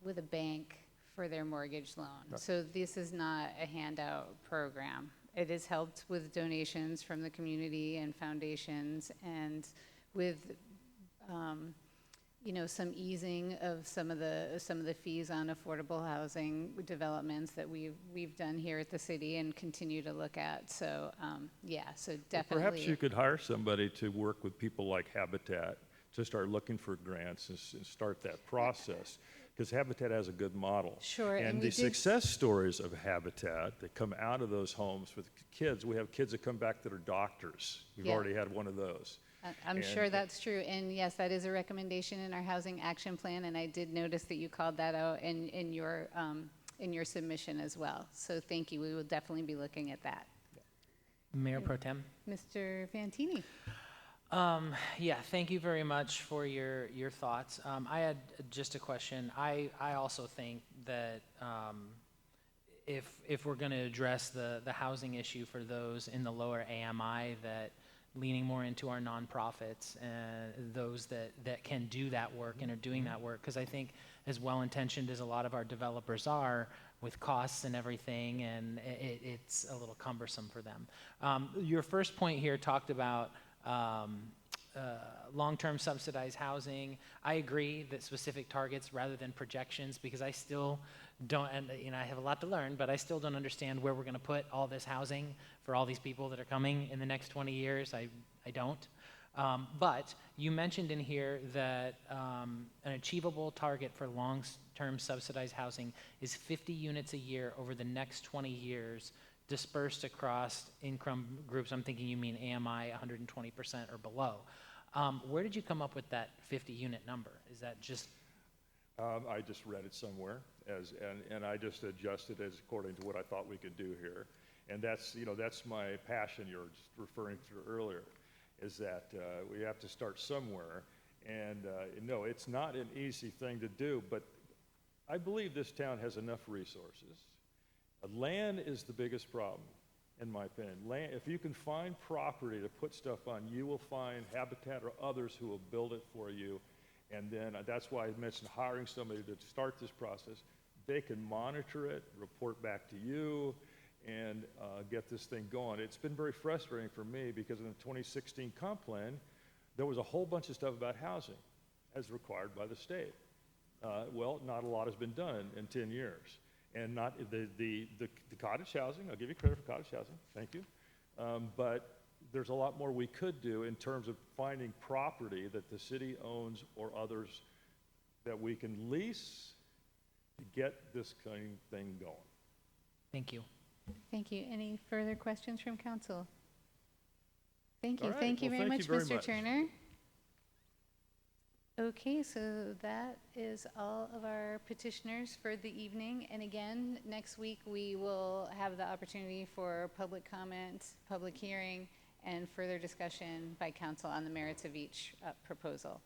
with a bank for their mortgage loan. So this is not a handout program. It has helped with donations from the community and foundations, and with you know, some easing of some of the fees on affordable housing developments that we've done here at the city and continue to look at. So yeah, so definitely. Perhaps you could hire somebody to work with people like Habitat to start looking for grants and start that process, because Habitat has a good model. Sure, and the success stories of Habitat that come out of those homes with kids, we have kids that come back that are doctors. We've already had one of those. I'm sure that's true, and yes, that is a recommendation in our housing action plan, and I did notice that you called that out in your submission as well. So thank you. We will definitely be looking at that. Mayor Pro Tem. Mr. Fantini. Yeah, thank you very much for your thoughts. I had just a question. I also think that if we're going to address the housing issue for those in the lower AMI, that leaning more into our nonprofits and those that can do that work and are doing that work, because I think as well-intentioned as a lot of our developers are with costs and everything, and it's a little cumbersome for them. Your first point here talked about long-term subsidized housing. I agree that specific targets rather than projections, because I still don't, and you know, I have a lot to learn, but I still don't understand where we're going to put all this housing for all these people that are coming in the next 20 years. I don't. But you mentioned in here that an achievable target for long-term subsidized housing is 50 units a year over the next 20 years, dispersed across income groups. I'm thinking you mean AMI 120% or below. Where did you come up with that 50 unit number? Is that just? I just read it somewhere, and I just adjusted as according to what I thought we could do here. And that's, you know, that's my passion you were just referring to earlier, is that we have to start somewhere. And no, it's not an easy thing to do, but I believe this town has enough resources. Land is the biggest problem, in my opinion. Land, if you can find property to put stuff on, you will find Habitat or others who will build it for you. And then that's why I mentioned hiring somebody to start this process. They can monitor it, report back to you, and get this thing going. It's been very frustrating for me because in the 2016 comp plan, there was a whole bunch of stuff about housing as required by the state. Well, not a lot has been done in 10 years. And not the cottage housing, I'll give you credit for cottage housing, thank you. But there's a lot more we could do in terms of finding property that the city owns or others that we can lease to get this kind of thing going. Thank you. Thank you. Any further questions from council? Thank you. All right. Thank you Well, very thank much, you very Mr. much. Turner. Okay, so that is all of our petitioners for the evening. And again, next week we will have the opportunity for public comment, public hearing, and further discussion by council on the merits of each proposal,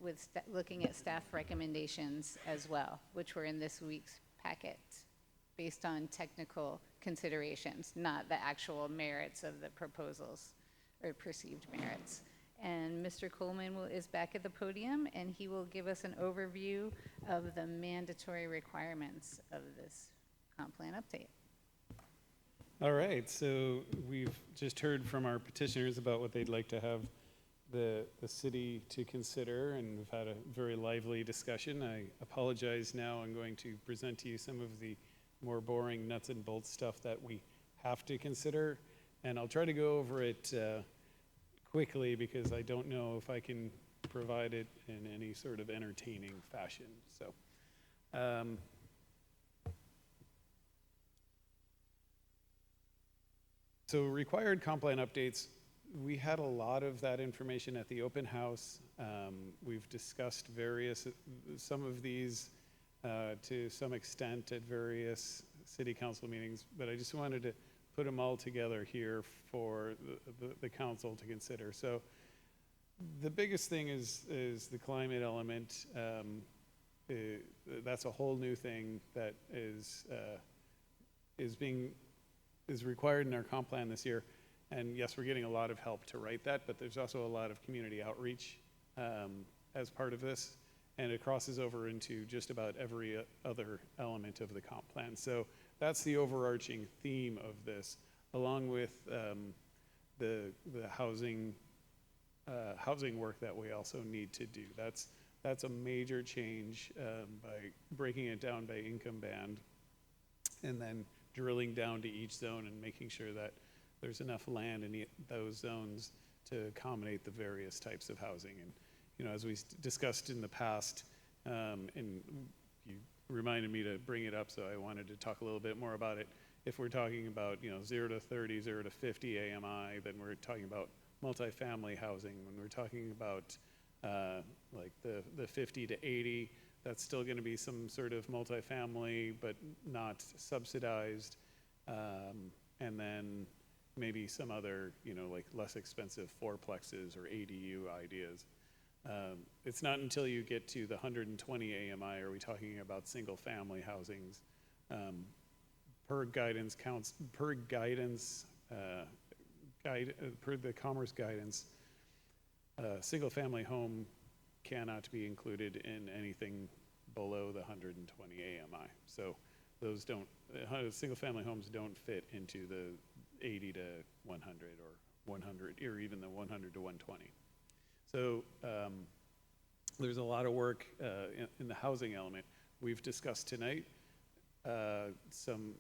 with looking at staff recommendations as well, which were in this week's packet, based on technical considerations, not the actual merits of the proposals or perceived merits. And Mr. Coleman is back at the podium, and he will give us an overview of the mandatory requirements of this comp plan update. All right, so we've just heard from our petitioners about what they'd like to have the city to consider, and we've had a very lively discussion. I apologize now. I'm going to present to you some of the more boring nuts and bolts stuff that we have to consider, and I'll try to go over it quickly because I don't know if I can provide it in any sort of entertaining fashion. So required comp plan updates, we had a lot of that information at the open house. We've discussed some of these to some extent at various city council meetings, but I just wanted to put them all together here for the council to consider. So the biggest thing is the climate element. That's a whole new thing that is required in our comp plan this year. And yes, we're getting a lot of help to write that, but there's also a lot of community outreach as part of this, and it crosses over into just about every other element of the comp plan. So that's the overarching theme of this, along with the housing work that we also need to do. That's a major change by breaking it down by income band, and then drilling down to each zone and making sure that there's enough land in those zones to accommodate the various types of housing. And you know, as we discussed in the past, and you reminded me to bring it up, so I wanted to talk a little bit more about it. If we're talking about 0 to 30, 0 to 50 AMI, then we're talking about multifamily housing. When we're talking about like the 50 to 80, that's still going to be some sort of multifamily, but not subsidized. And then maybe some other, like less expensive fourplexes or ADU ideas. It's not until you get to the 120 AMI are we talking about single family housings. Per the Commerce guidance, single family home cannot be included in anything below the 120 AMI. So those single family homes don't fit into the 80 to 100 or 100, or even the 100 to 120. So there's a lot of work in the housing element. We've discussed tonight. Some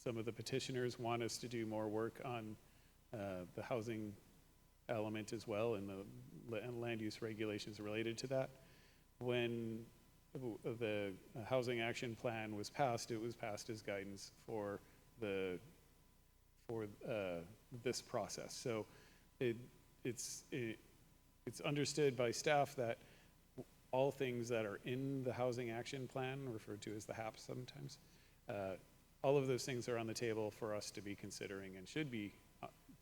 of the petitioners want us to do more work on the housing element as well, and the land use regulations related to that. When the housing action plan was passed, it was passed as guidance for this process. So it's understood by staff that all things that are in the housing action plan, referred to as the HAP sometimes, all of those things are on the table for us to be considering and should be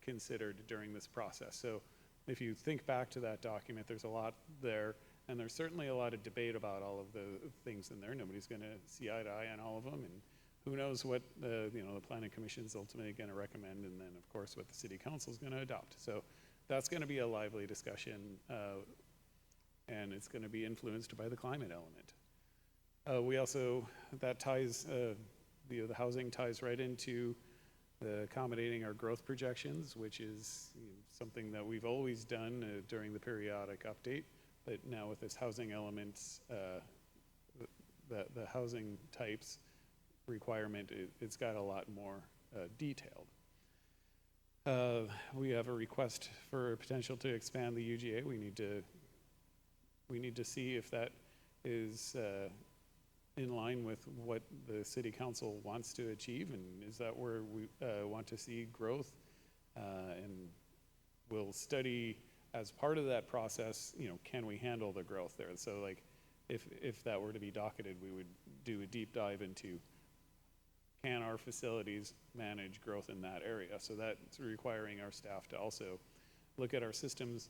considered during this process. So if you think back to that document, there's a lot there, and there's certainly a lot of debate about all of the things in there. Nobody's going to see eye to eye on all of them, and who knows what the Planning Commission is ultimately going to recommend, and then of course what the City Council is going to adopt. So that's going to be a lively discussion, and it's going to be influenced by the climate element. We also, that ties, the housing ties right into accommodating our growth projections, which is something that we've always done during the periodic update, but now with this housing elements, the housing types requirement, it's got a lot more detailed. We have a request for potential to expand the UGA. We need to see if that is in line with what the city council wants to achieve, and is that where we want to see growth? And we'll study as part of that process, can we handle the growth there? So like, if that were to be docketed, we would do a deep dive into, can our facilities manage growth in that area? So that's requiring our staff to also look at our systems,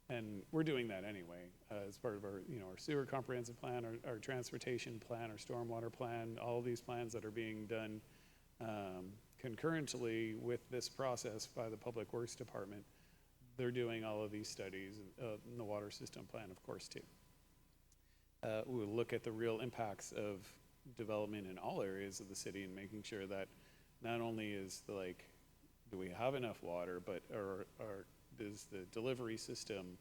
and we're doing that anyway as part of our, our sewer comprehensive plan, our transportation plan, our stormwater plan, all of these plans that are being done concurrently with this process by the Public Works Department. They're doing all of these studies, in the water system plan, of course, too. We'll look at the real impacts of development in all areas of the city and making sure that not only is do we have enough water, but does the delivery system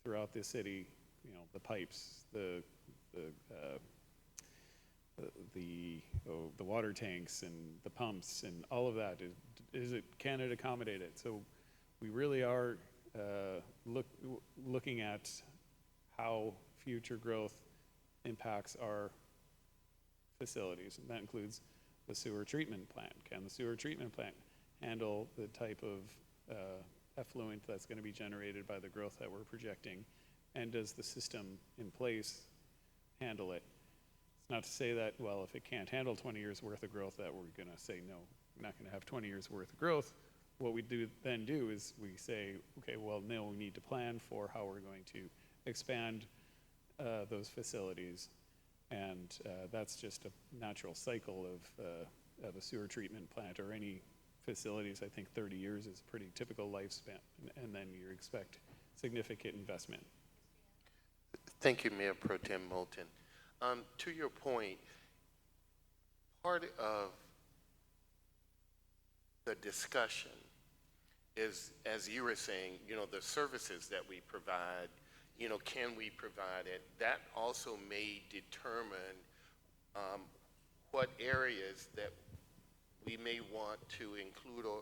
throughout the city, the pipes, the water tanks and the pumps and all of that, can it accommodate it? So we really are looking at how future growth impacts our facilities, and that includes the sewer treatment plant. Can the sewer treatment plant handle the type of effluent that's going to be generated by the growth that we're projecting? And does the system in place handle it? It's not to say that, well, if it can't handle 20 years worth of growth, that we're going to say, no, we're not going to have 20 years worth of growth. What we then do is we say, okay, well, no, we need to plan for how we're going to expand those facilities. And that's just a natural cycle of a sewer treatment plant or any facilities. I think 30 years is a pretty typical lifespan, and then you expect significant investment. Thank you, Mayor Pro Tem Moulton. To your point, part of the discussion is, as you were saying, the services that we provide, can we provide it? That also may determine what areas that we may want to include or,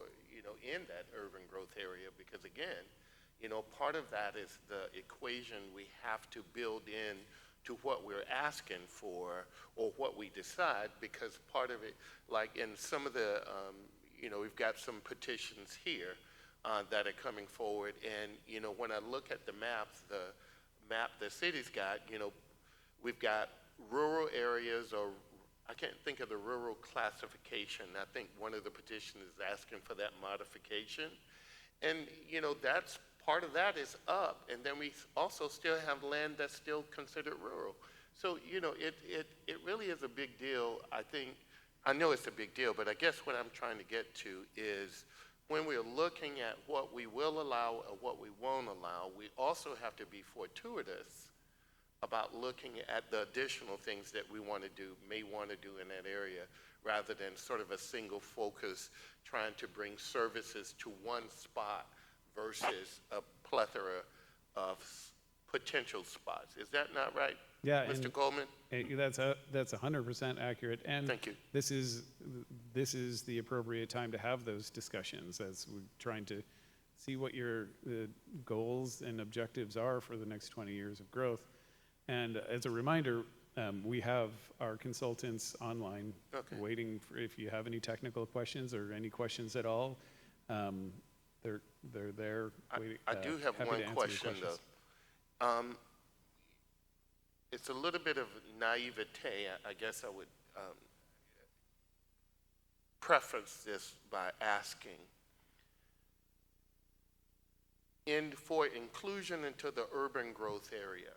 in that urban growth area, because again, part of that is the equation we have to build in to what we're asking for or what we decide, because part of it, like in some of the, we've got some petitions here that are coming forward, and, when I look at the maps, the map the city's got, we've got rural areas, or I can't think of the rural classification. I think one of the petitions is asking for that modification. And, that's part of that is up. And then we also still have land that's still considered rural. So, it really is a big deal. I know it's a big deal, but I guess what I'm trying to get to is when we're looking at what we will allow or what we won't allow, we also have to be fortuitous about looking at the additional things that we may want to do in that area, rather than sort of a single focus trying to bring services to one spot versus a plethora of potential spots. Is that not right, Yeah, Mr. Coleman? That's 100% accurate. And thank you. This is the appropriate time to have those discussions as we're trying to see what your goals and objectives are for the next 20 years of growth. And as a reminder, we have our consultants online waiting for if you have any technical questions or any questions at all. They're there. I do have one question, though. It's a little bit of naivete. I guess I would preface this by asking, for inclusion into the urban growth area,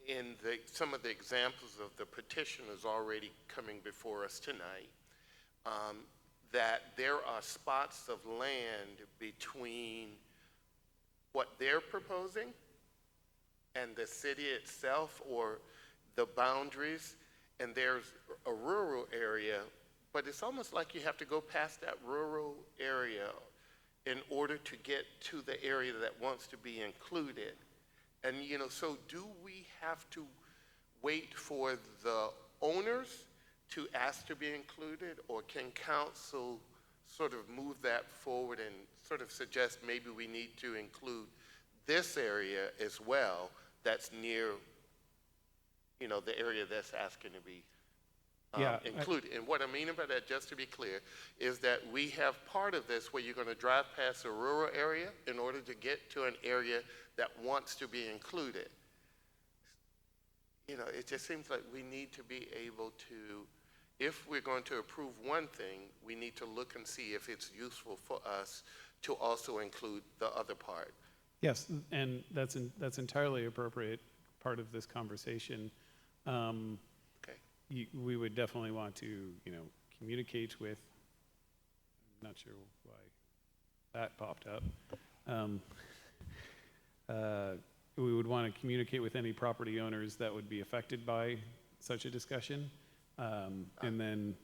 in some of the examples of the petitioners already coming before us tonight, that there are spots of land between what they're proposing and the city itself, or the boundaries, and there's a rural area, but it's almost like you have to go past that rural area in order to get to the area that wants to be included. And, so do we have to wait for the owners to ask to be included, or can council sort of move that forward and sort of suggest maybe we need to include this area as well that's near the area that's asking to be Yeah, included. And what I mean by that, just to be clear, is that we have part of this where you're going to drive past a rural area in order to get to an area that wants to be included. It just seems like we need to be able to, if we're going to approve one thing, we need to look and see if it's useful for us to also include the other part. Yes, and that's entirely appropriate part of this conversation. We would definitely want to, communicate with, I'm not sure why that popped up. We would want to communicate with any property owners that would be affected by such a discussion. And then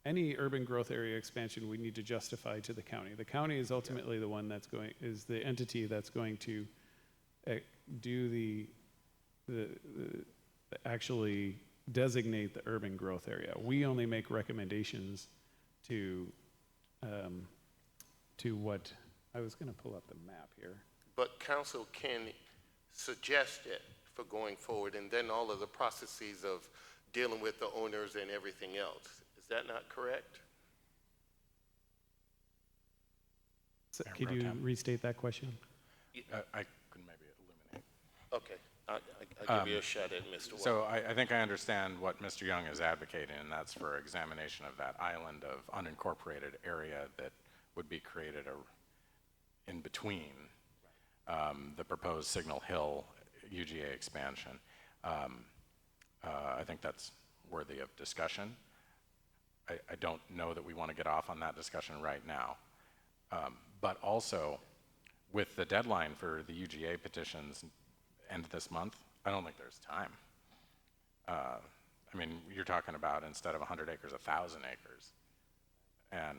any urban growth area expansion we need to justify to the county. The county is ultimately the one is the entity that's going to do actually designate the urban growth area. We only make recommendations to what, I was going to pull up the map here. But council can suggest it for going forward, and then all of the processes of dealing with the owners and everything else. Is that not correct? So could you restate that question? I could maybe illuminate. Okay. I'll give you a shot at Mr. Watt. So I think I understand what Mr. Young is advocating, and that's for examination of that island of unincorporated area that would be created in between the proposed Signal Hill UGA expansion. I think that's worthy of discussion. I don't know that we want to get off on that discussion right now. But also, with the deadline for the UGA petitions end this month, I don't think there's time. I mean, you're talking about instead of 100 acres, 1,000 acres. And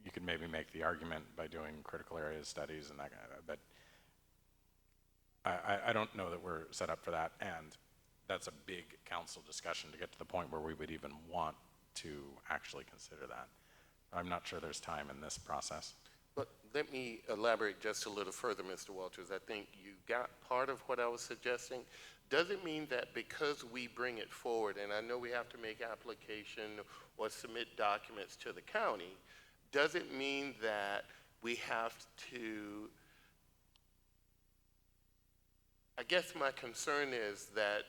you could maybe make the argument by doing critical area studies and that kind of, but I don't know that we're set up for that. And that's a big council discussion to get to the point where we would even want to actually consider that. I'm not sure there's time in this process. But let me elaborate just a little further, Mr. Walters. I think you got part of what I was suggesting. Doesn't mean that because we bring it forward, and I know we have to make application or submit documents to the county, doesn't mean that we have to, I guess my concern is that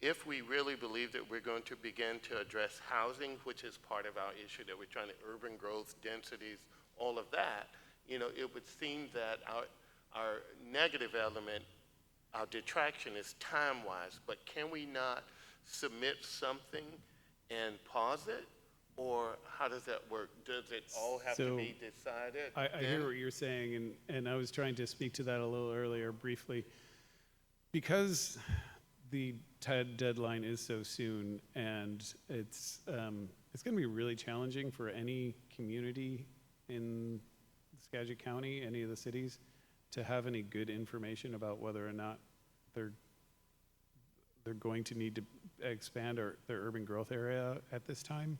if we really believe that we're going to begin to address housing, which is part of our issue, that we're trying to urban growth, densities, all of that, it would seem that our negative element, our detraction is time-wise, but can we not submit something and pause it? Or how does that work? Does it all have to be decided? I hear what you're saying, and I was trying to speak to that a little earlier briefly. Because the TED deadline is so soon, and it's going to be really challenging for any community in Skagit County, any of the cities, to have any good information about whether or not they're going to need to expand their urban growth area at this time.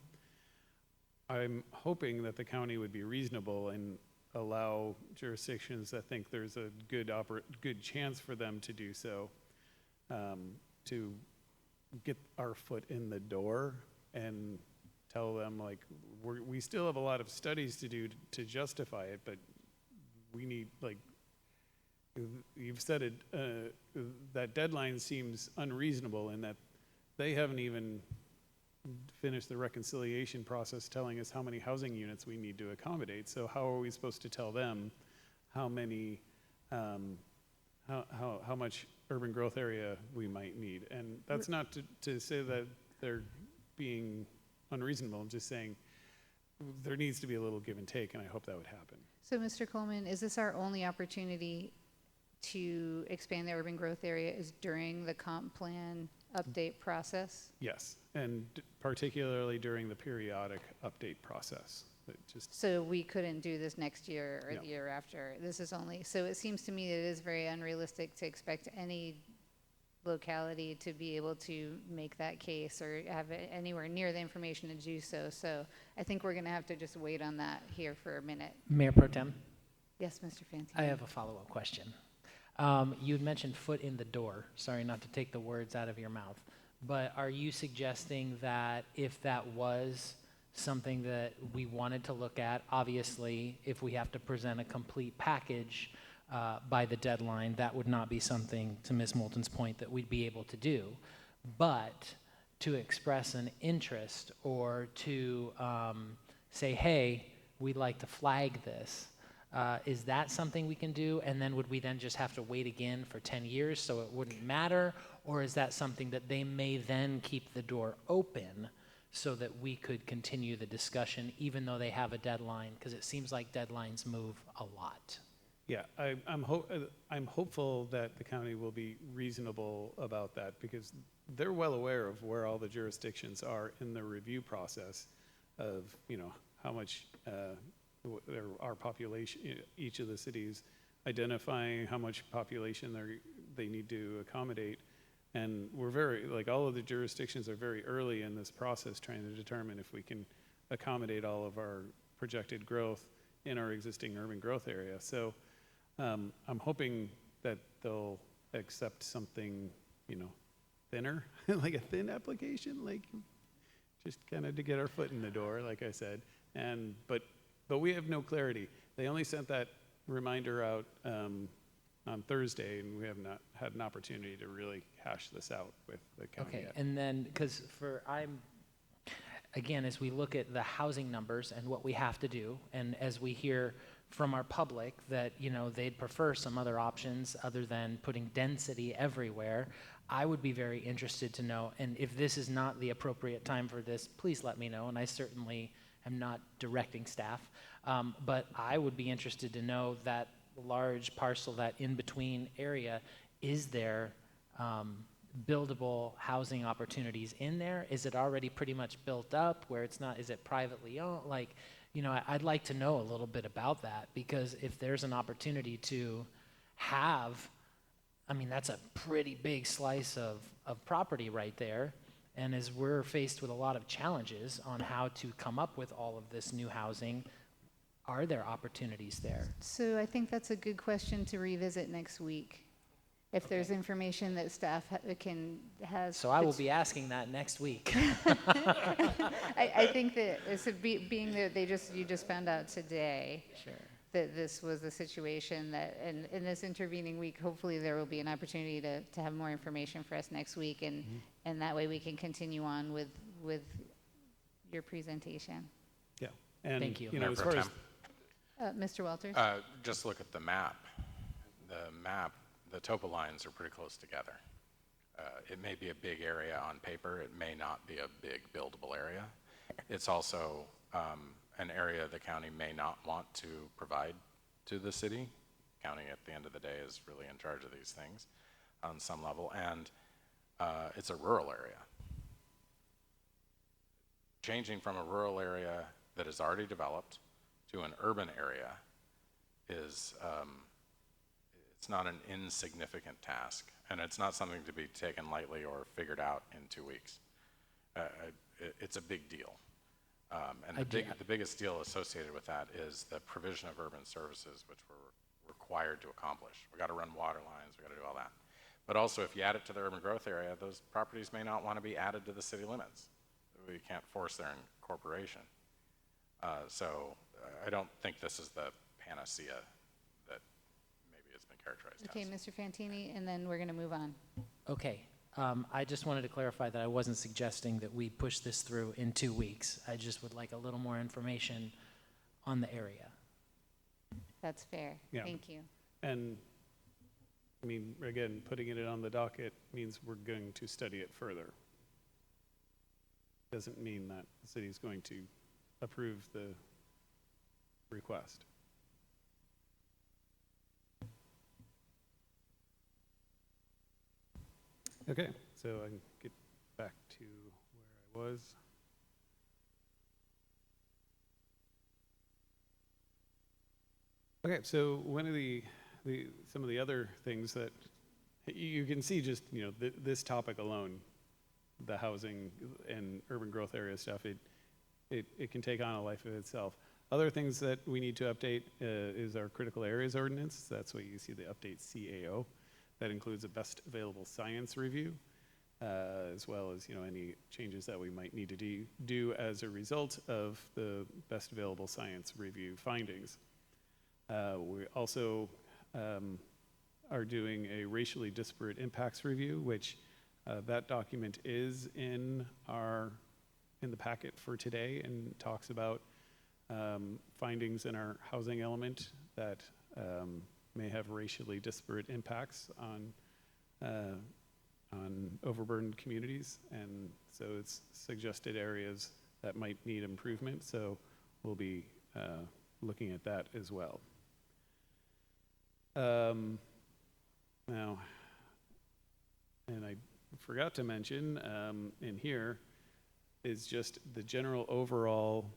I'm hoping that the county would be reasonable and allow jurisdictions that think there's a good chance for them to do so, to get our foot in the door and tell them, like, we still have a lot of studies to do to justify it, but we need, like, you've said it, that deadline seems unreasonable in that they haven't even finished the reconciliation process telling us how many housing units we need to accommodate. So how are we supposed to tell them how many, how much urban growth area we might need? And that's not to say that they're being unreasonable. I'm just saying there needs to be a little give and take, and I hope that would happen. So Mr. Coleman, is this our only opportunity to expand the urban growth area is during the comp plan update process? Yes, and particularly during the periodic update process. So we couldn't do this next year or No. the year after. This is only, so it seems to me that it is very unrealistic to expect any locality to be able to make that case or have anywhere near the information to do so. So I think we're going to have to just wait on that here for a minute. Mayor Pro Tem? Yes, Mr. Fanti. I have a follow-up question. You had mentioned foot in the door. Sorry not to take the words out of your mouth. But are you suggesting that if that was something that we wanted to look at, obviously, if we have to present a complete package by the deadline, that would not be something, to Ms. Moulton's point, that we'd be able to do. But to express an interest or to say, hey, we'd like to flag this, is that something we can do? And then would we then just have to wait again for 10 years so it wouldn't matter? Or is that something that they may then keep the door open so that we could continue the discussion even though they have a deadline? Because it seems like deadlines move a lot. Yeah, I'm hopeful that the county will be reasonable about that because they're well aware of where all the jurisdictions are in the review process of, how much our population, each of the cities identifying how much population they need to accommodate. And we're all of the jurisdictions are very early in this process trying to determine if we can accommodate all of our projected growth in our existing urban growth area. So I'm hoping that they'll accept something, thinner, like a thin application, like just kind of to get our foot in the door, like I said. But we have no clarity. They only sent that reminder out on Thursday, and we have not had an opportunity to really hash this out with the county yet. And then, because again, as we look at the housing numbers and what we have to do, and as we hear from our public that, they'd prefer some other options other than putting density everywhere, I would be very interested to know, and if this is not the appropriate time for this, please let me know, and I certainly am not directing staff, but I would be interested to know that large parcel, that in-between area, is there buildable housing opportunities in there? Is it already pretty much built up where it's not, is it privately owned? I'd like to know a little bit about that, because if there's an opportunity to have, that's a pretty big slice of property right there. And as we're faced with a lot of challenges on how to come up with all of this new housing, are there opportunities there? So I think that's a good question to revisit next week. If there's information that staff has. So I will be asking that next week. I think that being that you just found out today. Sure. That this was the situation that, in this intervening week, hopefully there will be an opportunity to have more information for us next week, and that way we can continue on with your presentation. Yeah, and thank you. As far as Mr. Walters? Just look at the map. The topo lines are pretty close together. It may be a big area on paper. It may not be a big buildable area. It's also an area the county may not want to provide to the city. County, at the end of the day, is really in charge of these things on some level, and it's a rural area. Changing from a rural area that is already developed to an urban area is it's not an insignificant task, and it's not something to be taken lightly or figured out in 2 weeks. It's a big deal. And the biggest deal associated with that is the provision of urban services, which we're required to accomplish. We got to run water lines, we got to do all that. But also, if you add it to the urban growth area, those properties may not want to be added to the city limits. We can't force their incorporation. So I don't think this is the panacea that maybe has been characterized as. Okay, Mr. Fantini, and then we're going to move on. Okay. I just wanted to clarify that I wasn't suggesting that we push this through in 2 weeks. I just would like a little more information on the area. That's fair. Yeah. Thank you. And again, putting it on the docket means we're going to study it further. Doesn't mean that the city's going to approve the request. Okay, so I can get back to where I was. Okay, so one of some of the other things that you can see, just this topic alone, the housing and urban growth area stuff, it can take on a life of itself. Other things that we need to update is our critical areas ordinance. That's what you see the update CAO. That includes a best available science review, as well as any changes that we might need to do as a result of the best available science review findings. We also are doing a racially disparate impacts review, which that document is in the packet for today and talks about findings in our housing element that may have racially disparate impacts on overburdened communities, and so it's suggested areas that might need improvement. So we'll be looking at that as well. Now, and I forgot to mention in here is just the general overall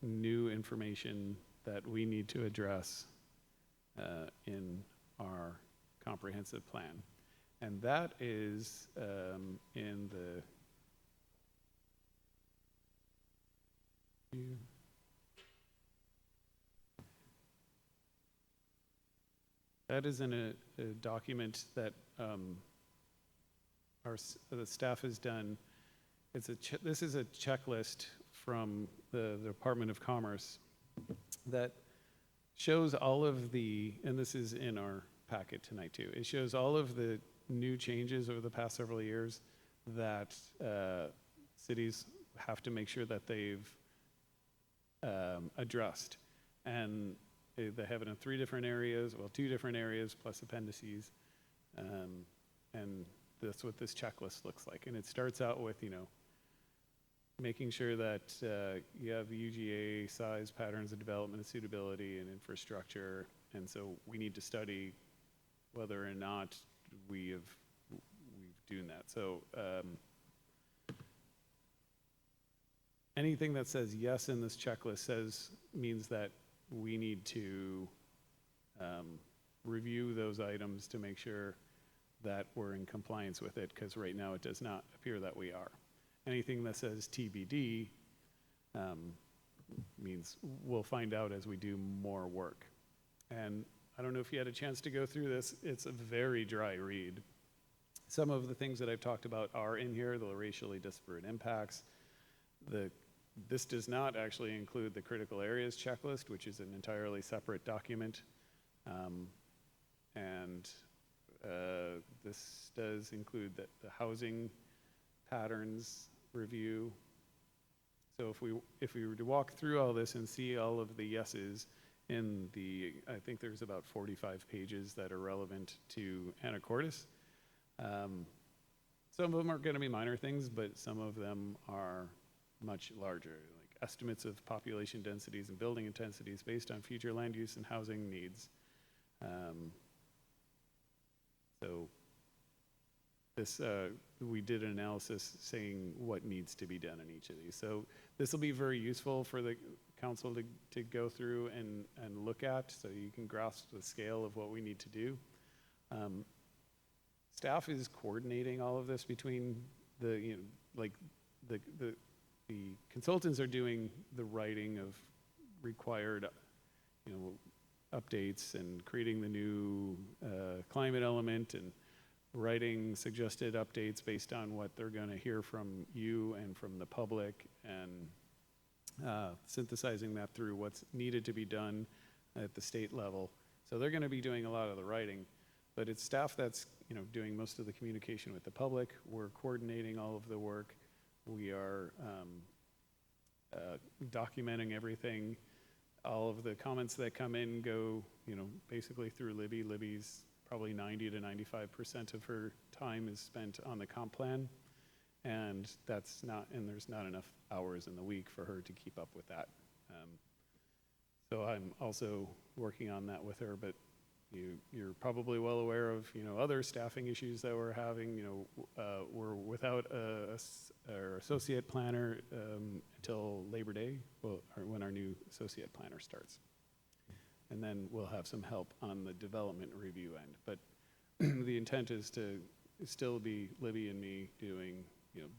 new information that we need to address in our comprehensive plan. And that is in the document that the staff has done. This is a checklist from the Department of Commerce that shows all of and this is in our packet tonight too. It shows all of the new changes over the past several years that cities have to make sure that they've addressed. And they have it in 3 different areas, well, 2 different areas plus appendices. And that's what this checklist looks like. And it starts out with, making sure that you have UGA size, patterns of development, and suitability, and infrastructure. And so we need to study whether or not we've done that. So anything that says yes in this checklist means that we need to review those items to make sure that we're in compliance with it, because right now it does not appear that we are. Anything that says TBD means we'll find out as we do more work. And I don't know if you had a chance to go through this. It's a very dry read. Some of the things that I've talked about are in here, the racially disparate impacts. This does not actually include the critical areas checklist, which is an entirely separate document. This does include the housing patterns review. So if we were to walk through all this and see all of the yeses in I think there's about 45 pages that are relevant to Anacortes. Some of them are going to be minor things, but some of them are much larger, like estimates of population densities and building intensities based on future land use and housing needs. So we did an analysis saying what needs to be done in each of these. So this will be very useful for the council to go through and look at, so you can grasp the scale of what we need to do. Staff is coordinating all of this between the consultants are doing the writing of required, updates and creating the new climate element and writing suggested updates based on what they're going to hear from you and from the public, and synthesizing that through what's needed to be done at the state level. So they're going to be doing a lot of the writing, but it's staff that's doing most of the communication with the public. We're coordinating all of the work. We are documenting everything. All of the comments that come in go, basically through Libby. Libby's probably 90 to 95% of her time is spent on the comp plan, and there's not enough hours in the week for her to keep up with that. So I'm also working on that with her, but you're probably well aware of other staffing issues that we're having. We're without our associate planner until Labor Day, when our new associate planner starts. And then we'll have some help on the development review end. But the intent is to still be Libby and me doing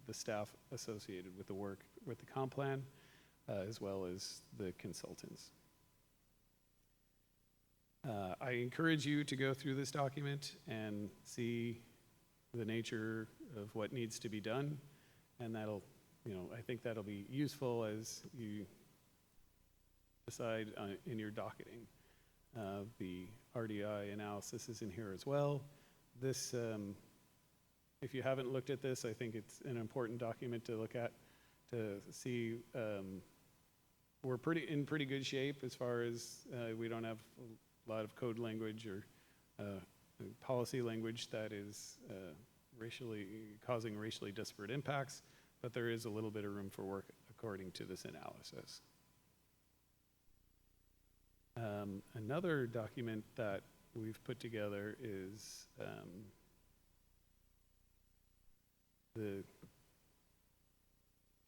the staff associated with the work with the comp plan. as well as the consultants. I encourage you to go through this document and see the nature of what needs to be done, and that'll, I think that'll be useful as you decide in your docketing. The RDI analysis is in here as well. This, if you haven't looked at this, I think it's an important document to look at to see we're in pretty good shape as far as we don't have a lot of code language or policy language that is causing racially disparate impacts, but there is a little bit of room for work according to this analysis. Another document that we've put together is the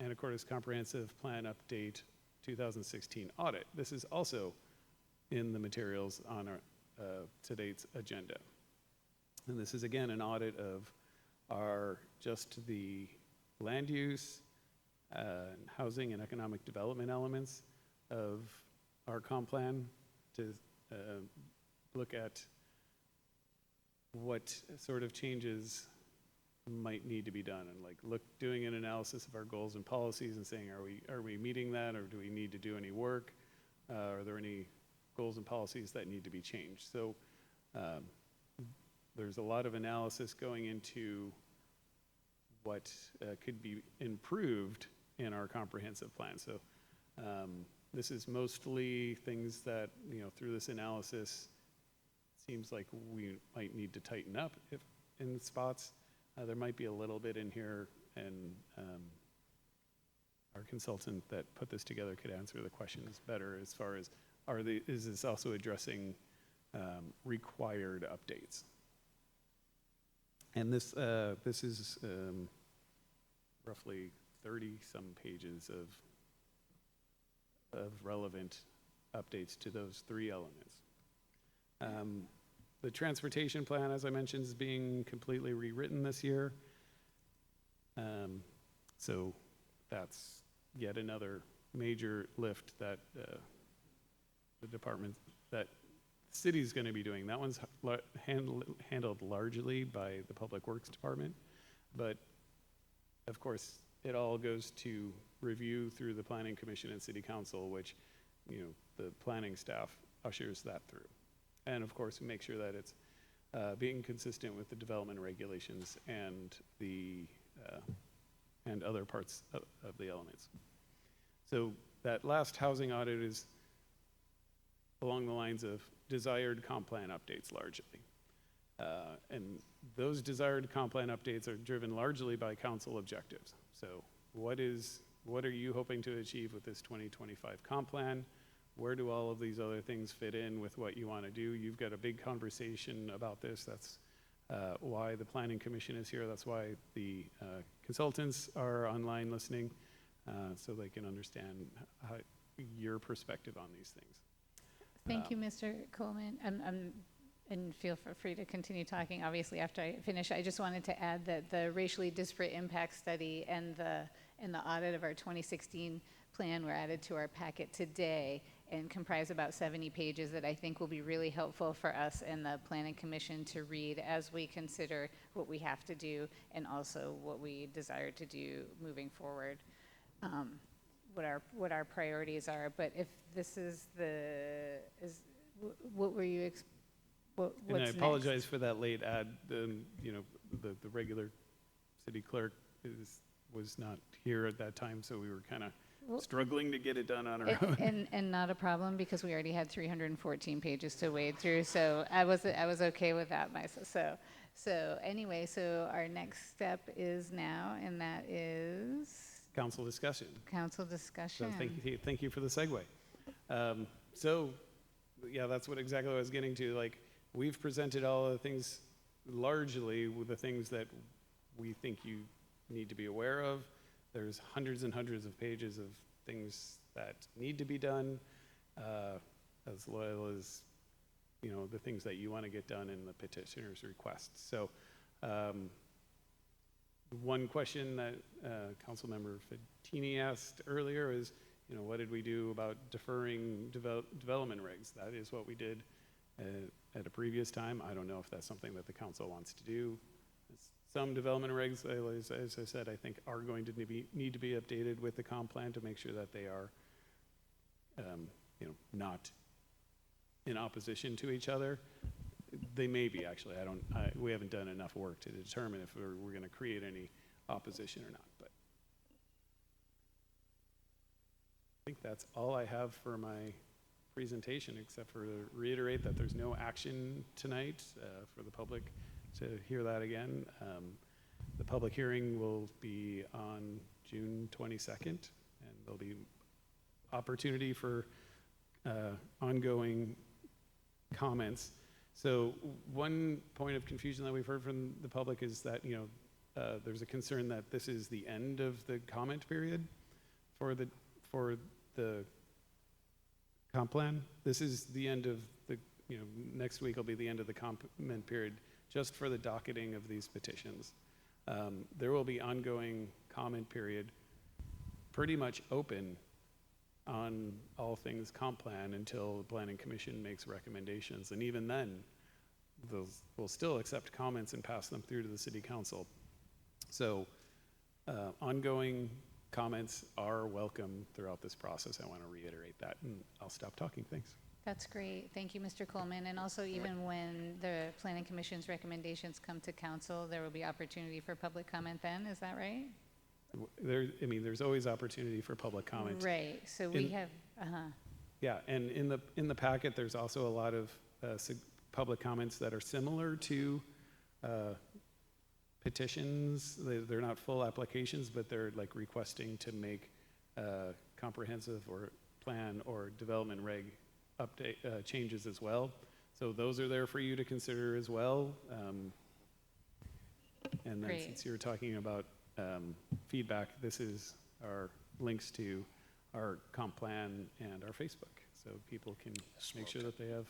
Anacortes Comprehensive Plan Update 2016 Audit. This is also in the materials on our today's agenda. And this is again an audit of just the land use, housing and economic development elements of our comp plan to look at what sort of changes might need to be done, and doing an analysis of our goals and policies and saying, are we meeting that, or do we need to do any work? Are there any goals and policies that need to be changed? So there's a lot of analysis going into what could be improved in our comprehensive plan. So this is mostly things that, through this analysis, seems like we might need to tighten up in spots. There might be a little bit in here, and our consultant that put this together could answer the questions better as far as, is this also addressing required updates? And this is roughly 30-some pages of relevant updates to those three elements. The transportation plan, as I mentioned, is being completely rewritten this year. So that's yet another major lift that the department, that the city's going to be doing. That one's handled largely by the Public Works Department, but of course it all goes to review through the Planning Commission and City Council, which the planning staff ushers that through. And of course, we make sure that it's being consistent with the development regulations and the and other parts of the elements. So that last housing audit is along the lines of desired comp plan updates largely. And those desired comp plan updates are driven largely by council objectives. So what are you hoping to achieve with this 2025 comp plan? Where do all of these other things fit in with what you want to do? You've got a big conversation about this. That's why the Planning Commission is here. That's why the consultants are online listening, so they can understand your perspective on these things. Thank you, Mr. Coleman. And feel free to continue talking, obviously, after I finish. I just wanted to add that the racially disparate impact study and the audit of our 2016 plan were added to our packet today and comprise about 70 pages that I think will be really helpful for us and the Planning Commission to read as we consider what we have to do and also what we desire to do moving forward, what our priorities are. But if this is what were you what's and I apologize next? for that late ad. The regular city clerk was not here at that time, so we were kind of struggling to get it done on our own. And not a problem, because we already had 314 pages to wade through, so I was okay with that myself. So anyway, so our next step is now, and that is Council discussion. council discussion. So thank you for the segue. So yeah, that's exactly what I was getting to. Like, we've presented all of the things, largely with the things that we think you need to be aware of. There's hundreds and hundreds of pages of things that need to be done, as well as the things that you want to get done in the petitioner's requests. So one question that Councilmember Fattini asked earlier is, what did we do about deferring development regs? That is what we did at a previous time. I don't know if that's something that the council wants to do. Some development regs, as I said, I think are going to need to be updated with the comp plan to make sure that they are, not in opposition to each other. They may be, actually. We haven't done enough work to determine if we're going to create any opposition or not. But I think that's all I have for my presentation, except for to reiterate that there's no action tonight for the public to hear that again. The public hearing will be on June 22nd, and there'll be opportunity for ongoing comments. So one point of confusion that we've heard from the public is that there's a concern that this is the end of the comment period for the comp plan. This is the end of the next week will be the end of the comment period just for the docketing of these petitions. There will be ongoing comment period pretty much open on all things comp plan until the Planning Commission makes recommendations. And even then, we'll still accept comments and pass them through to the City Council. So ongoing comments are welcome throughout this process. I want to reiterate that, and I'll stop talking. Thanks. That's great. Thank you, Mr. Coleman. And also, even when the Planning Commission's recommendations come to council, there will be opportunity for public comment then, is that right? There's always opportunity for public comment. Right, so we have, Yeah, and in the packet, there's also a lot of public comments that are similar to petitions. They're not full applications, but they're like requesting to make comprehensive or plan or development reg update changes as well. So those are there for you to consider as well. And then Great. Since you're talking about feedback, this is our links to our comp plan and our Facebook, so people can make sure that they have.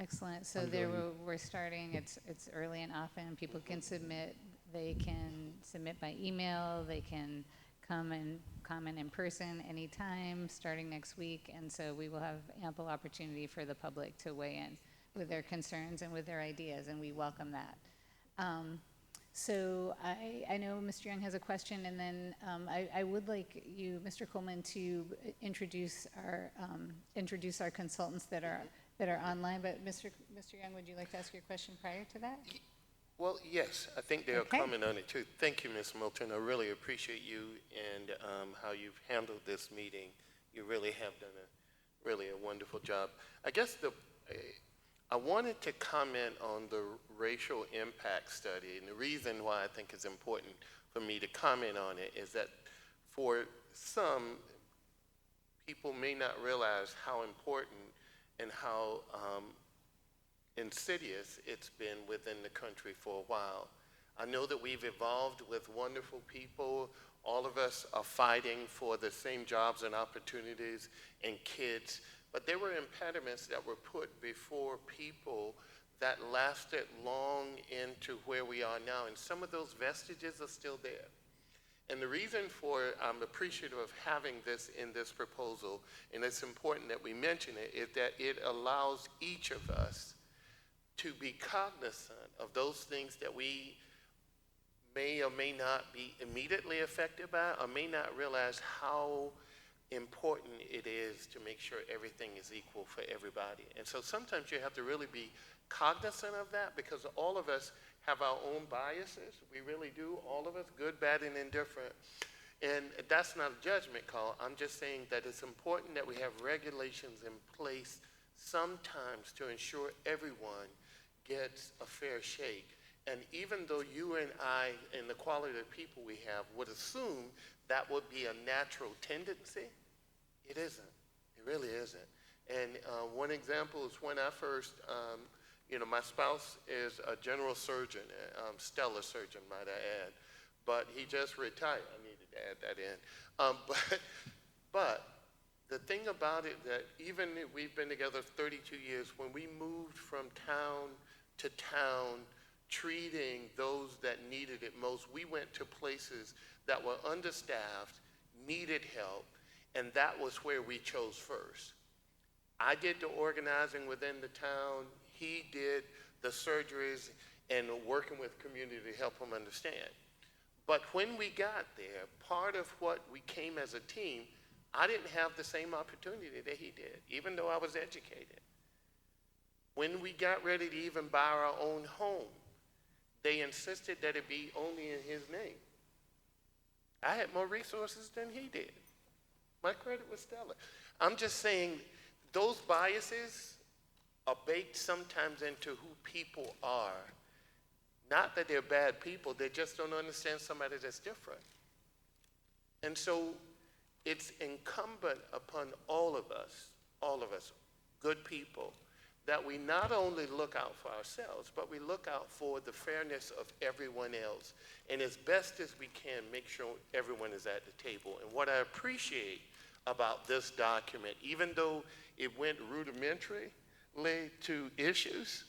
excellent. So there we're starting, it's early and often, people can submit, they can submit by email, they can come and comment in person anytime starting next week, and so we will have ample opportunity for the public to weigh in with their concerns and with their ideas, and we welcome that. So I know Mr. Young has a question, and then I would like you, Mr. Coleman, to introduce our consultants that are online. But Mr. Young, would you like to ask your question prior to that? Well, yes, I think they'll comment on it too. Thank you, Ms. Moulton. I really appreciate you and how you've handled this meeting. You really have done a wonderful job. I guess I wanted to comment on the racial impact study, and the reason why I think it's important for me to comment on it is that for some, people may not realize how important and how insidious it's been within the country for a while. I know that we've evolved with wonderful people. All of us are fighting for the same jobs and opportunities and kids. But there were impediments that were put before people that lasted long into where we are now, and some of those vestiges are still there. And the reason I'm appreciative of having this in this proposal, and it's important that we mention it, is that it allows each of us to be cognizant of those things that we may or may not be immediately affected by, or may not realize how important it is to make sure everything is equal for everybody. And so sometimes you have to really be cognizant of that, because all of us have our own biases. We really do, all of us, good, bad, and indifferent. And that's not a judgment call. I'm just saying that it's important that we have regulations in place sometimes to ensure everyone gets a fair shake. And even though you and I, and the quality of the people we have, would assume that would be a natural tendency, it isn't. It really isn't. And one example is when I first, my spouse is a general surgeon, stellar surgeon, might I add, but he just retired. I needed to add that in. But the thing about it, that even if we've been together 32 years, when we moved from town to town, treating those that needed it most, we went to places that were understaffed, needed help, And that was where we chose first. I did the organizing within the town. He did the surgeries and working with community to help them understand. But when we got there, part of what we came as a team, I didn't have the same opportunity that he did, even though I was educated. When we got ready to even buy our own home, they insisted that it be only in his name. I had more resources than he did. My credit was stellar. I'm just saying those biases are baked sometimes into who people are. Not that they're bad people, they just don't understand somebody that's different. And so it's incumbent upon all of us, good people, that we not only look out for ourselves, but we look out for the fairness of everyone else. And as best as we can, make sure everyone is at the table. And what I appreciate about this document, even though it went rudimentarily to issues,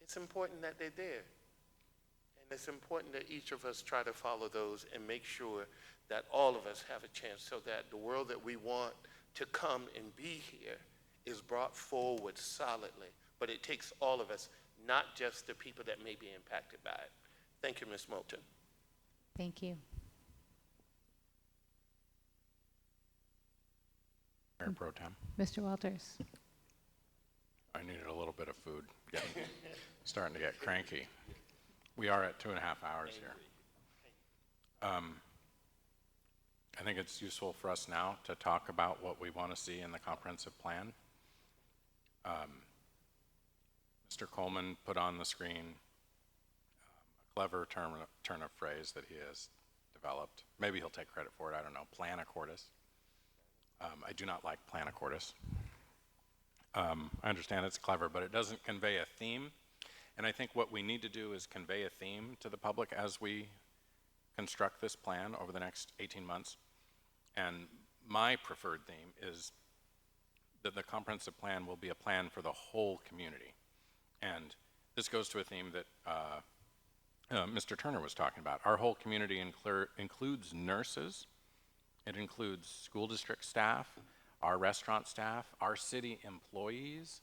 it's important that they're there. And it's important that each of us try to follow those and make sure that all of us have a chance so that the world that we want to come and be here is brought forward solidly. But it takes all of us, not just the people that may be impacted by it. Thank you, Ms. Moulton. Thank you. Mayor Pro Tem. Mr. Walters. I needed a little bit of food. Starting to get cranky. We are at 2.5 hours here. I think it's useful for us now to talk about what we want to see in the comprehensive plan. Mr. Coleman put on the screen a clever turn of phrase that he has developed. Maybe he'll take credit for it, I don't know, Anacortes. I do not like Anacortes. I understand it's clever, but it doesn't convey a theme. And I think what we need to do is convey a theme to the public as we construct this plan over the next 18 months. And my preferred theme is that the comprehensive plan will be a plan for the whole community. And this goes to a theme that Mr. Turner was talking about. Our whole community includes nurses. It includes school district staff, our restaurant staff, our city employees,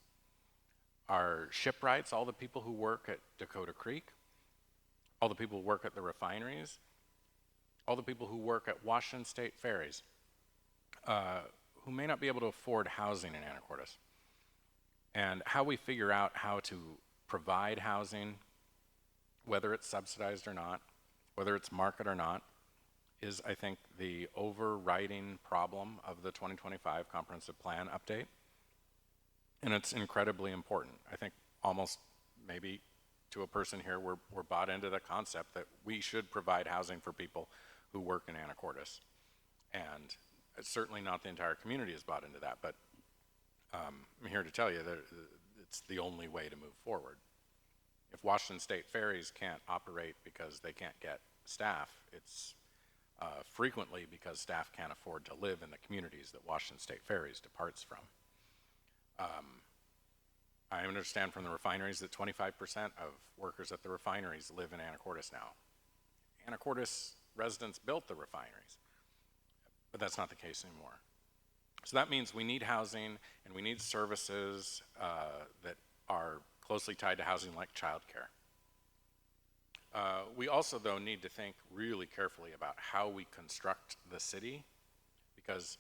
our shipwrights, all the people who work at Dakota Creek, all the people who work at the refineries, all the people who work at Washington State ferries, who may not be able to afford housing in Anacortes. And how we figure out how to provide housing, whether it's subsidized or not, whether it's market or not, is, I think, the overriding problem of the 2025 Comprehensive Plan update. And it's incredibly important. I think almost maybe to a person here, we're bought into the concept that we should provide housing for people who work in Anacortes. And it's certainly not the entire community is bought into that, but I'm here to tell you that it's the only way to move forward. If Washington State ferries can't operate because they can't get staff, it's frequently because staff can't afford to live in the communities that Washington State ferries departs from. I understand from the refineries that 25% of workers at the refineries live in Anacortes now. Anacortes residents built the refineries, but that's not the case anymore. So that means we need housing and we need services that are closely tied to housing, like childcare. We also, though, need to think really carefully about how we construct the city, because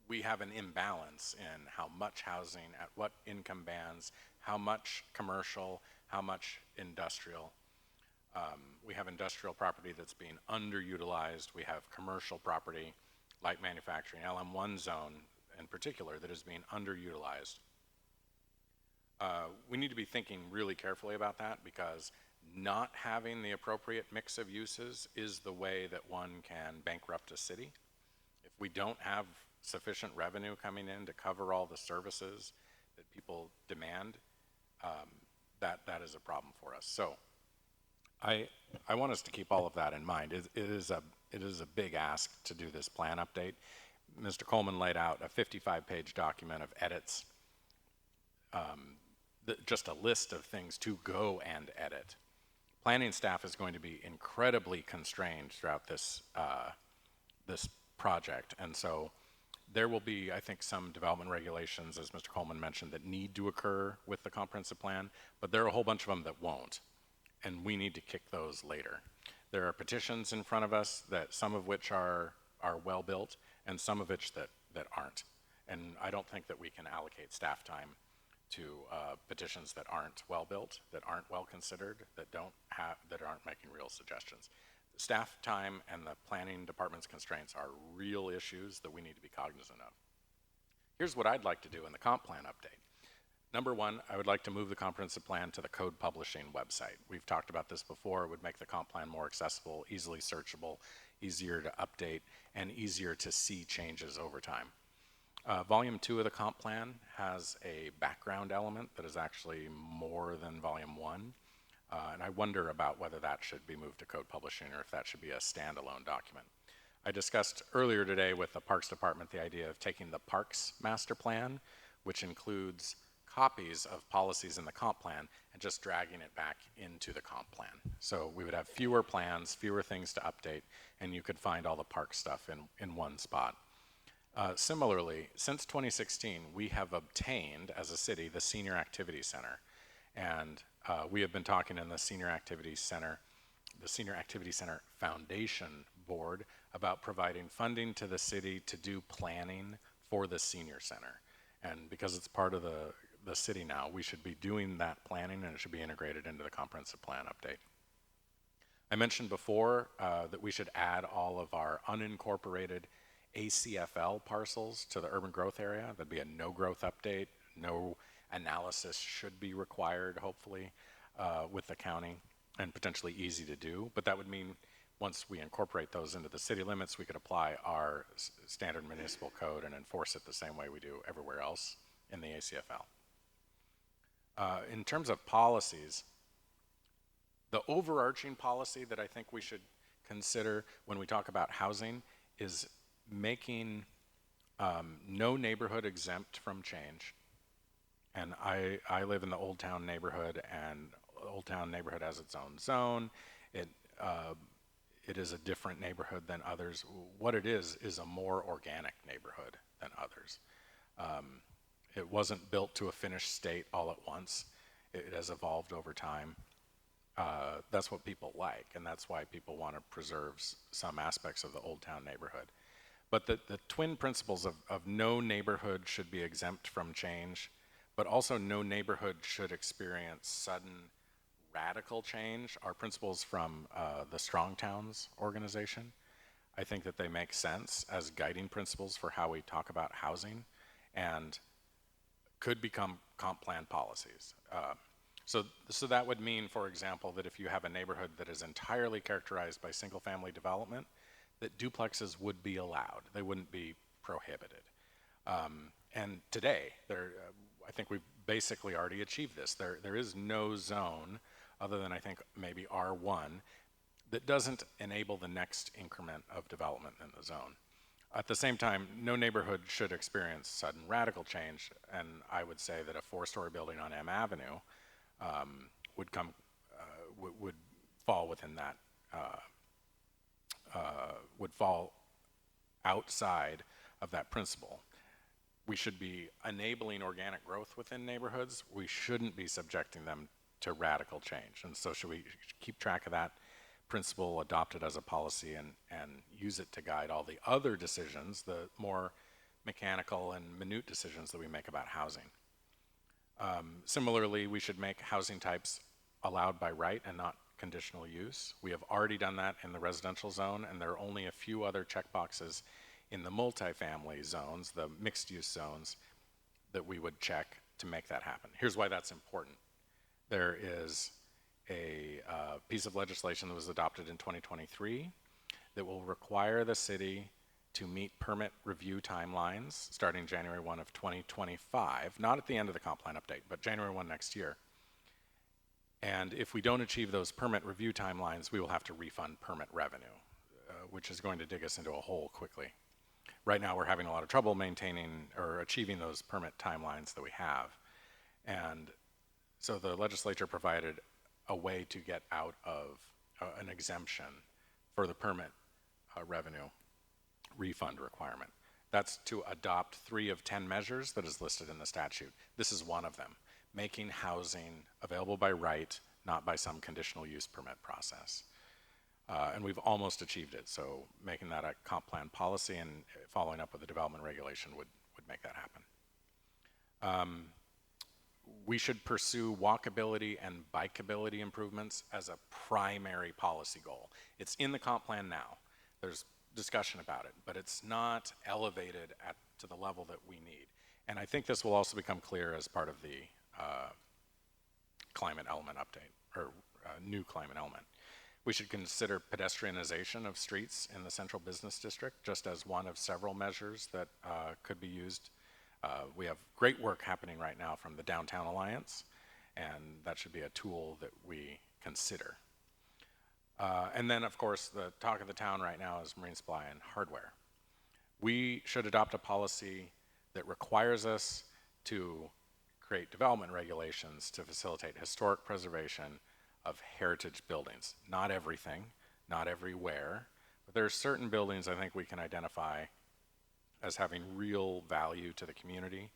we have an imbalance in how much housing, at what income bands, how much commercial, how much industrial. We have industrial property that's being underutilized. We have commercial property, light manufacturing, LM1 zone in particular, that is being underutilized. We need to be thinking really carefully about that, because not having the appropriate mix of uses is the way that one can bankrupt a city. If we don't have sufficient revenue coming in to cover all the services that people demand, that is a problem for us. So I want us to keep all of that in mind. It is a big ask to do this plan update. Mr. Coleman laid out a 55-page document of edits, just a list of things to go and edit. Planning staff is going to be incredibly constrained throughout this project. And so there will be, I think, some development regulations, as Mr. Coleman mentioned, that need to occur with the comprehensive plan, but there are a whole bunch of them that won't, and we need to kick those later. There are petitions in front of us, that some of which are well-built, and some of which that aren't. And I don't think that we can allocate staff time to petitions that aren't well-built, that aren't well-considered, that aren't making real suggestions. Staff time and the planning department's constraints are real issues that we need to be cognizant of. Here's what I'd like to do in the comp plan update. Number one, I would like to move the comprehensive plan to the code publishing website. We've talked about this before. It would make the comp plan more accessible, easily searchable, easier to update, and easier to see changes over time. Volume 2 of the comp plan has a background element that is actually more than Volume 1. And I wonder about whether that should be moved to code publishing or if that should be a standalone document. I discussed earlier today with the Parks Department the idea of taking the Parks Master Plan, which includes copies of policies in the comp plan, and just dragging it back into the comp plan. So we would have fewer plans, fewer things to update, and you could find all the park stuff in one spot. Similarly, since 2016, we have obtained, as a city, the Senior Activity Center. And we have been talking in the Senior Activity Center Foundation Board about providing funding to the city to do planning for the senior center. And because it's part of the city now, we should be doing that planning, and it should be integrated into the comprehensive plan update. I mentioned before that we should add all of our unincorporated ACFL parcels to the urban growth area. That'd be a no growth update. No analysis should be required, hopefully, with the county, and potentially easy to do. But that would mean once we incorporate those into the city limits, we could apply our standard municipal code and enforce it the same way we do everywhere else in the ACFL. In terms of policies, the overarching policy that I think we should consider when we talk about housing is making no neighborhood exempt from change. And I live in the Old Town neighborhood, and Old Town neighborhood has its own zone. It is a different neighborhood than others. What it is a more organic neighborhood than others. It wasn't built to a finished state all at once. It has evolved over time. That's what people like, and that's why people want to preserve some aspects of the Old Town neighborhood. But the twin principles of no neighborhood should be exempt from change, but also no neighborhood should experience sudden radical change are principles from the Strong Towns organization. I think that they make sense as guiding principles for how we talk about housing and could become comp plan policies. So that would mean, for example, that if you have a neighborhood that is entirely characterized by single family development, that duplexes would be allowed. They wouldn't be prohibited. And today, I think we've basically already achieved this. There is no zone, other than I think maybe R1, that doesn't enable the next increment of development in the zone. At the same time, no neighborhood should experience sudden radical change, and I would say that a 4-story building on M Avenue would fall within that, would fall outside of that principle. We should be enabling organic growth within neighborhoods. We shouldn't be subjecting them to radical change. And so should we keep track of that principle, adopt it as a policy, and use it to guide all the other decisions, the more mechanical and minute decisions that we make about housing. Similarly, we should make housing types allowed by right and not conditional use. We have already done that in the residential zone, and there are only a few other checkboxes in the multifamily zones, the mixed use zones, that we would check to make that happen. Here's why that's important. There is a piece of legislation that was adopted in 2023 that will require the city to meet permit review timelines starting January 1 of 2025, not at the end of the comp plan update, but January 1 next year. And if we don't achieve those permit review timelines, we will have to refund permit revenue, which is going to dig us into a hole quickly. Right now, we're having a lot of trouble maintaining or achieving those permit timelines that we have. And so the legislature provided a way to get out of an exemption for the permit revenue refund requirement. That's to adopt 3 of 10 measures that is listed in the statute. This is one of them, making housing available by right, not by some conditional use permit process. And we've almost achieved it, so making that a comp plan policy and following up with the development regulation would make that happen. We should pursue walkability and bikeability improvements as a primary policy goal. It's in the comp plan now. There's discussion about it, but it's not elevated to the level that we need. And I think this will also become clear as part of the climate element update, or new climate element. We should consider pedestrianization of streets in the central business district, just as one of several measures that could be used. We have great work happening right now from the Downtown Alliance, and that should be a tool that we consider. And then, of course, the talk of the town right now is marine supply and hardware. We should adopt a policy that requires us to create development regulations to facilitate historic preservation of heritage buildings. Not everything, not everywhere, but there are certain buildings I think we can identify as having real value to the community.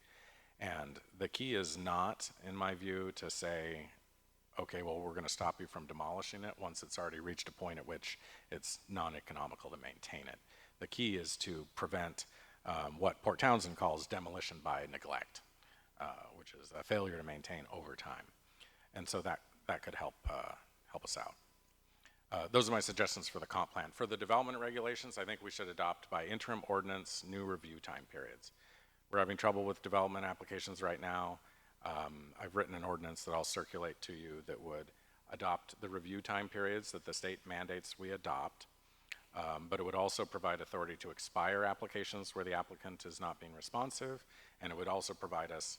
And the key is not, in my view, to say, okay, well, we're going to stop you from demolishing it once it's already reached a point at which it's non-economical to maintain it. The key is to prevent what Port Townsend calls demolition by neglect, which is a failure to maintain over time. And so that could help us out. Those are my suggestions for the comp plan. For the development regulations, I think we should adopt by interim ordinance new review time periods. We're having trouble with development applications right now. I've written an ordinance that I'll circulate to you that would adopt the review time periods that the state mandates we adopt, but it would also provide authority to expire applications where the applicant is not being responsive, and it would also provide us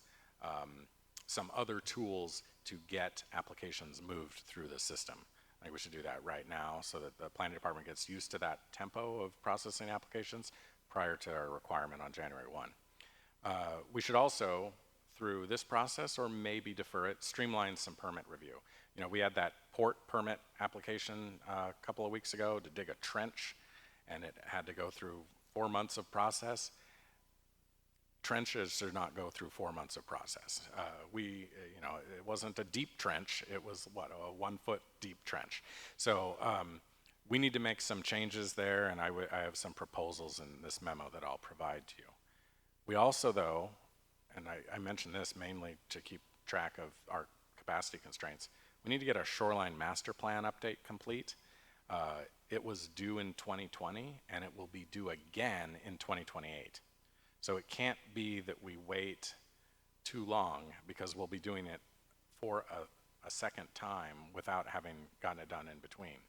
some other tools to get applications moved through the system. I think we should do that right now so that the planning department gets used to that tempo of processing applications prior to our requirement on January 1. We should also, through this process, or maybe defer it, streamline some permit review. You know, we had that port permit application a couple of weeks ago to dig a trench, and it had to go through 4 months of process. Trenches should not go through 4 months of process. You know, it wasn't a deep trench, it was what, a 1 foot deep trench. So we need to make some changes there, and I have some proposals in this memo that I'll provide to you. We also, though, and I mention this mainly to keep track of our capacity constraints, we need to get our shoreline master plan update complete. It was due in 2020, and it will be due again in 2028. So it can't be that we wait too long, because we'll be doing it for a second time without having gotten it done in between.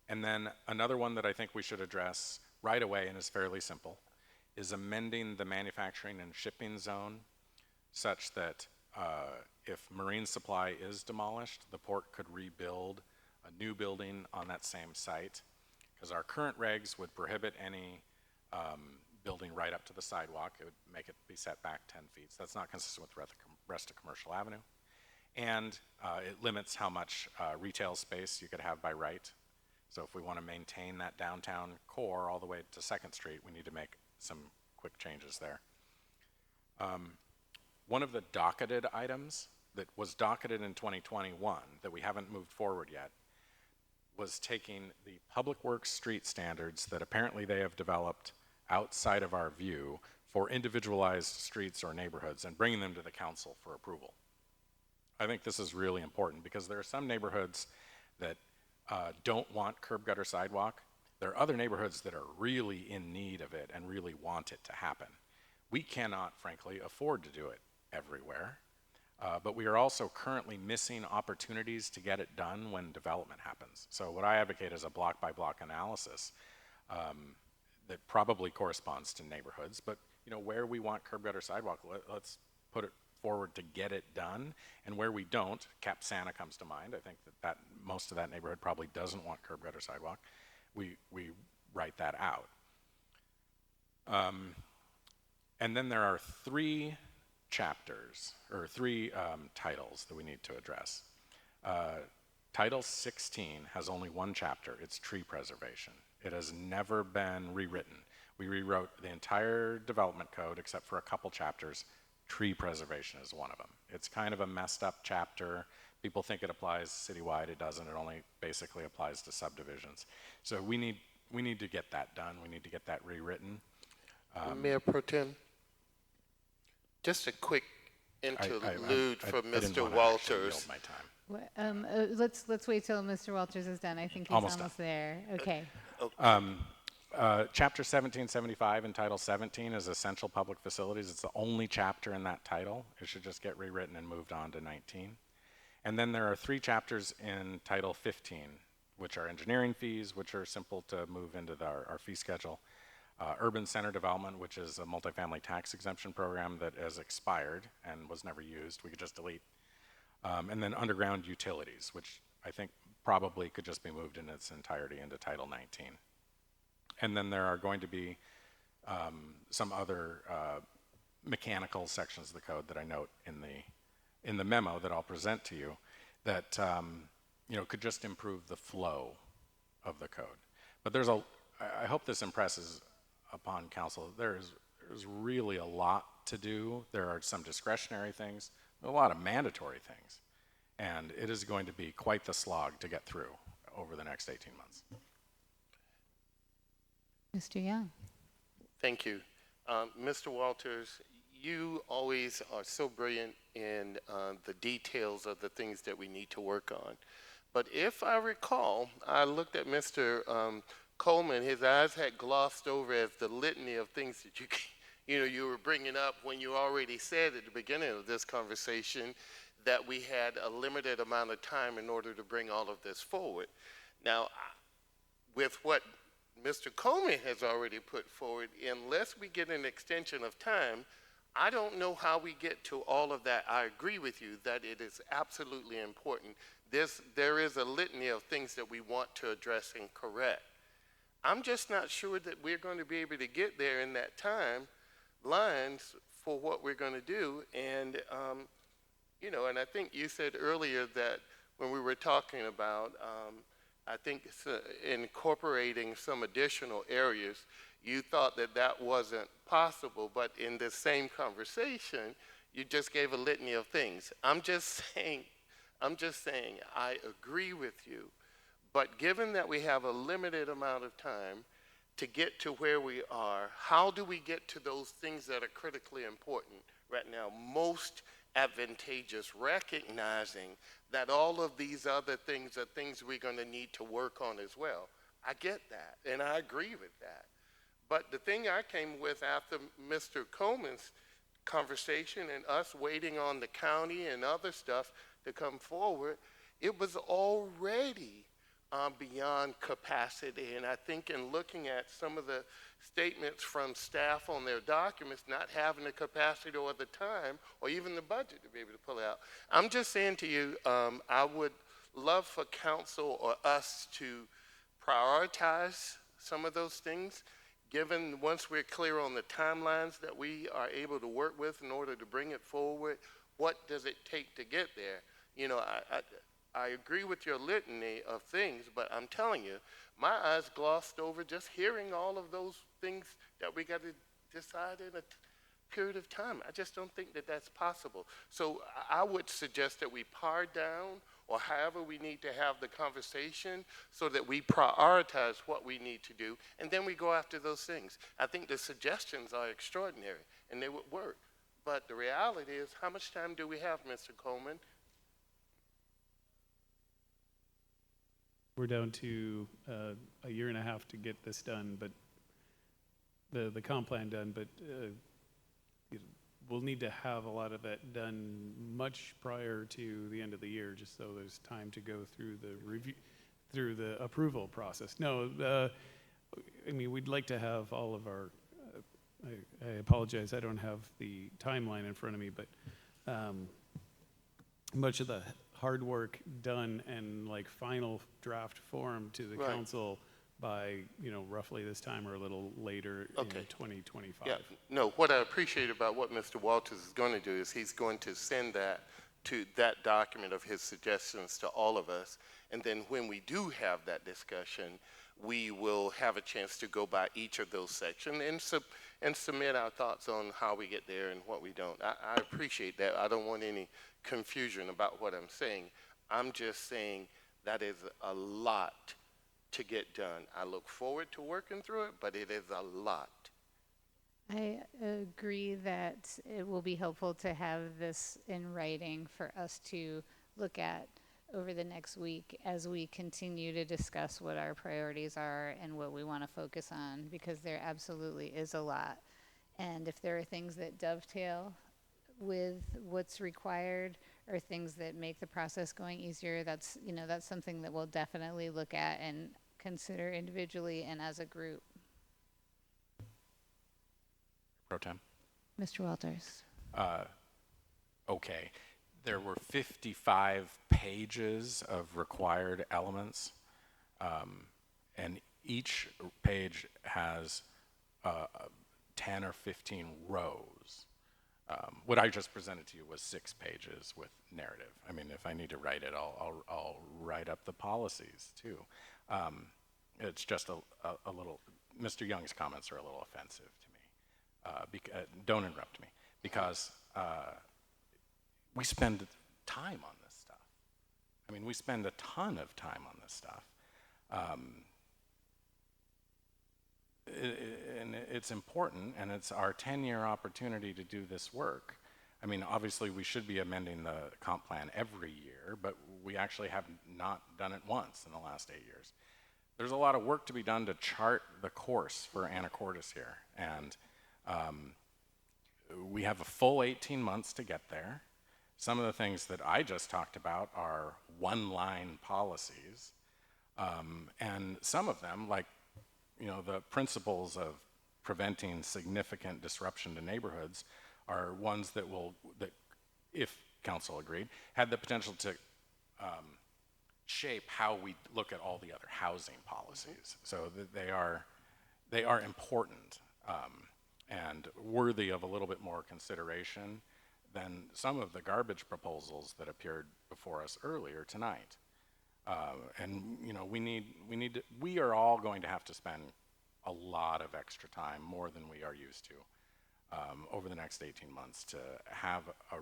And then another one that I think we should address right away, and is fairly simple, is amending the manufacturing and shipping zone such that if marine supply is demolished, the port could rebuild a new building on that same site, because our current regs would prohibit any building right up to the sidewalk. It would make it be set back 10 feet. So that's not consistent with the rest of Commercial Avenue. And it limits how much retail space you could have by right. So if we want to maintain that downtown core all the way to 2nd Street, we need to make some quick changes there. One of the docketed items that was docketed in 2021 that we haven't moved forward yet was taking the Public Works street standards that apparently they have developed outside of our view for individualized streets or neighborhoods and bringing them to the council for approval. I think this is really important because there are some neighborhoods that don't want curb gutter sidewalk. There are other neighborhoods that are really in need of it and really want it to happen. We cannot, frankly, afford to do it everywhere, but we are also currently missing opportunities to get it done when development happens. So what I advocate is a block-by-block analysis that probably corresponds to neighborhoods, but you know, where we want curb gutter sidewalk, let's put it forward to get it done, and where we don't, Cap Santa comes to mind. I think that most of that neighborhood probably doesn't want curb gutter sidewalk. We write that out. And then there are 3 chapters, or 3 titles that we need to address. Title 16 has only 1 chapter, it's tree preservation. It has never been rewritten. We rewrote the entire development code except for a couple chapters. Tree preservation is one of them. It's kind of a messed up chapter. People think it applies citywide. It doesn't. It only basically applies to subdivisions. So we need to get that done. We need to get that rewritten. Mayor Pro Tem, just a quick interlude for Mr. Walters. My time. Let's wait till Mr. Walters is done. I think he's almost there. Okay. Chapter 1775 in Title 17 is Essential Public Facilities. It's the only chapter in that title. It should just get rewritten and moved on to 19. And then there are 3 chapters in Title 15, which are engineering fees, which are simple to move into our fee schedule. Urban Center Development, which is a multifamily tax exemption program that has expired and was never used. We could just delete. And then underground utilities, which I think probably could just be moved in its entirety into Title 19. And then there are going to be some other mechanical sections of the code that I note in the memo that I'll present to you that could just improve the flow of the code. But I hope this impresses upon council. There's really a lot to do. There are some discretionary things, a lot of mandatory things, and it is going to be quite the slog to get through over the next 18 months. Mr. Young. Thank you. Mr. Walters, you always are so brilliant in the details of the things that we need to work on. But if I recall, I looked at Mr. Coleman, his eyes had glossed over as the litany of things that you were bringing up when you already said at the beginning of this conversation that we had a limited amount of time in order to bring all of this forward. Now, with what Mr. Coleman has already put forward, unless we get an extension of time, I don't know how we get to all of that. I agree with you that it is absolutely important. There is a litany of things that we want to address and correct. I'm just not sure that we're going to be able to get there in that time lines for what we're going to do. And, and I think you said earlier that when we were talking about, I think incorporating some additional areas, you thought that that wasn't possible, but in the same conversation, you just gave a litany of things. I'm just saying, I agree with you, but given that we have a limited amount of time to get to where we are, how do we get to those things that are critically important right now, most advantageous, recognizing that all of these other things are things we're going to need to work on as well? I get that, and I agree with that. But the thing I came with after Mr. Coleman's conversation and us waiting on the county and other stuff to come forward, it was already beyond capacity. And I think in looking at some of the statements from staff on their documents, not having the capacity or the time or even the budget to be able to pull it out. I'm just saying to you, I would love for council or us to prioritize some of those things, given once we're clear on the timelines that we are able to work with in order to bring it forward, what does it take to get there? I agree with your litany of things, but I'm telling you, my eyes glossed over just hearing all of those things that we got to decide in a period of time. I just don't think that that's possible. So I would suggest that we par down, or however we need to have the conversation so that we prioritize what we need to do, and then we go after those things. I think the suggestions are extraordinary, and they would work. But the reality is, how much time do we have, Mr. Coleman? We're down to a year and a half to get this done, but the comp plan done, but we'll need to have a lot of that done much prior to the end of the year, just so there's time to go through the review, through the approval process. No, I mean, we'd like to have all of our, I apologize, I don't have the timeline in front of me, but much of the hard work done and like final draft form to the council by, roughly this time or a little later in 2025. Yeah, no, what I appreciate about what Mr. Walters is going to do is he's going to send that to that document of his suggestions to all of us. And then when we do have that discussion, we will have a chance to go by each of those sections and submit our thoughts on how we get there and what we don't. I appreciate that. I don't want any confusion about what I'm saying. I'm just saying that is a lot to get done. I look forward to working through it, but it is a lot. I agree that it will be helpful to have this in writing for us to look at over the next week as we continue to discuss what our priorities are and what we want to focus on, because there absolutely is a lot. And if there are things that dovetail with what's required or things that make the process going easier, that's something that we'll definitely look at and consider individually and as a group. Pro Tem? Mr. Walters. Okay. There were 55 pages of required elements, and each page has 10 or 15 rows. What I just presented to you was 6 pages with narrative. I mean, if I need to write it, I'll write up the policies too. It's just a little, Mr. Young's comments are a little offensive to me. Don't interrupt me, because we spend time on this stuff. I mean, we spend a ton of time on this stuff. And it's important, and it's our 10-year opportunity to do this work. I mean, obviously, we should be amending the comp plan every year, but we actually have not done it once in the last 8 years. There's a lot of work to be done to chart the course for Anacortes here, and we have a full 18 months to get there. Some of the things that I just talked about are one-line policies, and some of them, like the principles of preventing significant disruption to neighborhoods, are ones that if council agreed, had the potential to shape how we look at all the other housing policies. So they are important and worthy of a little bit more consideration than some of the garbage proposals that appeared before us earlier tonight. And we are all going to have to spend a lot of extra time, more than we are used to, over the next 18 months to have a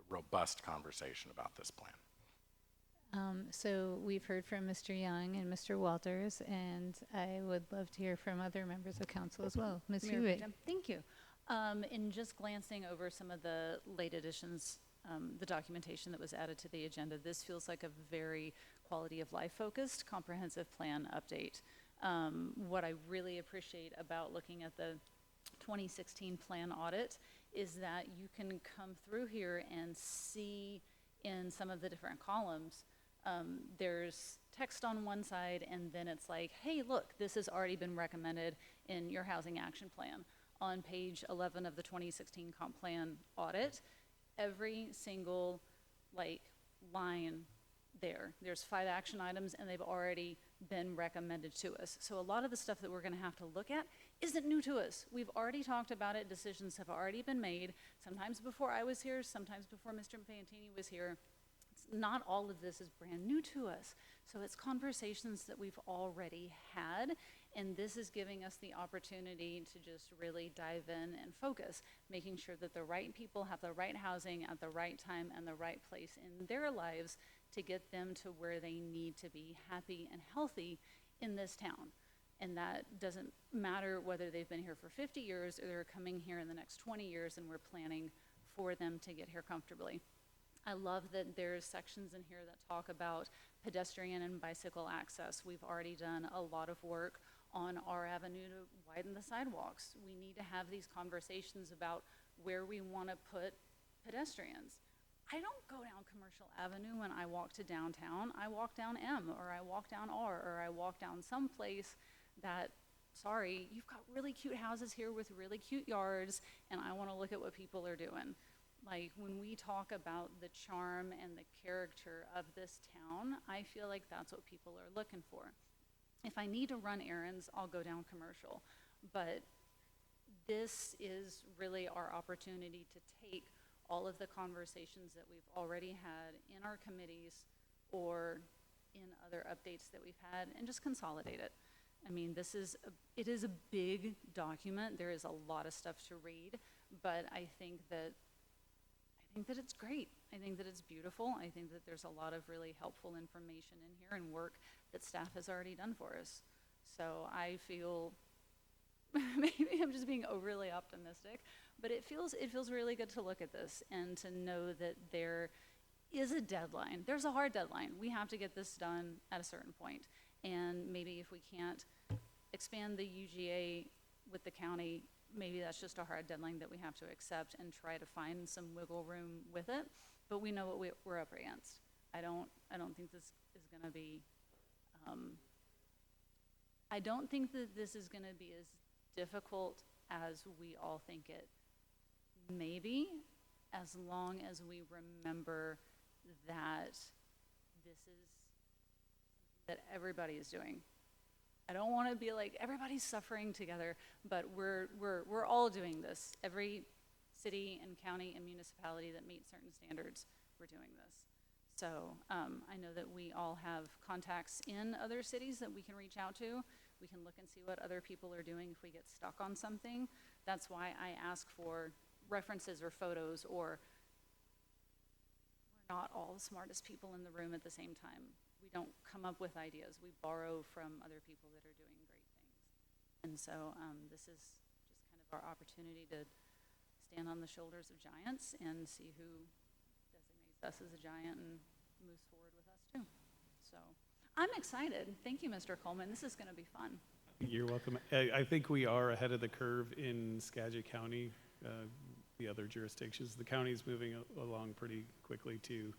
robust conversation about this plan. So we've heard from Mr. Young and Mr. Walters, and I would love to hear from other members of council as well. Ms. Mayor Hewitt. Pro Tem, thank you. In just glancing over some of the late additions, the documentation that was added to the agenda, this feels like a very quality of life focused comprehensive plan update. What I really appreciate about looking at the 2016 plan audit is that you can come through here and see in some of the different columns, there's text on one side, and then it's like, hey, look, this has already been recommended in your housing action plan. On page 11 of the 2016 comp plan audit, every single line there's 5 action items, and they've already been recommended to us. So a lot of the stuff that we're going to have to look at isn't new to us. We've already talked about it. Decisions have already been made, sometimes before I was here, sometimes before Mr. Pantini was here. Not all of this is brand new to us. So it's conversations that we've already had, and this is giving us the opportunity to just really dive in and focus, making sure that the right people have the right housing at the right time and the right place in their lives to get them to where they need to be happy and healthy in this town. And that doesn't matter whether they've been here for 50 years or they're coming here in the next 20 years and we're planning for them to get here comfortably. I love that there's sections in here that talk about pedestrian and bicycle access. We've already done a lot of work on our avenue to widen the sidewalks. We need to have these conversations about where we want to put pedestrians. I don't go down Commercial Avenue when I walk to downtown. I walk down M, or I walk down R, or I walk down someplace that, sorry, you've got really cute houses here with really cute yards, and I want to look at what people are doing. Like, when we talk about the charm and the character of this town, I feel like that's what people are looking for. If I need to run errands, I'll go down Commercial. But this is really our opportunity to take all of the conversations that we've already had in our committees or in other updates that we've had and just consolidate it. I mean, it is a big document. There is a lot of stuff to read, but I think that it's great. I think that it's beautiful. I think that there's a lot of really helpful information in here and work that staff has already done for us. So I feel, maybe I'm just being overly optimistic, but it feels really good to look at this and to know that there is a deadline. There's a hard deadline. We have to get this done at a certain point. And maybe if we can't expand the UGA with the county, maybe that's just a hard deadline that we have to accept and try to find some wiggle room with it. But we know what we're up against. I don't think this is going to be. I don't think that this is going to be as difficult as we all think it may be, as long as we remember that this is that everybody is doing. I don't want to be like everybody's suffering together, but we're all doing this. Every city and county and municipality that meets certain standards, we're doing this. So I know that we all have contacts in other cities that we can reach out to. We can look and see what other people are doing if we get stuck on something. That's why I ask for references or photos, or we're not all the smartest people in the room at the same time. We don't come up with ideas. We borrow from other people that are doing great things. And so this is just kind of our opportunity to stand on the shoulders of giants and see who designates us as a giant and moves forward with us too. So I'm excited. Thank you, Mr. Coleman. This is going to be fun. You're welcome. I think we are ahead of the curve in Skagit County, the other jurisdictions. The county's moving along pretty quickly too,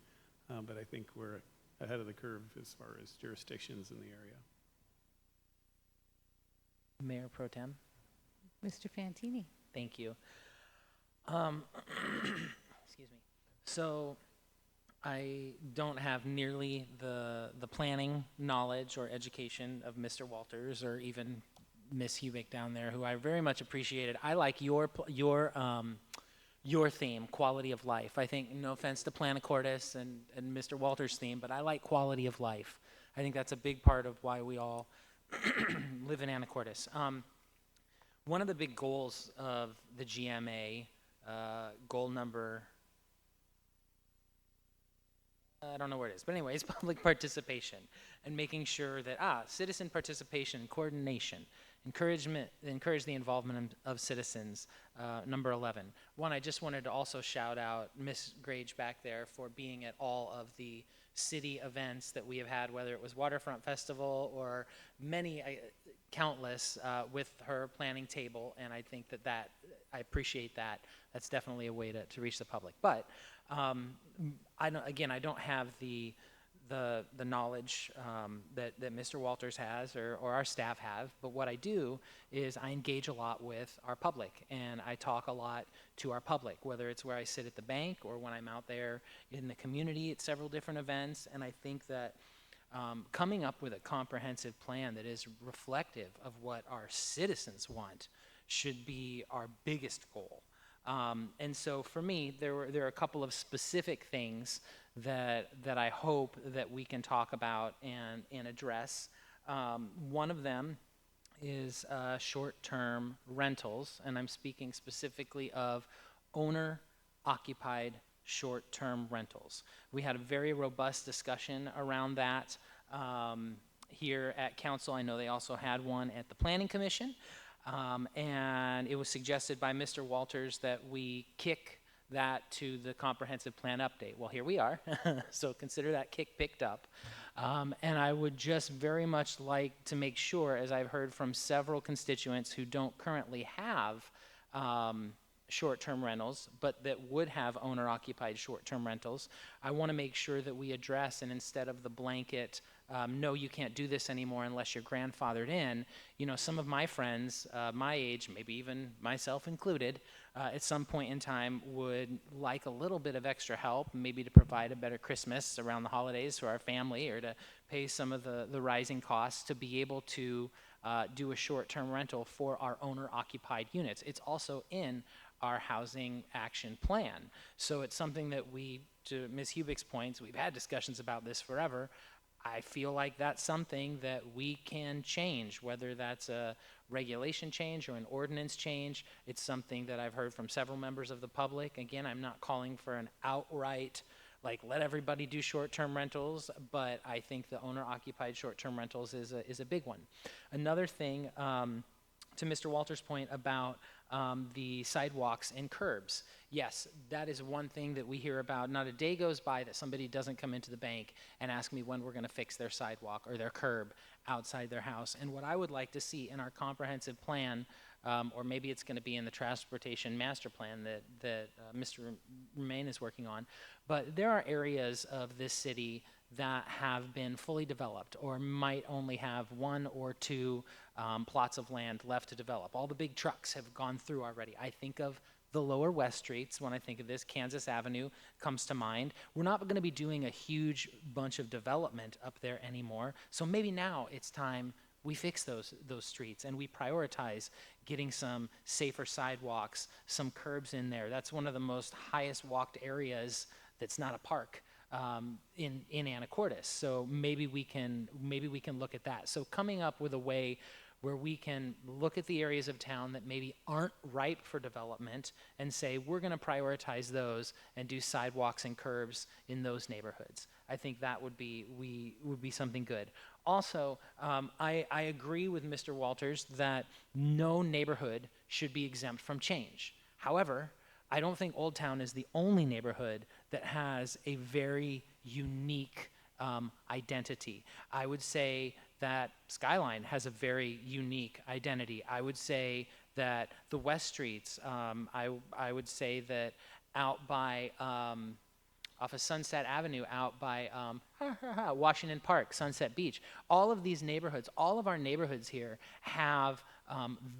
but I think we're ahead of the curve as far as jurisdictions in the area. Mayor Pro Tem. Mr. Fantini. Thank you. Excuse me. So I don't have nearly the planning knowledge or education of Mr. Walters or even Miss Hubick down there, who I very much appreciated. I like your theme, quality of life. I think, no offense to Anacortes and Mr. Walters' theme, but I like quality of life. I think that's a big part of why we all live in Anacortes. One of the big goals of the GMA, goal number, I don't know where it is, but anyway, it's public participation and making sure that, citizen participation, coordination, encourage the involvement of citizens, number 11. One, I just wanted to also shout out Miss Grage back there for being at all of the city events that we have had, whether it was Waterfront Festival or many, countless, with her planning table, and I think that I appreciate that. That's definitely a way to reach the public. But I don't have the knowledge that Mr. Walters has or our staff have, but what I do is I engage a lot with our public, and I talk a lot to our public, whether it's where I sit at the bank or when I'm out there in the community at several different events. And I think that coming up with a comprehensive plan that is reflective of what our citizens want should be our biggest goal. And so for me, there are a couple of specific things that I hope that we can talk about and address. One of them is short-term rentals, and I'm speaking specifically of owner-occupied short-term rentals. We had a very robust discussion around that here at Council. I know they also had one at the Planning Commission. And it was suggested by Mr. Walters that we kick that to the comprehensive plan update. Well, here we are, so consider that kick picked up. And I would just very much like to make sure, as I've heard from several constituents who don't currently have short-term rentals, but that would have owner-occupied short-term rentals, I want to make sure that we address, and instead of the blanket, no, you can't do this anymore unless you're grandfathered in, some of my friends, my age, maybe even myself included, at some point in time would like a little bit of extra help, maybe to provide a better Christmas around the holidays for our family, or to pay some of the rising costs to be able to do a short-term rental for our owner-occupied units. It's also in our housing action plan. So it's something that we, to Ms. Hubick's points, we've had discussions about this forever. I feel like that's something that we can change, whether that's a regulation change or an ordinance change. It's something that I've heard from several members of the public. Again, I'm not calling for an outright, like, let everybody do short-term rentals, but I think the owner-occupied short-term rentals is a big one. Another thing, to Mr. Walters' point about the sidewalks and curbs. Yes, that is one thing that we hear about. Not a day goes by that somebody doesn't come into the bank and ask me when we're going to fix their sidewalk or their curb outside their house. And what I would like to see in our comprehensive plan, or maybe it's going to be in the transportation master plan that Mr. Remain is working on, but there are areas of this city that have been fully developed or might only have 1 or 2 plots of land left to develop. All the big trucks have gone through already. I think of the lower west streets when I think of this. Kansas Avenue comes to mind. We're not going to be doing a huge bunch of development up there anymore. So maybe now it's time we fix those streets and we prioritize getting some safer sidewalks, some curbs in there. That's one of the most highest walked areas that's not a park in Anacortes. So maybe we can look at that. So coming up with a way where we can look at the areas of town that maybe aren't ripe for development and say we're going to prioritize those and do sidewalks and curbs in those neighborhoods. I think that would be something good. Also, I agree with Mr. Walters that no neighborhood should be exempt from change. However, I don't think Old Town is the only neighborhood that has a very unique identity. I would say that Skyline has a very unique identity. I would say that the West Streets, I would say that out by, off of Sunset Avenue, out by Washington Park, Sunset Beach, all of these neighborhoods, all of our neighborhoods here have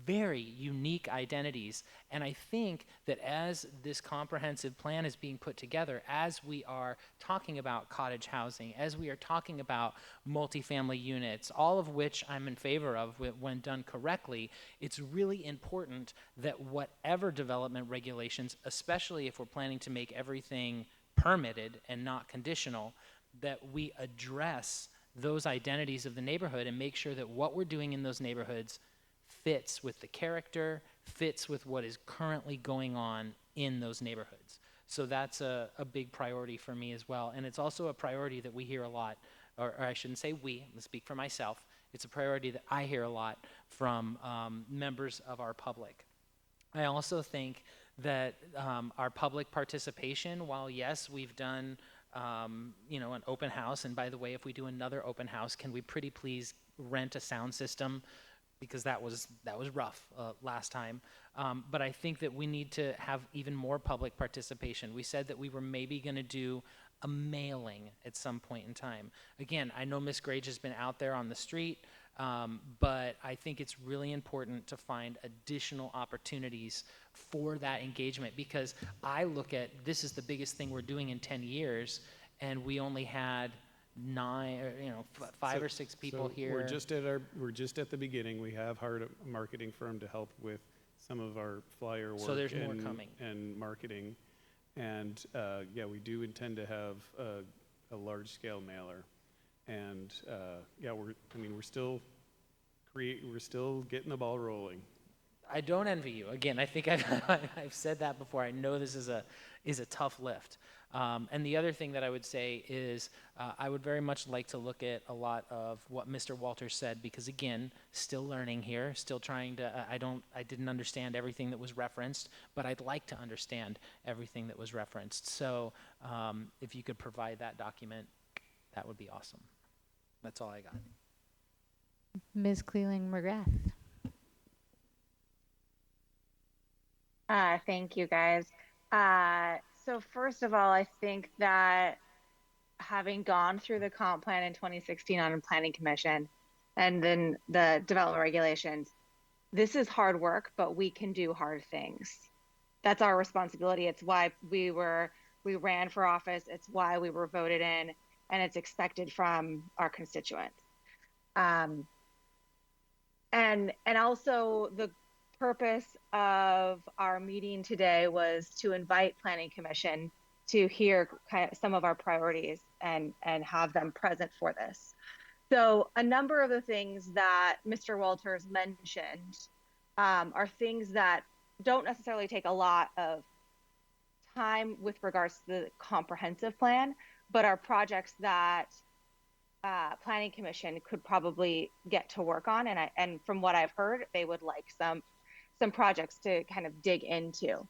very unique identities. And I think that as this comprehensive plan is being put together, as we are talking about cottage housing, as we are talking about multifamily units, all of which I'm in favor of when done correctly, it's really important that whatever development regulations, especially if we're planning to make everything permitted and not conditional, that we address those identities of the neighborhood and make sure that what we're doing in those neighborhoods fits with the character, fits with what is currently going on in those neighborhoods. So that's a big priority for me as well. And it's also a priority that we hear a lot, or I shouldn't say we, I'm gonna speak for myself. It's a priority that I hear a lot from members of our public. I also think that our public participation, while yes, we've done an open house, and by the way, if we do another open house, can we pretty please rent a sound system? Because that was rough last time. But I think that we need to have even more public participation. We said that we were maybe going to do a mailing at some point in time. Again, I know Ms. Grage has been out there on the street, but I think it's really important to find additional opportunities for that engagement, because I look at this is the biggest thing we're doing in 10 years, and we only had 5 or 6 people here. We're just at the beginning. We have hired a marketing firm to help with some of our flyer work. So there's more coming. And marketing, and yeah, we do intend to have a large scale mailer, and yeah, we're still getting the ball rolling. I don't envy you. Again, I think I've said that before. I know this is a tough lift. And the other thing that I would say is I would very much like to look at a lot of what Mr. Walters said, because again, still learning here, still trying to, I didn't understand everything that was referenced, but I'd like to understand everything that was referenced. So if you could provide that document, that would be awesome. That's all I got. Ms. Cleland-McGrath. Thank you, guys. So first of all, I think that having gone through the comp plan in 2016 on a planning commission and then the development regulations, this is hard work, but we can do hard things. That's our responsibility. It's why we ran for office. It's why we were voted in, and it's expected from our constituents. And also the purpose of our meeting today was to invite Planning Commission to hear kind of some of our priorities and have them present for this. So a number of the things that Mr. Walters mentioned are things that don't necessarily take a lot of time with regards to the comprehensive plan, but are projects that Planning Commission could probably get to work on. And from what I've heard, they would like some projects to kind of dig into.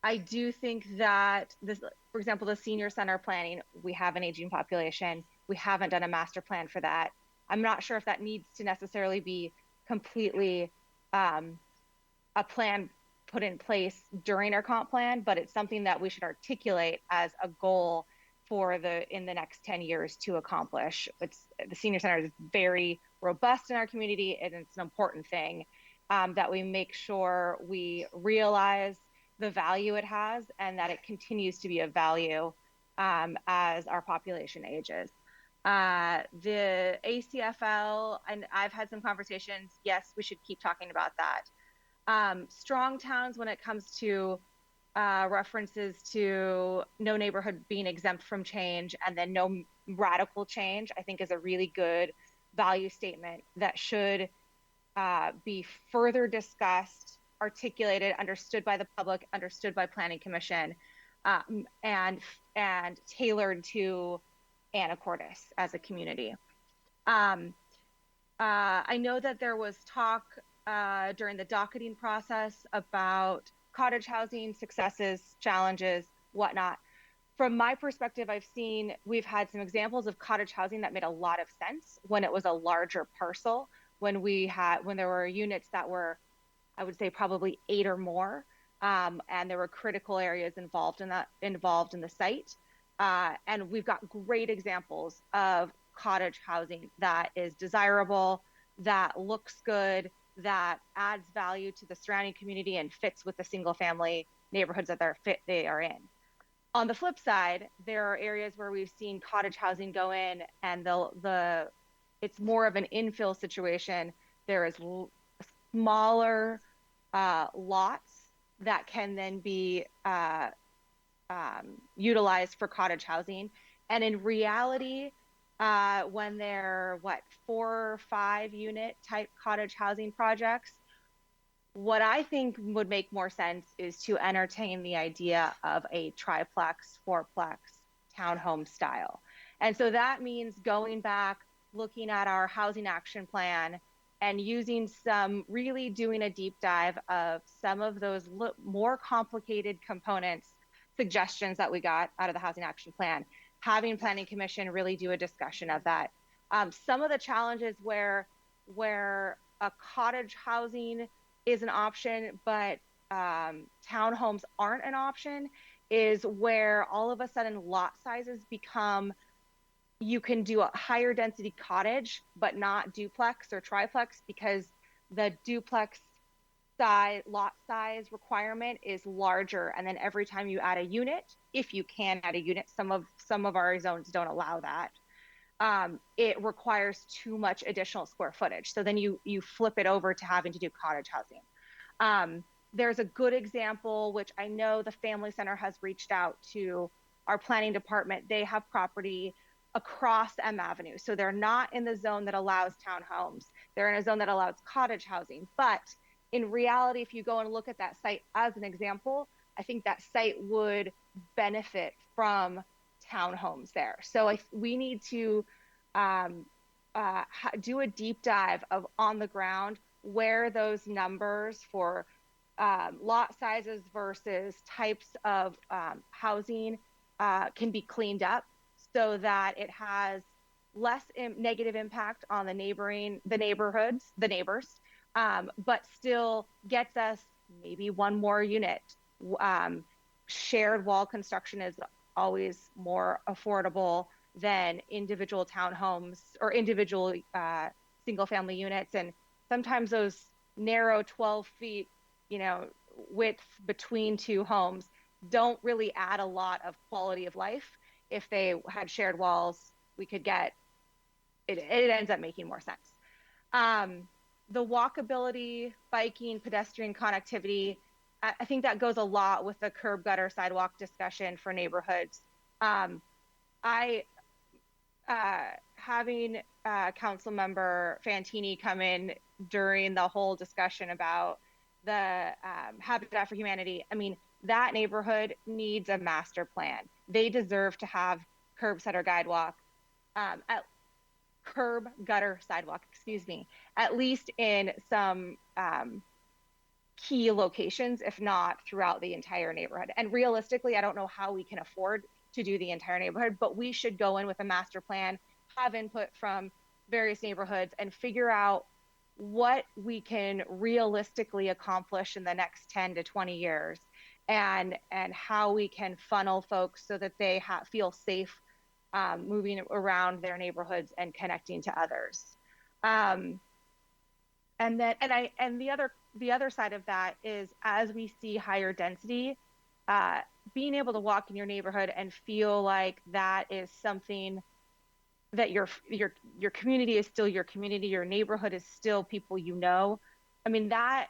I do think that this, for example, the senior center planning, we have an aging population. We haven't done a master plan for that. I'm not sure if that needs to necessarily be completely a plan put in place during our comp plan, but it's something that we should articulate as a goal for in the next 10 years to accomplish. The senior center is very robust in our community, and it's an important thing that we make sure we realize the value it has and that it continues to be of value as our population ages. The ACFL, and I've had some conversations, yes, we should keep talking about that. Strong towns, when it comes to references to no neighborhood being exempt from change and then no radical change, I think is a really good value statement that should be further discussed, articulated, understood by the public, understood by Planning Commission, and tailored to Anacortes as a community. I know that there was talk during the docketing process about cottage housing successes, challenges, whatnot. From my perspective, we've had some examples of cottage housing that made a lot of sense when it was a larger parcel, when there were units that were, I would say, probably 8 or more, and there were critical areas involved in the site. And we've got great examples of cottage housing that is desirable, that looks good, that adds value to the surrounding community and fits with the single family neighborhoods that they are in. On the flip side, there are areas where we've seen cottage housing go in and it's more of an infill situation. There is smaller lots that can then be utilized for cottage housing. And in reality, when they're 4 or 5 unit type cottage housing projects, what I think would make more sense is to entertain the idea of a triplex, fourplex townhome style. And so that means going back, looking at our housing action plan and really doing a deep dive of some of those more complicated components, suggestions that we got out of the housing action plan, having Planning Commission really do a discussion of that. Some of the challenges where a cottage housing is an option, but townhomes aren't an option, is where all of a sudden lot sizes become, you can do a higher density cottage, but not duplex or triplex, because the duplex lot size requirement is larger. And then every time you add a unit, if you can add a unit, some of our zones don't allow that. It requires too much additional square footage. So then you flip it over to having to do cottage housing. There's a good example, which I know the Family Center has reached out to our planning department. They have property across M Avenue. So they're not in the zone that allows townhomes. They're in a zone that allows cottage housing. But in reality, if you go and look at that site as an example, I think that site would benefit from townhomes there. So we need to do a deep dive of on the ground where those numbers for lot sizes versus types of housing can be cleaned up so that it has less negative impact on the neighbors, but still gets us maybe one more unit. Shared wall construction is always more affordable than individual townhomes or individual single family units. And sometimes those narrow 12 feet, width between two homes don't really add a lot of quality of life. If they had shared walls, we could get, it ends up making more sense. The walkability, biking, pedestrian connectivity, I think that goes a lot with the curb gutter sidewalk discussion for neighborhoods. I having council member Fantini come in during the whole discussion about the Habitat for Humanity. I mean, that neighborhood needs a master plan. They deserve to have curb gutter sidewalk, curb gutter sidewalk, excuse me, at least in some key locations, if not throughout the entire neighborhood. And realistically, I don't know how we can afford to do the entire neighborhood, but we should go in with a master plan, have input from various neighborhoods, and figure out what we can realistically accomplish in the next 10 to 20 years, and how we can funnel folks so that they feel safe moving around their neighborhoods and connecting to others. And the other side of that is, as we see higher density, being able to walk in your neighborhood and feel like that is something that your community is still your community, your neighborhood is still people you know. I mean, that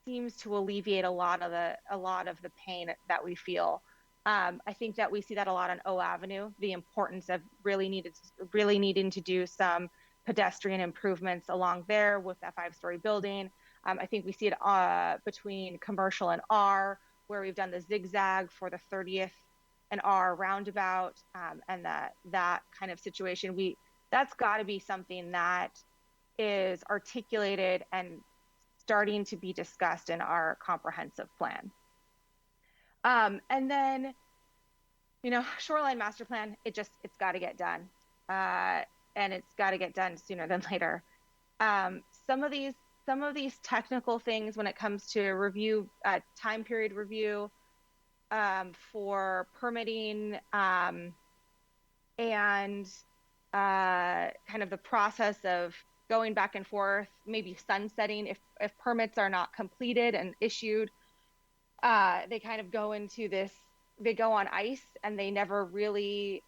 seems to alleviate a lot of the pain that we feel. I think that we see that a lot on O Avenue, the importance of really needing to do some pedestrian improvements along there with that 5-story building. I think we see it between Commercial and R, where we've done the zigzag for the 30th and R roundabout, and that kind of situation. That's got to be something that is articulated and starting to be discussed in our comprehensive plan. And then, shoreline master plan, it's got to get done. And it's got to get done sooner than later. Some of these technical things when it comes to review, time period review, for permitting, and kind of the process of going back and forth, maybe sunsetting if permits are not completed and issued, they kind of go into this, they go on ice, and they never really,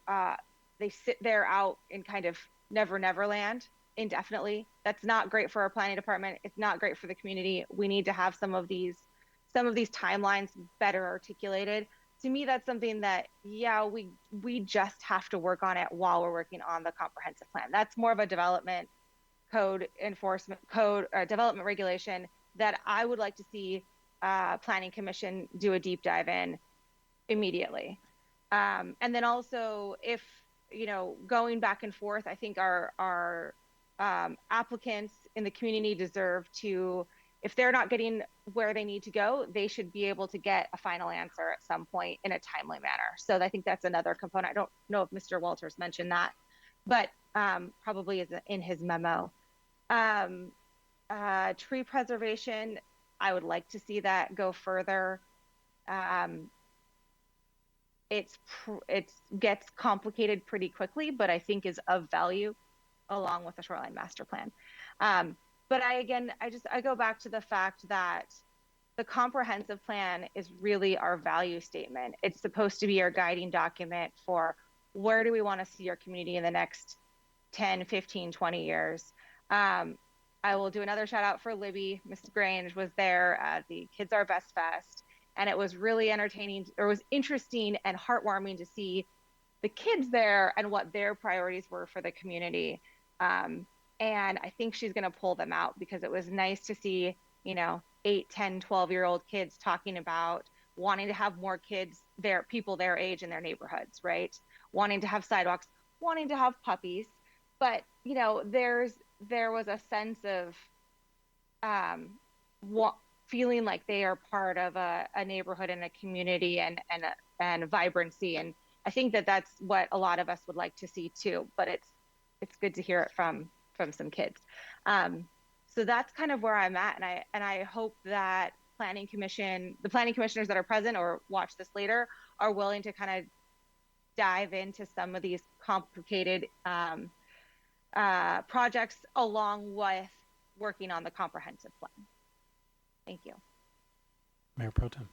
they sit there out in kind of never land indefinitely. That's not great for our planning department. It's not great for the community. We need to have some of these timelines better articulated. To me, that's something that, we just have to work on it while we're working on the comprehensive plan. That's more of a development development regulation that I would like to see Planning Commission do a deep dive in immediately. And then also, if, going back and forth, I think our applicants in the community deserve to, if they're not getting where they need to go, they should be able to get a final answer at some point in a timely manner. So I think that's another component. I don't know if Mr. Walters mentioned that, but probably is in his memo. Tree preservation, I would like to see that go further. It gets complicated pretty quickly, but I think is of value along with the shoreline master plan. But I go back to the fact that the comprehensive plan is really our value statement. It's supposed to be our guiding document for where do we want to see our community in the next 10, 15, 20 years. I will do another shout out for Libby. Ms. Grange was there at the Kids Are Best Fest, and it was really entertaining. It was interesting and heartwarming to see the kids there and what their priorities were for the community. And I think she's going to pull them out, because it was nice to see, 8, 10, 12-year-old kids talking about wanting to have more kids there, people their age in their neighborhoods, right? Wanting to have sidewalks, wanting to have puppies. But, there was a sense of feeling like they are part of a neighborhood and a community and vibrancy. And I think that that's what a lot of us would like to see too, but it's good to hear it from some kids. So that's kind of where I'm at. And I hope that the planning commissioners that are present or watch this later are willing to kind of dive into some of these complicated projects along with working on the comprehensive plan. Thank you. Mayor Pro Tem.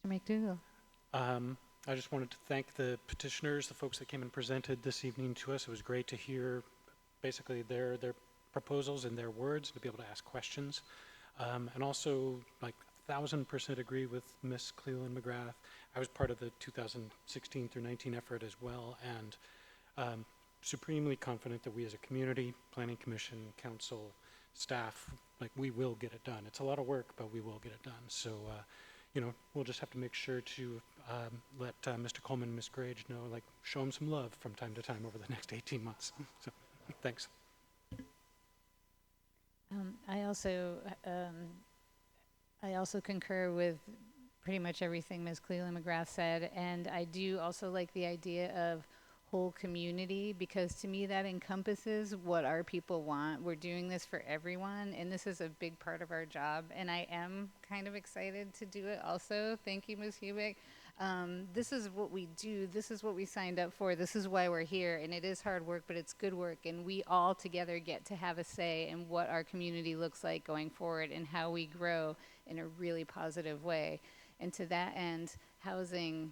Mr. McDougall. I just wanted to thank the petitioners, the folks that came and presented this evening to us. It was great to hear basically their proposals in their words, to be able to ask questions. And also, like, 1,000% agree with Ms. Cleland McGrath. I was part of the 2016 through 19 effort as well, and supremely confident that we as a community, planning commission, council, staff, like, we will get it done. It's a lot of work, but we will get it done. So, you know, we'll just have to make sure to let Mr. Coleman and Ms. Grage know, like, show them some love from time to time over the next 18 months. So, thanks. I also concur with pretty much everything Ms. Cleland McGrath said, and I do also like the idea of whole community, because to me that encompasses what our people want. We're doing this for everyone, and this is a big part of our job, and I am kind of excited to do it also. Thank you, Ms. Hubick. This is what we do. This is what we signed up for. This is why we're here, and it is hard work, but it's good work, and we all together get to have a say in what our community looks like going forward and how we grow in a really positive way. And to that end, housing,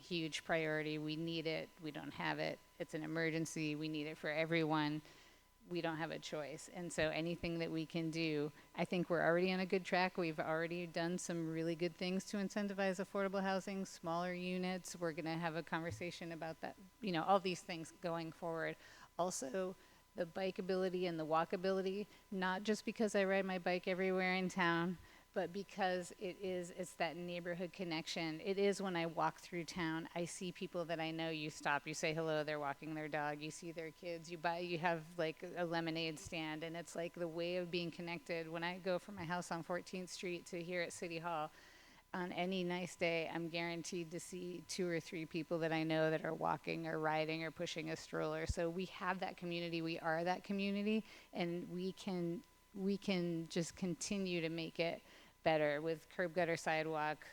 huge priority. We need it. We don't have it. It's an emergency. We need it for everyone. We don't have a choice. And so anything that we can do, I think we're already on a good track. We've already done some really good things to incentivize affordable housing, smaller units. We're going to have a conversation about that, you know, all these things going forward. Also, the bikeability and the walkability, not just because I ride my bike everywhere in town, but because it's that neighborhood connection. It is when I walk through town, I see people that I know. You stop, you say hello, they're walking their dog, you see their kids, you have like a lemonade stand, and it's like the way of being connected. When I go from my house on 14th Street to here at City Hall, on any nice day, I'm guaranteed to see 2 or 3 people that I know that are walking or riding or pushing a stroller. So we have that community, we are that community, and we can just continue to make it better with curb gutter sidewalk,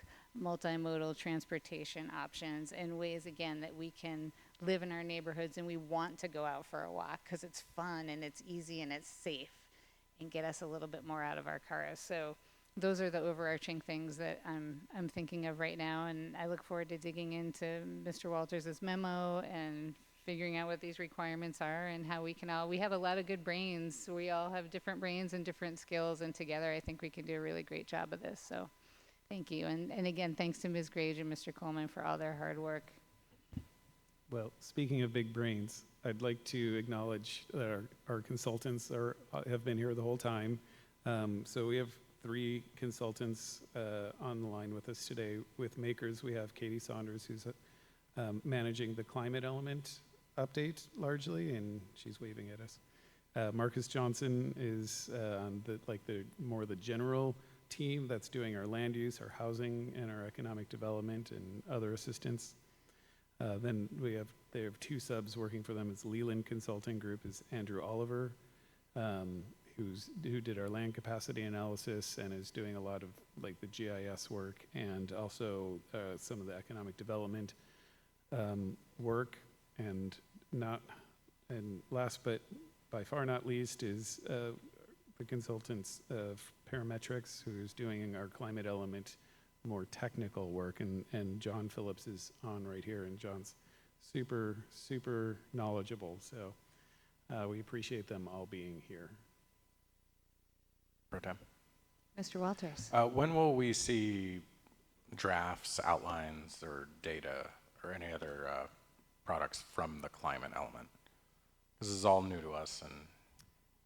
multimodal transportation options, and ways again that we can live in our neighborhoods and we want to go out for a walk because it's fun and it's easy and it's safe and get us a little bit more out of our cars. So those are the overarching things that I'm thinking of right now, and I look forward to digging into Mr. Walters' memo and figuring out what these requirements are and how we can we have a lot of good brains. We all have different brains and different skills, and together I think we can do a really great job of this. So thank you. And again, thanks to Ms. Grage and Mr. Coleman for all their hard work. Well, speaking of big brains, I'd like to acknowledge that our consultants have been here the whole time. So we have 3 consultants on the line with us today. With Makers, we have Katie Saunders, who's managing the climate element update largely, and she's waving at us. Marcus Johnson is on the more the general team that's doing our land use, our housing, and our economic development and other assistance. Then they have 2 subs working for them. It's Leland Consulting Group is Andrew Oliver, who did our land capacity analysis and is doing a lot of like the GIS work and also some of the economic development work. And last but by far not least is the consultants of Parametrics, who is doing our climate element more technical work, and John Phillips is on right here, and John's super knowledgeable, so we appreciate them all being here. Pro Tem. Mr. Walters. When will we see drafts, outlines, or data, or any other products from the climate element? This is all new to us, and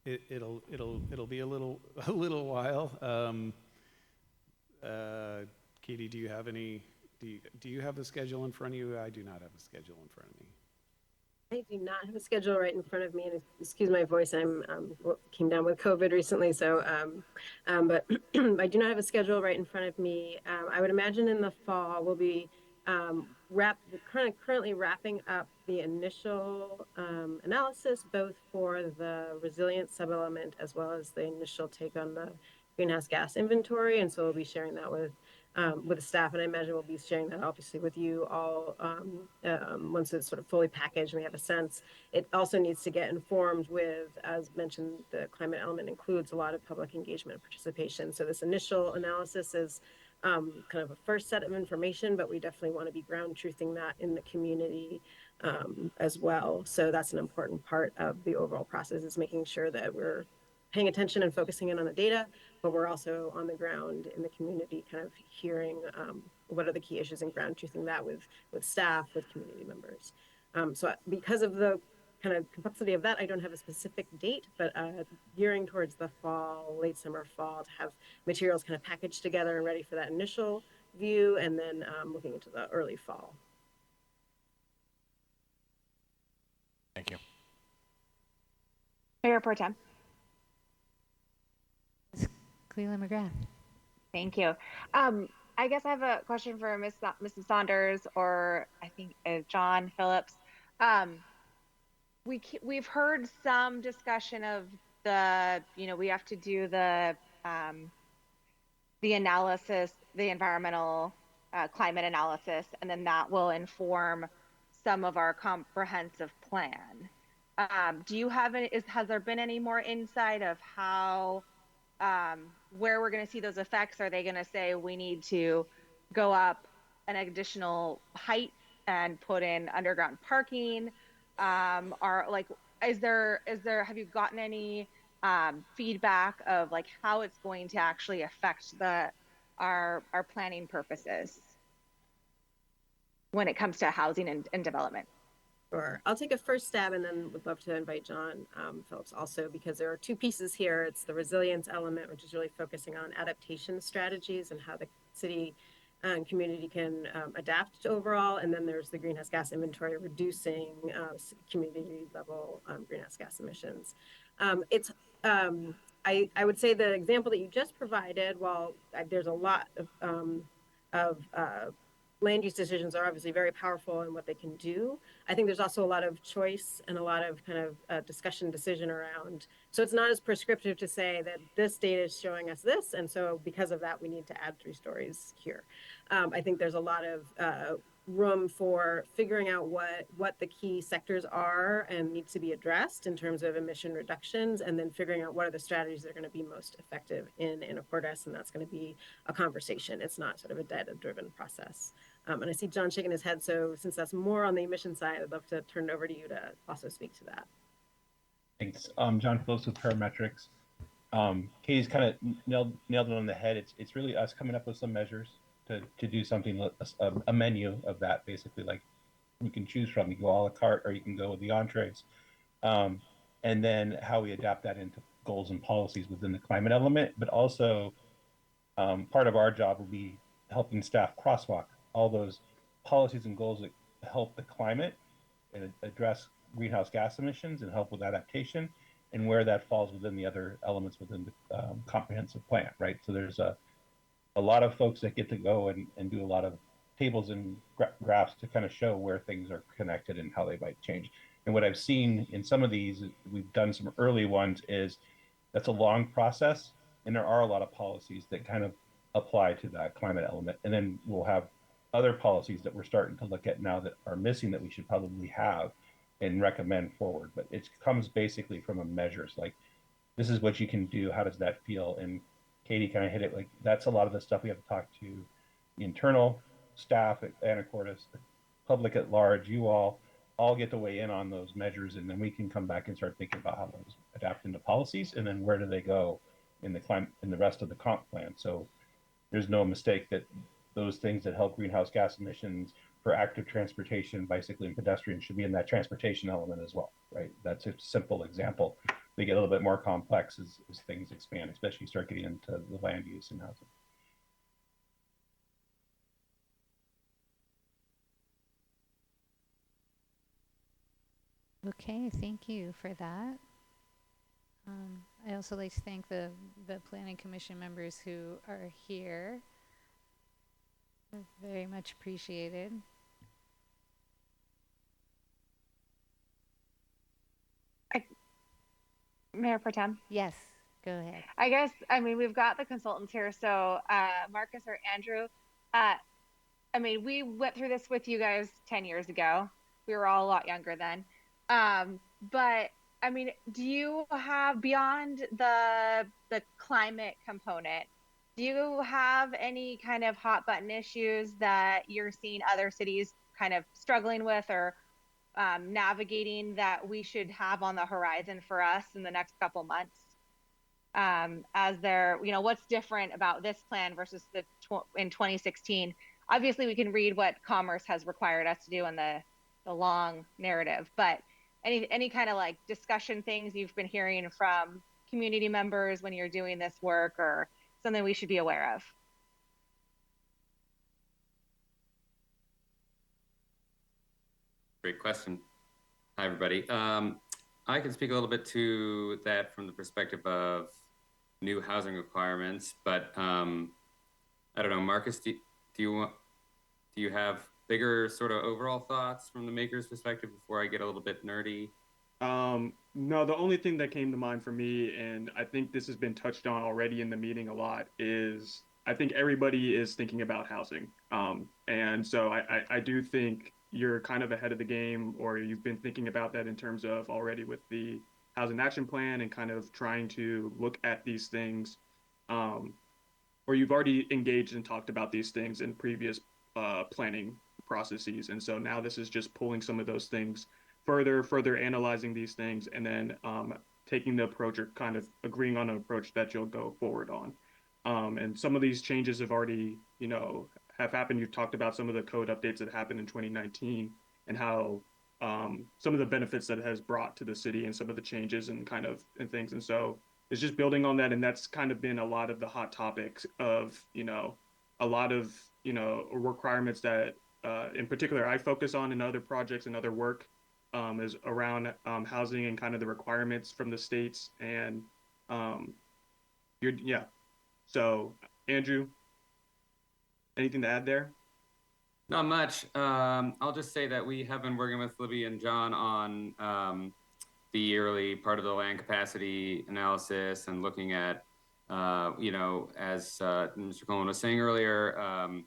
It'll be a little while. Katie, do you have do you have the schedule in front of you? I do not have a schedule in front of me. I do not have a schedule right in front of me, and excuse my voice, I'm came down with COVID recently, so but I do not have a schedule right in front of me. I would imagine in the fall we'll be currently wrapping up the initial analysis, both for the resilience subelement as well as the initial take on the greenhouse gas inventory, and so we'll be sharing that with staff, and I imagine we'll be sharing that obviously with you all once it's sort of fully packaged and we have a sense. It also needs to get informed with, as mentioned, the climate element includes a lot of public engagement and participation. So this initial analysis is kind of a first set of information, but we definitely want to be ground truthing that in the community as well. So that's an important part of the overall process, is making sure that we're paying attention and focusing in on the data, but we're also on the ground in the community, kind of hearing what are the key issues and ground truthing that with staff, with community members. So because of the kind of complexity of that, I don't have a specific date, but gearing towards the fall, late summer, fall, to have materials kind of packaged together and ready for that initial view, and then looking into the early fall. Thank you. Mayor Pro Tem. Cleland McGrath. Thank you. I guess I have a question for Mrs. Saunders, or I think John Phillips. We've heard some discussion of we have to do the analysis, the environmental climate analysis, and then that will inform some of our comprehensive plan. Do you have has there been any more insight of how, where we're going to see those effects? Are they going to say we need to go up an additional height and put in underground parking? Have you gotten any feedback of like how it's going to actually affect our planning purposes when it comes to housing and development? Sure. I'll take a first stab and then would love to invite John Phillips also, because there are two pieces here. It's the resilience element, which is really focusing on adaptation strategies and how the city and community can adapt overall. And then there's the greenhouse gas inventory, reducing community level greenhouse gas emissions. I would say the example that you just provided, while there's a lot of land use decisions are obviously very powerful in what they can do, I think there's also a lot of choice and a lot of kind of discussion decision around. So it's not as prescriptive to say that this data is showing us this, and so because of that, we need to add 3 stories here. I think there's a lot of room for figuring out what the key sectors are and needs to be addressed in terms of emission reductions, and then figuring out what are the strategies that are going to be most effective in Anacortes, and that's going to be a conversation. It's not sort of a data-driven process. And I see John shaking his head, so since that's more on the emission side, I'd love to turn it over to you to also speak to that. Thanks. John Phillips with Parametrics. Katie's kind of nailed it on the head. It's really us coming up with some measures to do something, a menu of that, basically, like you can choose from. You go a la carte or you can go with the entrees. And then how we adapt that into goals and policies within the climate element, but also part of our job will be helping staff crosswalk all those policies and goals that help the climate and address greenhouse gas emissions and help with adaptation, and where that falls within the other elements within the comprehensive plan, right? So there's a lot of folks that get to go and do a lot of tables and graphs to kind of show where things are connected and how they might change. And what I've seen in some of these, we've done some early ones, is that's a long process, and there are a lot of policies that kind of apply to that climate element. And then we'll have other policies that we're starting to look at now that are missing that we should probably have and recommend forward. But it comes basically from a measures, like this is what you can do, how does that feel? And Katie kind of hit it, like that's a lot of the stuff we have to talk to the internal staff at Anacortes, the public at large, you all get to weigh in on those measures, and then we can come back and start thinking about how those adapt into policies, and then where do they go in the climate, in the rest of the comp plan. So there's no mistake that those things that help greenhouse gas emissions for active transportation, bicycling, and pedestrian should be in that transportation element as well, right? That's a simple example. They get a little bit more complex as things expand, especially start getting into the land use and housing. Okay, thank you for that. I also like to thank the Planning Commission members who are here. Very much appreciated. Mayor Pro Tem? Yes, go ahead. I guess, I mean, we've got the consultants here, so Marcus or Andrew, I mean, we went through this with you guys 10 years ago. We were all a lot younger then. But I mean, do you have, beyond the climate component, do you have any kind of hot button issues that you're seeing other cities kind of struggling with or navigating that we should have on the horizon for us in the next couple months? as they're, what's different about this plan versus in 2016. Obviously, we can read what Commerce has required us to do in the long narrative, but any kind of like discussion things you've been hearing from community members when you're doing this work, or something we should be aware of? Great question. Hi, everybody. I can speak a little bit to that from the perspective of new housing requirements, but I don't know, Marcus, do you have bigger sort of overall thoughts from the maker's perspective before I get a little bit nerdy? No, the only thing that came to mind for me, and I think this has been touched on already in the meeting a lot, is I think everybody is thinking about housing. And so I do think you're kind of ahead of the game, or you've been thinking about that in terms of already with the housing action plan and kind of trying to look at these things, or you've already engaged and talked about these things in previous planning processes. And so now this is just pulling some of those things further analyzing these things, and then taking the approach, or kind of agreeing on an approach that you'll go forward on. And some of these changes have already, have happened. You've talked about some of the code updates that happened in 2019 and how some of the benefits that it has brought to the city and some of the changes and things. And so it's just building on that. And that's kind of been a lot of the hot topics of, a lot of, requirements that in particular I focus on in other projects and other work, is around housing and kind of the requirements from the states. And so Andrew, anything to add there? Not much. I'll just say that we have been working with Libby and John on the yearly part of the land capacity analysis and looking at, as Mr. Coleman was saying earlier,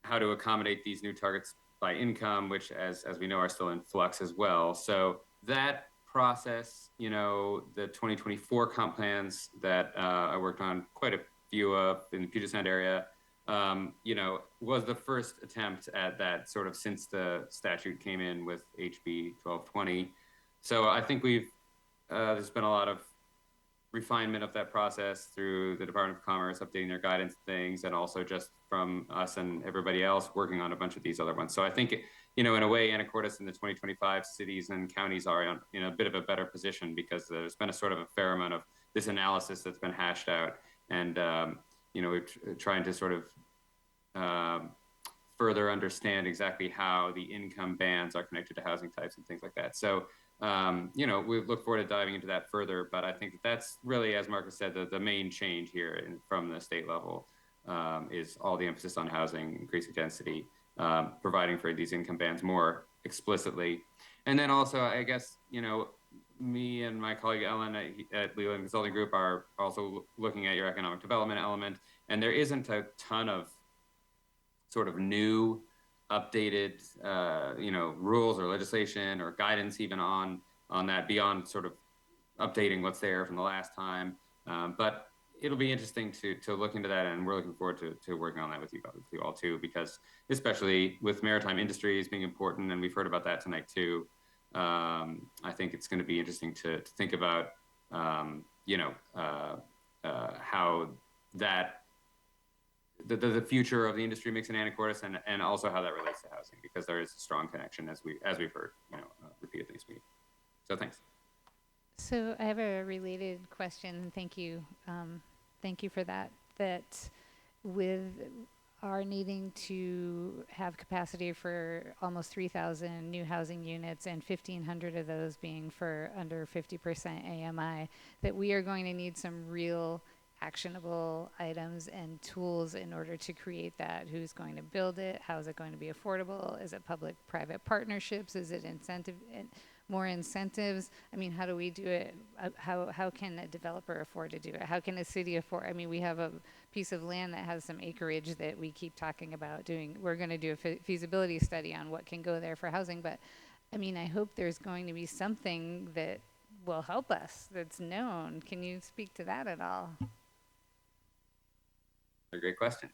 how to accommodate these new targets by income, which as we know are still in flux as well. So that process, the 2024 comp plans that I worked on quite a few of in the Puget Sound area, was the first attempt at that sort of since the statute came in with HB 1220. So I think there's been a lot of refinement of that process through the Department of Commerce updating their guidance things, and also just from us and everybody else working on a bunch of these other ones. So I think, in a way, Anacortes and the 2025 cities and counties are in a bit of a better position, because there's been a sort of a fair amount of this analysis that's been hashed out, and we're trying to sort of further understand exactly how the income bands are connected to housing types and things like that. So we look forward to diving into that further, but I think that's really, as Marcus said, the main change here from the state level is all the emphasis on housing, increasing density, providing for these income bands more explicitly. And then also, I guess, me and my colleague Ellen at Leland Consulting Group are also looking at your economic development element, and there isn't a ton of sort of new updated, rules or legislation or guidance even on that, beyond sort of updating what's there from the last time. But it'll be interesting to look into that, and we're looking forward to working on that with you all too, because especially with maritime industries being important, and we've heard about that tonight too, I think it's going to be interesting to think about, how that the future of the industry mix in Anacortes, and also how that relates to housing, because there is a strong connection as we've heard, repeatedly speak. So thanks. So I have a related question. Thank you for that. That with our needing to have capacity for almost 3,000 new housing units, and 1,500 of those being for under 50% AMI, that we are going to need some real actionable items and tools in order to create that. Who's going to build it? How is it going to be affordable? Is it public-private partnerships? Is it more incentives? I mean, how do we do it? How can a developer afford to do it? How can a city afford? I mean, we have a piece of land that has some acreage that we keep talking about doing. We're going to do a feasibility study on what can go there for housing, but I mean, I hope there's going to be something that will help us, that's known. Can you speak to that at all? A great question.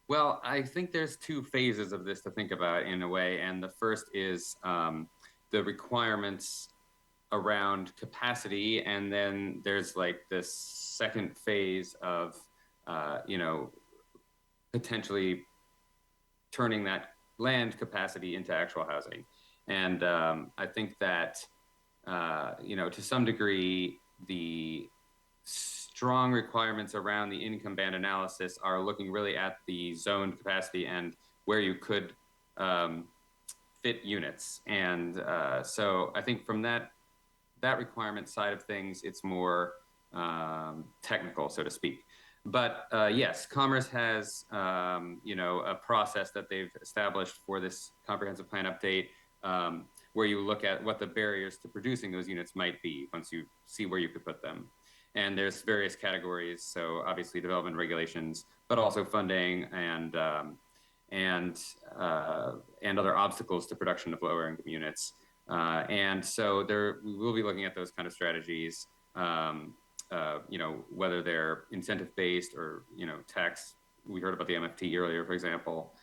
Well, I think there's two phases of this to think about in a way, and the first is the requirements around capacity, and then there's like this second phase of, potentially turning that land capacity into actual housing. And I think that, to some degree, the strong requirements around the income band analysis are looking really at the zoned capacity and where you could fit units. And so I think from that requirement side of things, it's more technical, so to speak. But yes, Commerce has, a process that they've established for this comprehensive plan update, where you look at what the barriers to producing those units might be once you see where you could put them. And there's various categories, so obviously development regulations, but also funding and other obstacles to production of lower income units. And so we will be looking at those kind of strategies. Whether they're incentive-based or, tax. We heard about the MFT earlier, for example,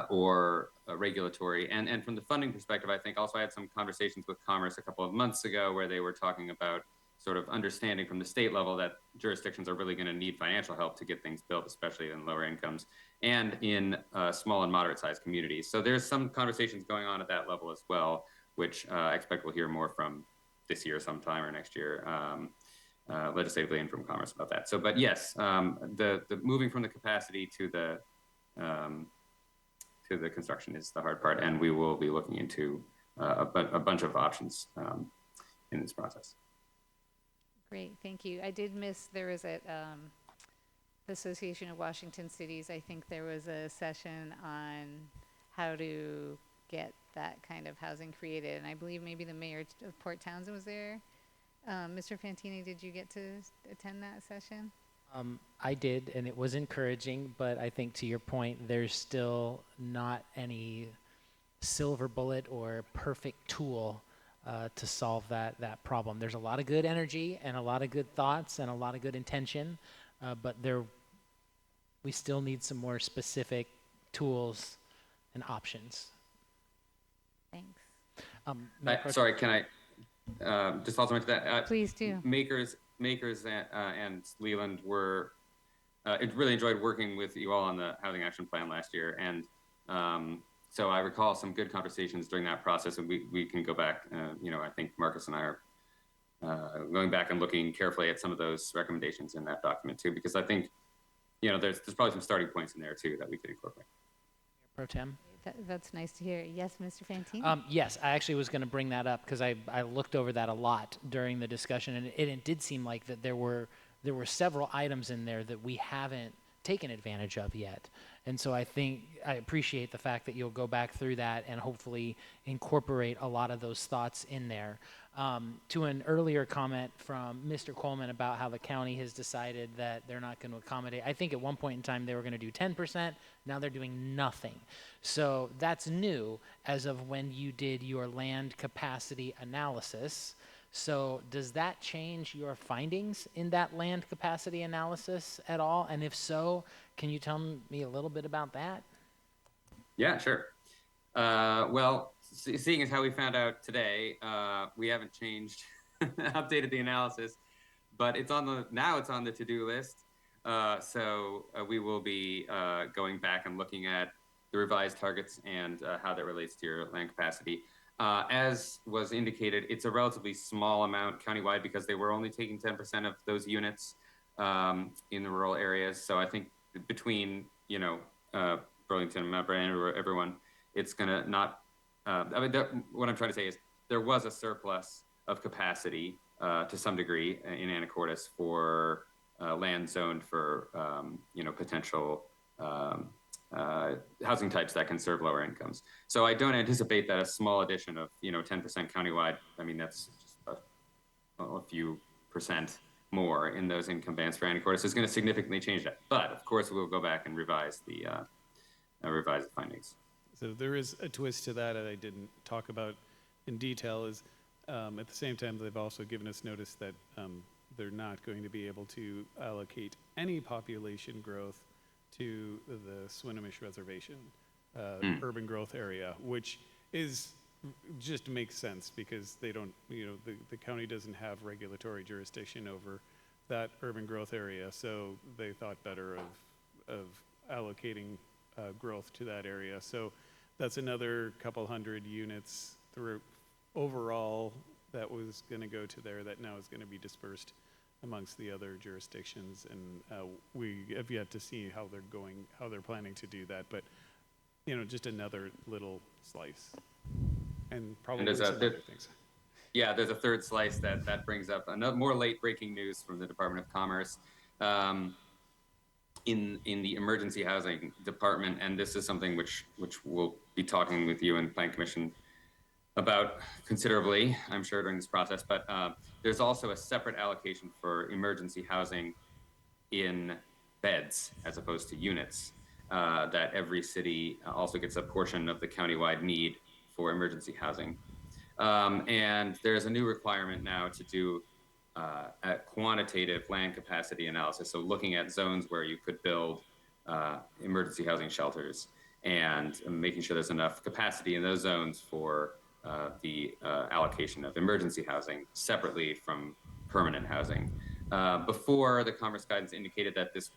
or regulatory. And from the funding perspective, I think also I had some conversations with Commerce a couple of months ago where they were talking about sort of understanding from the state level that jurisdictions are really going to need financial help to get things built, especially in lower incomes and in small and moderate-sized communities. So there's some conversations going on at that level as well, which I expect we'll hear more from this year sometime or next year, legislatively and from Commerce about that. So, but yes, the moving from the capacity to the construction is the hard part, and we will be looking into a bunch of options in this process. Great, thank you. I did miss, there was at the Association of Washington Cities, I think there was a session on how to get that kind of housing created, and I believe maybe the mayor of Port Townsend was there. Mr. Fantini, did you get to attend that session? I did, and it was encouraging, but I think to your point, there's still not any silver bullet or perfect tool to solve that problem. There's a lot of good energy and a lot of good thoughts and a lot of good intention, but we still need some more specific tools and options. Thanks. Sorry, can I just also mention that? Please do. Makers and Leland really enjoyed working with you all on the Housing Action Plan last year. And so I recall some good conversations during that process, and we can go back. I think Marcus and I are going back and looking carefully at some of those recommendations in that document too, because I think, there's probably some starting points in there too that we could incorporate. Pro Tem? That's nice to hear. Yes, Mr. Fantini? Yes, I actually was going to bring that up because I looked over that a lot during the discussion, and it did seem like that there were several items in there that we haven't taken advantage of yet. And so I appreciate the fact that you'll go back through that and hopefully incorporate a lot of those thoughts in there. To an earlier comment from Mr. Coleman about how the county has decided that they're not going to accommodate. I think at one point in time they were going to do 10%. Now they're doing nothing. So that's new as of when you did your land capacity analysis. So does that change your findings in that land capacity analysis at all? And if so, can you tell me a little bit about that? Yeah, sure. Well, seeing as how we found out today, we haven't changed, updated the analysis, but it's on the to-do list. So we will be going back and looking at the revised targets and how that relates to your land capacity. As was indicated, it's a relatively small amount countywide because they were only taking 10% of those units in the rural areas. So I think between, Burlington, Mount Brandon, everyone, it's going to not, what I'm trying to say is there was a surplus of capacity to some degree in Anacortes for land zoned for, potential housing types that can serve lower incomes. So I don't anticipate that a small addition of, 10% countywide, that's just a few percent more in those income bands for Anacortes is going to significantly change that. But of course, we'll go back and revise the findings. So there is a twist to that I didn't talk about in detail is at the same time, they've also given us notice that they're not going to be able to allocate any population growth to the Swinomish Reservation urban growth area, which is just makes sense because they don't, the county doesn't have regulatory jurisdiction over that urban growth area, so they thought better of allocating growth to that area. So that's another couple hundred units through overall that was going to go to there that now is going to be dispersed amongst the other jurisdictions, and we have yet to see how they're planning to do that, but just another little slice, and probably some other things. Yeah, there's a third slice that brings up another more late breaking news from the Department of Commerce in the emergency housing department, and this is something which we'll be talking with you and Plan Commission about considerably, I'm sure, during this process. But there's also a separate allocation for emergency housing in beds as opposed to units. That every city also gets a portion of the countywide need for emergency housing. And there's a new requirement now to do a quantitative land capacity analysis. So looking at zones where you could build emergency housing shelters and making sure there's enough capacity in those zones for the allocation of emergency housing separately from permanent housing. Before, the Commerce guidance indicated that this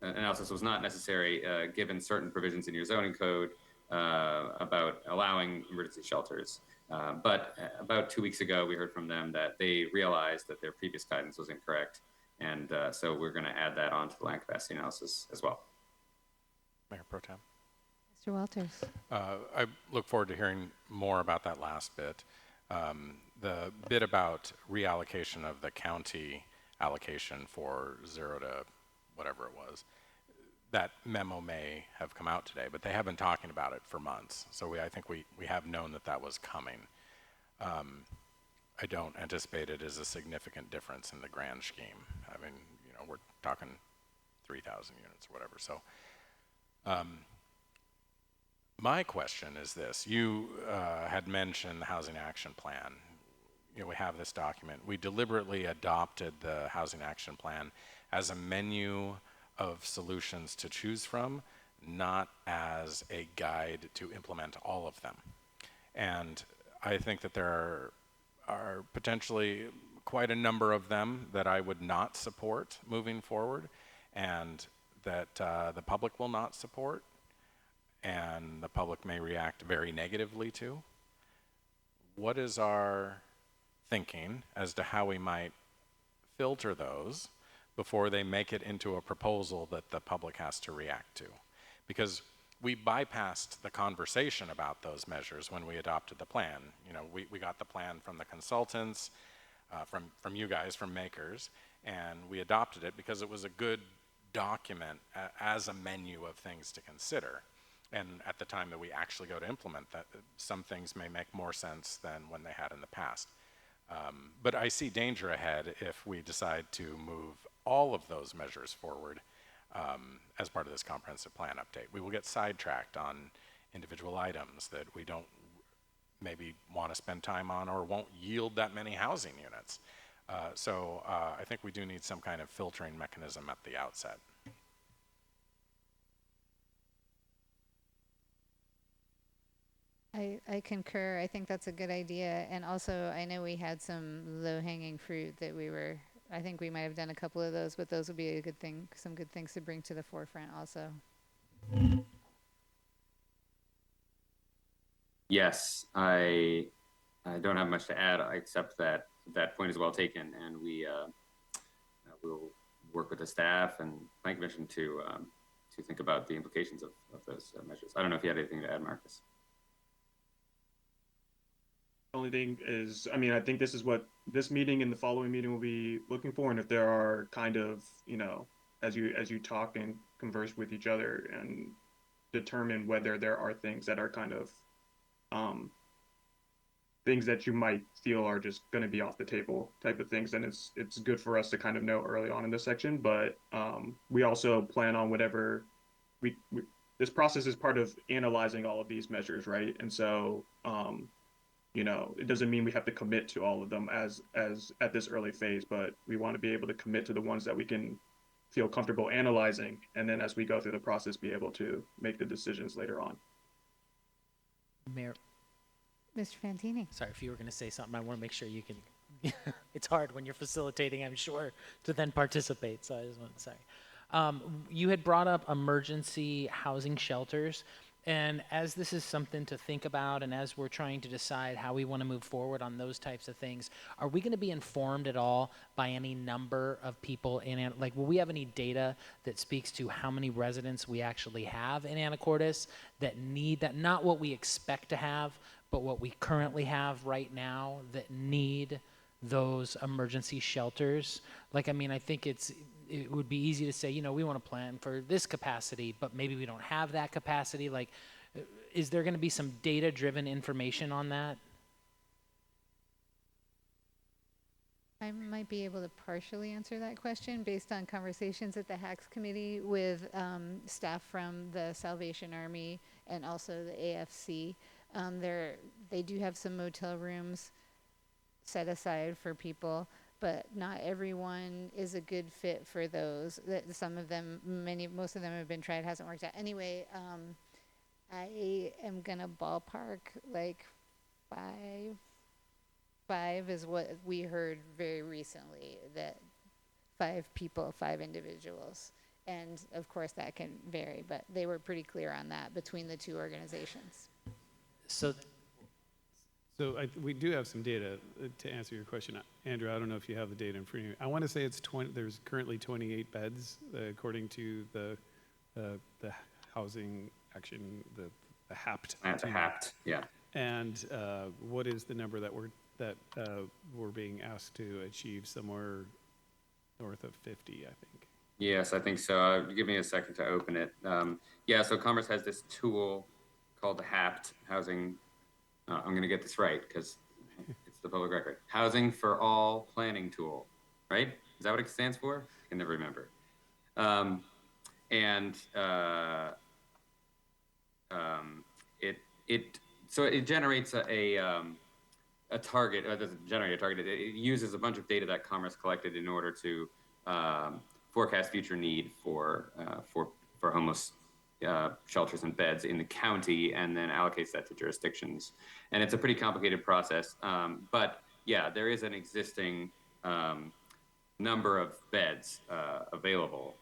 analysis was not necessary given certain provisions in your zoning code about allowing emergency shelters. But about 2 weeks ago, we heard from them that they realized that their previous guidance was incorrect. And so we're going to add that onto the land capacity analysis as well. Mayor Pro Tem. Mr. Walters. I look forward to hearing more about that last bit. The bit about reallocation of the county allocation for 0 to whatever it was, that memo may have come out today, but they have been talking about it for months. So I think we have known that was coming. I don't anticipate it as a significant difference in the grand scheme. I mean, we're talking 3,000 units or whatever. So my question is this. You had mentioned the Housing Action Plan. We have this document. We deliberately adopted the Housing Action Plan as a menu of solutions to choose from, not as a guide to implement all of them. And I think that there are potentially quite a number of them that I would not support moving forward, and that the public will not support, and the public may react very negatively to. What is our thinking as to how we might filter those before they make it into a proposal that the public has to react to? Because we bypassed the conversation about those measures when we adopted the plan. We got the plan from the consultants, from you guys, from makers, and we adopted it because it was a good document as a menu of things to consider. And at the time that we actually go to implement that, some things may make more sense than when they had in the past. But I see danger ahead if we decide to move all of those measures forward as part of this comprehensive plan update. We will get sidetracked on individual items that we don't maybe want to spend time on or won't yield that many housing units. So I think we do need some kind of filtering mechanism at the outset. I concur. I think that's a good idea. And also, I know we had some low-hanging fruit that I think we might have done a couple of those, but those would be a good thing, some good things to bring to the forefront also. Yes, I don't have much to add, except that that point is well taken, and we will work with the staff and Plan Commission to think about the implications of those measures. I don't know if you had anything to add, Marcus. The only thing is, I think this is what this meeting and the following meeting will be looking for. And if there are kind of, as you talk and converse with each other and determine whether there are things that are kind of things that you might feel are just going to be off the table type of things, then it's good for us to kind of know early on in this section. But we also plan on whatever this process is part of analyzing all of these measures, right? And so it doesn't mean we have to commit to all of them as at this early phase, but we want to be able to commit to the ones that we can feel comfortable analyzing, and then as we go through the process, be able to make the decisions later on. Mayor, Mr. Fantini. sorry, if you were going to say something, I want to make sure you can. It's hard when you're facilitating, I'm sure, to then participate. So I just want to say, you had brought up emergency housing shelters, and as this is something to think about, and as we're trying to decide how we want to move forward on those types of things, are we going to be informed at all by any number of people in, like, will we have any data that speaks to how many residents we actually have in Anacortes that need that, not what we expect to have, but what we currently have right now that need those emergency shelters? Like, I mean, I think it would be easy to say, you know, we want to plan for this capacity, but maybe we don't have that capacity. Like, is there going to be some data-driven information on that? I might be able to partially answer that question based on conversations at the HACS committee with staff from the Salvation Army and also the AFC. They do have some motel rooms set aside for people, but not everyone is a good fit for those. Some of them, most of them have been tried, hasn't worked out. Anyway, I am gonna ballpark like five is what we heard very recently, that 5 people, 5 individuals. And of course that can vary, but they were pretty clear on that between the 2 organizations. So we do have some data to answer your question. Andrew, I don't know if you have the data in front of you. I want to say there's currently 28 beds, according to the housing action, the HAPT. That's a HAPT, yeah. And what is the number that we're being asked to achieve? Somewhere north of 50, I think. Yes, I think so. Give me a second to open it. Yeah, so Commerce has this tool called the HAPT, Housing. I'm going to get this right because it's the public record. Housing for All Planning Tool, right? Is that what it stands for? I can never remember. It generates a target. It doesn't generate a target. It uses a bunch of data that Commerce collected in order to forecast future need for homeless shelters and beds in the county, and then allocates that to jurisdictions. And it's a pretty complicated process. But yeah, there is an existing number of beds available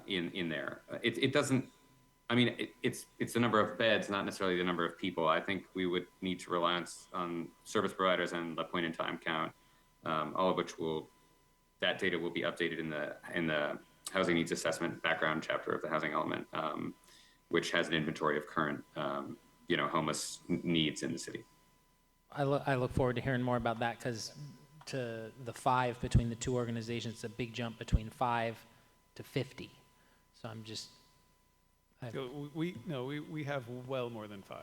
in there. It doesn't, I mean, it's the number of beds, not necessarily the number of people. I think we would need to rely on service providers and the point in time count, all of which that data will be updated in the housing needs assessment background chapter of the housing element, which has an inventory of current, homeless needs in the city. I look forward to hearing more about that, because to the 5 between the 2 organizations, it's a big jump between 5 to 50. So I'm just. So we have well more than 5.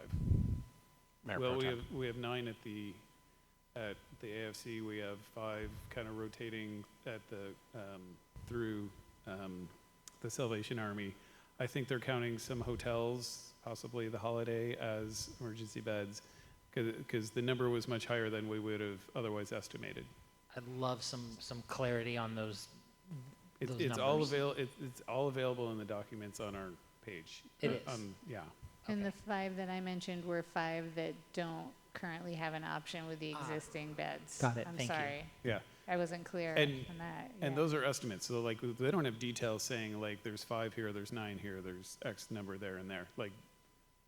Mayor Well, Pro Tem. we have 9 at the AFC. We have 5 kind of rotating at through the Salvation Army. I think they're counting some hotels, possibly the Holiday, as emergency beds, because the number was much higher than we would have otherwise estimated. I'd love some clarity on those. It's all available in the documents on our page. It is. Yeah. And the 5 that I mentioned were 5 that don't currently have an option with the existing beds. Got it. I'm Thank you. sorry. Yeah. I wasn't clear And on that. and yeah. those are estimates. So like they don't have details saying like there's 5 here, there's 9 here, there's X number there and there. Like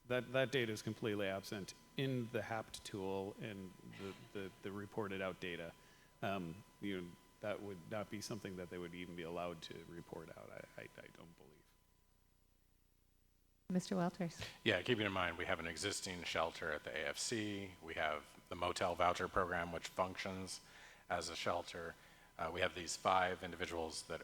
that data is completely absent in the HAPT tool and the reported out data. That would not be something that they would even be allowed to report out. I don't believe. Mr. Walters. Yeah, keeping in mind, we have an existing shelter at the AFC. We have the motel voucher program, which functions as a shelter. We have these 5 individuals that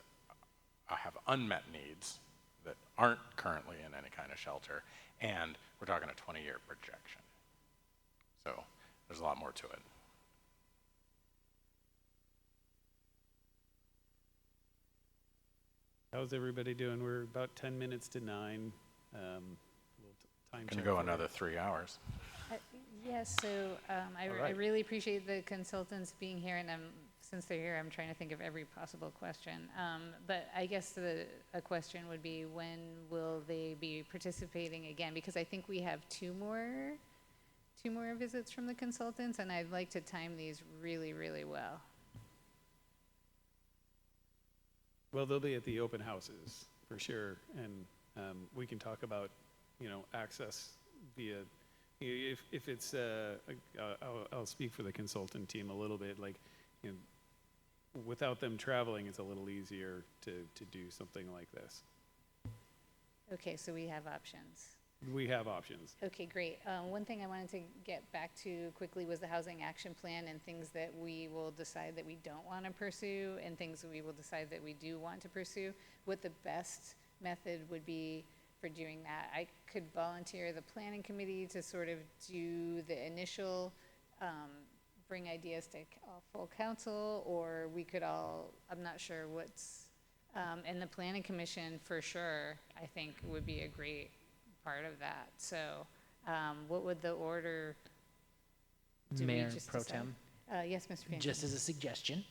have unmet needs that aren't currently in any kind of shelter, and we're talking a 20-year projection. So there's a lot more to it. How's everybody doing? We're about 10 minutes to 9. Time Gonna check go for- another 3 hours. Yes, so I really appreciate the consultants being here, and since they're here, I'm trying to think of every possible question. But I guess a question would be, when will they be participating again? Because I think we have 2 more 2 more visits from the consultants, and I'd like to time these really, really well. Well, they'll be at the open houses for sure, and we can talk about, access via, if it's, I'll speak for the consultant team a little bit, like, without them traveling, it's a little easier to do something like this. Okay, so we have options. We have options. Okay, great. One thing I wanted to get back to quickly was the housing action plan and things that we will decide that we don't want to pursue and things that we will decide that we do want to pursue. What the best method would be for doing that. I could volunteer the planning committee to sort of do the initial, bring ideas to full council, or we could all, I'm not sure what's, and the planning commission for sure, I think would be a great part of that. So what would the order do? Mayor we just Pro decide? Tem? Yes, Mr. Payne. Just as a suggestion,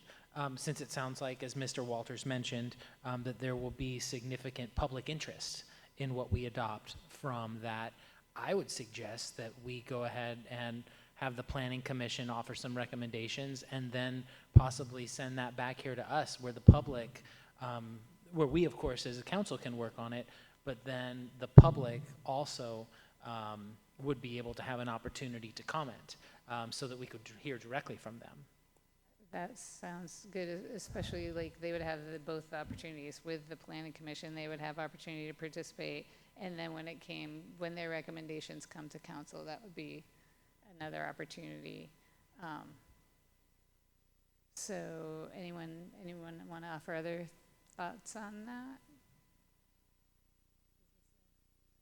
since it sounds like, as Mr. Walters mentioned, that there will be significant public interest in what we adopt from that, I would suggest that we go ahead and have the Planning Commission offer some recommendations and then possibly send that back here to us where the public, where we, of course, as a council can work on it, but then the public also would be able to have an opportunity to comment so that we could hear directly from them. That sounds good, especially like they would have both opportunities with the planning commission. They would have opportunity to participate, and then when their recommendations come to council, that would be another opportunity. So anyone want to offer other thoughts on that?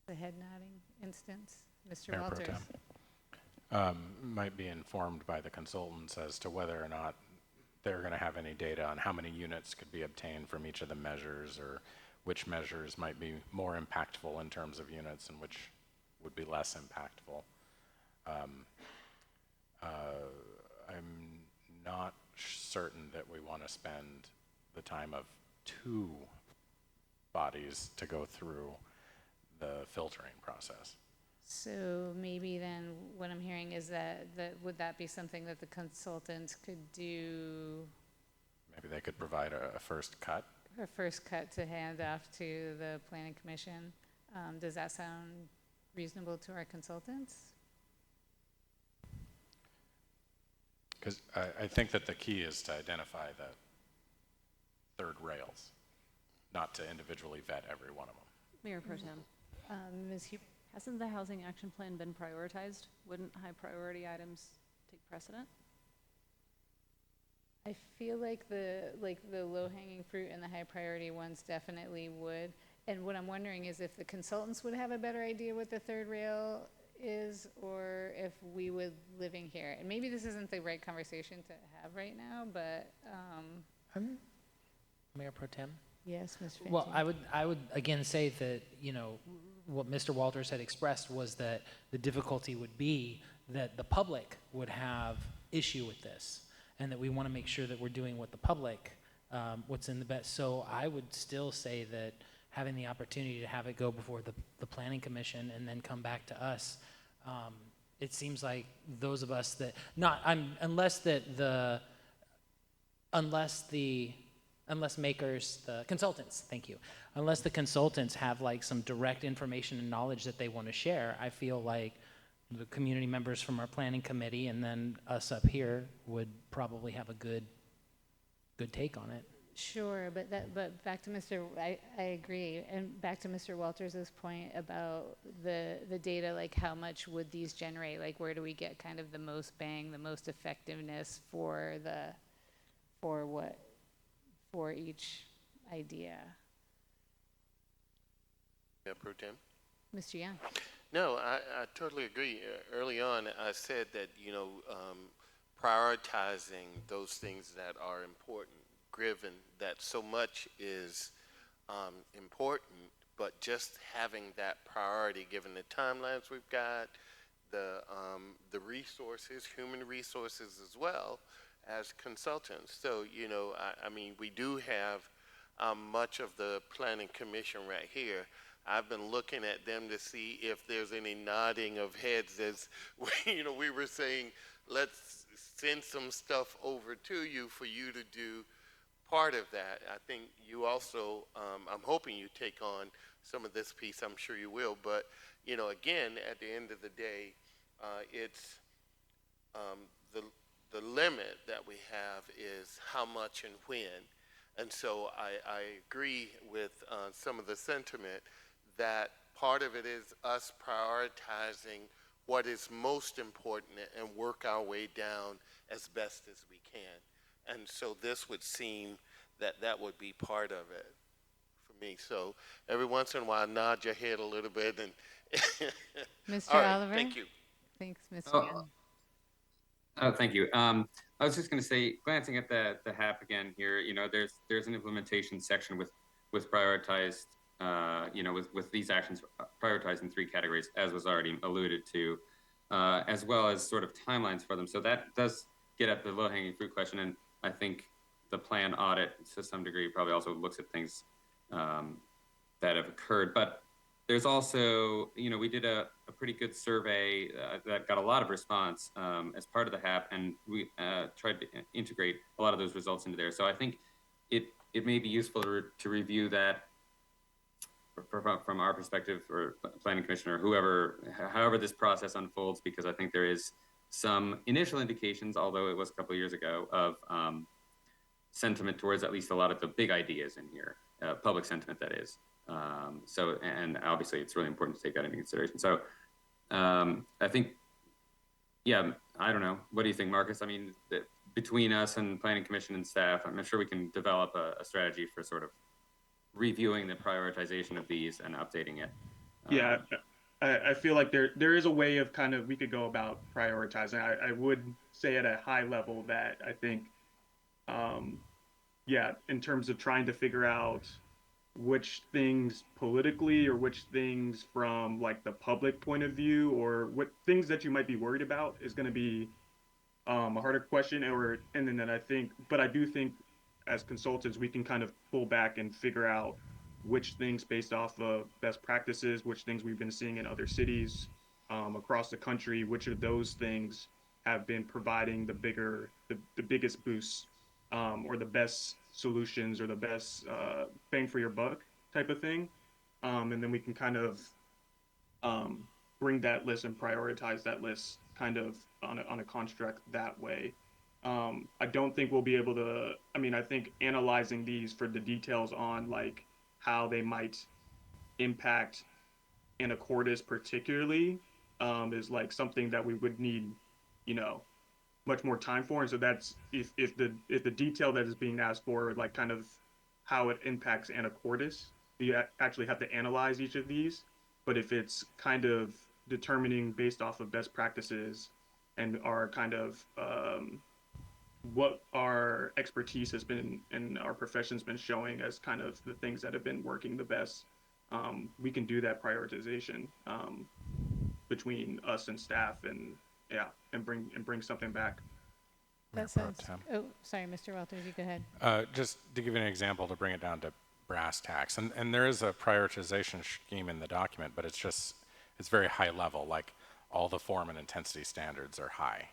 The head nodding instance, Mr. Mayor Pro Walters. Tem. Might be informed by the consultants as to whether or not they're going to have any data on how many units could be obtained from each of the measures, or which measures might be more impactful in terms of units and which would be less impactful. I'm not certain that we want to spend the time of 2 bodies to go through the filtering process. So maybe then what I'm hearing is that would that be something that the consultants could do? Maybe they could provide a first cut. A first cut to hand off to the planning commission. Does that sound reasonable to our consultants? Because I think that the key is to identify the third rails, not to individually vet every one of them. Mayor Pro Tem, Ms. Huber? hasn't the housing action plan been prioritized? Wouldn't high priority items take precedent? I feel like the low-hanging fruit and the high priority ones definitely would. And what I'm wondering is if the consultants would have a better idea what the third rail is, or if we would living here. And maybe this isn't the right conversation to have right now, but Mayor Pro Tem? yes, Mr. Fantini. Well, I would again say that, what Mr. Walters had expressed was that the difficulty would be that the public would have issue with this, and that we want to make sure that we're doing what the public, what's in the best. So I would still say that having the opportunity to have it go before the Planning Commission and then come back to us, it seems like those of us that, unless makers, the consultants, thank you, unless the consultants have like some direct information and knowledge that they want to share, I feel like the community members from our planning committee and then us up here would probably have a good take on it. Sure, but back to I agree, and back to Mr. Walters' point about the data, like how much would these generate? Like where do we get kind of the most bang, the most effectiveness for each idea? Mayor Pro Tem? Mr. Young? No, I totally agree. Early on, I said that, prioritizing those things that are important, given that so much is important, but just having that priority, given the timelines we've got, the resources, human resources as well as consultants. So, we do have much of the planning commission right here. I've been looking at them to see if there's any nodding of heads as we were saying, let's send some stuff over to you for you to do part of that. I think you also, I'm hoping you take on some of this piece. I'm sure you will. But, again, at the end of the day, it's the limit that we have is how much and when. And so I agree with some of the sentiment that part of it is us prioritizing what is most important and work our way down as best as we can. And so this would seem that would be part of it for me. So every once in a while, nod your head a little bit. And Mr. All right, Oliver? thank you. Thanks, Mr. Oh, Young. Oh, thank you. I was just going to say, glancing at the HAP again here, there's an implementation section with prioritized, with these actions prioritized in 3 categories, as was already alluded to, as well as sort of timelines for them. So that does get at the low-hanging fruit question, and I think the plan audit, to some degree, probably also looks at things that have occurred. But there's also, we did a pretty good survey that got a lot of response as part of the HAP, and we tried to integrate a lot of those results into there. So I think it may be useful to review that from our perspective, or planning commission, or however this process unfolds, because I think there is some initial indications, although it was a couple of years ago, of sentiment towards at least a lot of the big ideas in here, public sentiment, that is. And obviously it's really important to take that into consideration. So I think, yeah, I don't know. What do you think, Marcus? I mean, between us and Planning Commission and staff, I'm sure we can develop a strategy for sort of reviewing the prioritization of these and updating it. Yeah, I feel like there is a way of we could go about prioritizing. I would say at a high level that I think, in terms of trying to figure out which things politically or which things from the public point of view, or what things that you might be worried about, is going to be a harder question. But I do think as consultants, we can kind of pull back and figure out which things, based off of best practices, which things we've been seeing in other cities across the country, which of those things have been providing the biggest boosts, or the best solutions, or the best bang for your buck type of thing. And then we can kind of bring that list and prioritize that list kind of on a construct that way. I don't think we'll be able to, I think analyzing these for the details on how they might impact Anacortes particularly is something that we would need, much more time for. And so that's if the detail that is being asked for, kind of how it impacts Anacortes, you actually have to analyze each of these. But if it's kind of determining based off of best practices and our kind of what our expertise has been and our profession's been showing as kind of the things that have been working the best, we can do that prioritization between us and staff, and bring something back. That sounds. Oh, sorry, Mr. Walters, you go ahead. Just to give you an example, to bring it down to brass tacks, and there is a prioritization scheme in the document, but it's very high level. Like, all the form and intensity standards are high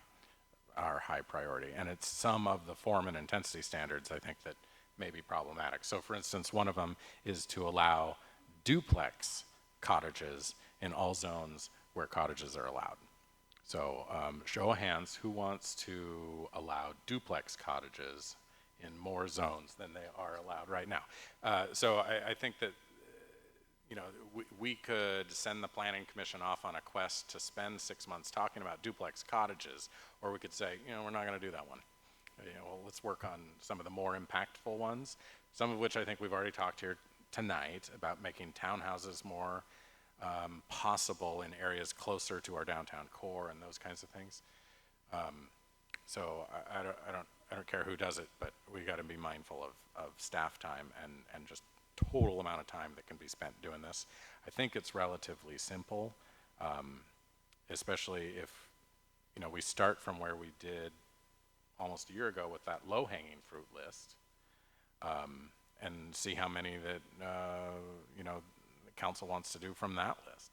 priority, and it's some of the form and intensity standards, I think, that may be problematic. So, for instance, one of them is to allow duplex cottages in all zones where cottages are allowed. So, show of hands, who wants to allow duplex cottages in more zones than they are allowed right now? So I think that we could send the Planning Commission off on a quest to spend 6 months talking about duplex cottages, or we could say, we're not going to do that one. Well, let's work on some of the more impactful ones, some of which I think we've already talked here tonight about making townhouses more possible in areas closer to our downtown core and those kinds of things. So I don't care who does it, but we got to be mindful of staff time and just total amount of time that can be spent doing this. I think it's relatively simple, especially if we start from where we did almost a year ago with that low-hanging fruit list, and see how many that council wants to do from that list.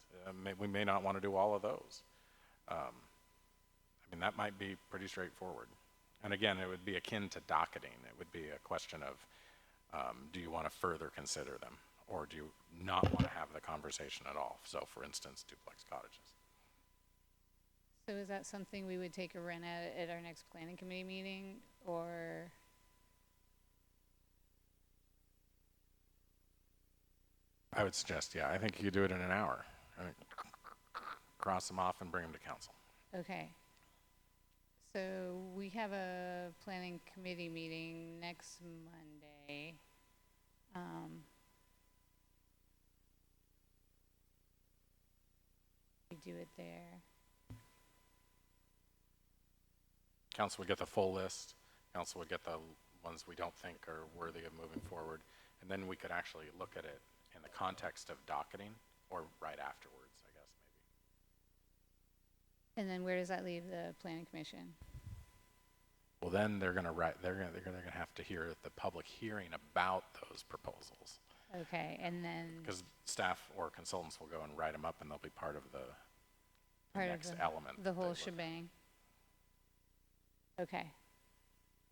We may not want to do all of those. I mean, that might be pretty straightforward. And again, it would be akin to docketing. It would be a question of, do you want to further consider them? Or do you not want to have the conversation at all? So for instance, duplex cottages. So is that something we would take a run at our next planning committee meeting, or? I would suggest, yeah, I think you could do it in an hour. I mean, cross them off and bring them to council. Okay. So we have a planning committee meeting next Monday. We do it there. Council would get the full list. Council would get the ones we don't think are worthy of moving forward. And then we could actually look at it in the context of docketing, or right afterwards, I guess, maybe. And then where does that leave the planning commission? Well, then they're gonna have to hear the public hearing about those proposals. Okay, and then Because staff or consultants will go and write them up, and they'll be part of the next element. the whole shebang. Okay.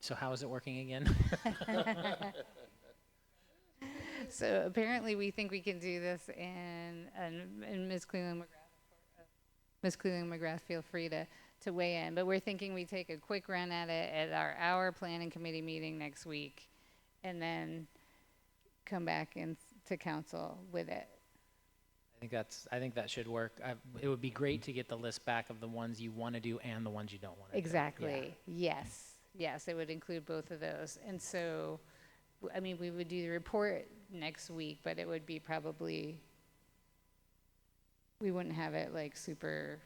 So how is it working again? So apparently we think we can do this, and Ms. Cleveland-McGrath, feel free to weigh in. But we're thinking we take a quick run at it at our planning committee meeting next week, and then come back to council with it. I think that should work. It would be great to get the list back of the ones you want to do and the ones you don't want to Exactly. Do. Yes, it would include both of those. And so, I mean, we would do the report next week, but it would be probably, we wouldn't have it like super,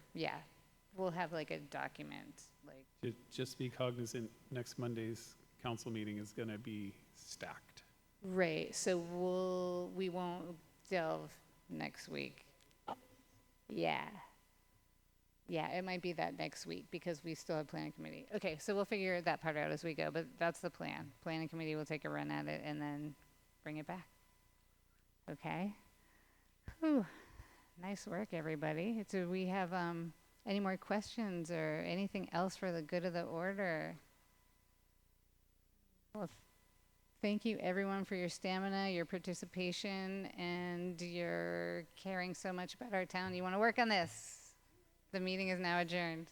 we'll have like a document. Like, Just be cognizant, next Monday's council meeting is going to be stacked. Right, so we won't delve next week. Yeah, it might be that next week because we still have planning committee. Okay, so we'll figure that part out as we go, but that's the plan. Planning committee will take a run at it and then bring it back. Okay? Whew. Nice work, everybody. Do we have any more questions or anything else for the good of the order? Well, thank you, everyone, for your stamina, your participation, and your caring so much about our town. You want to work on this. The meeting is now adjourned.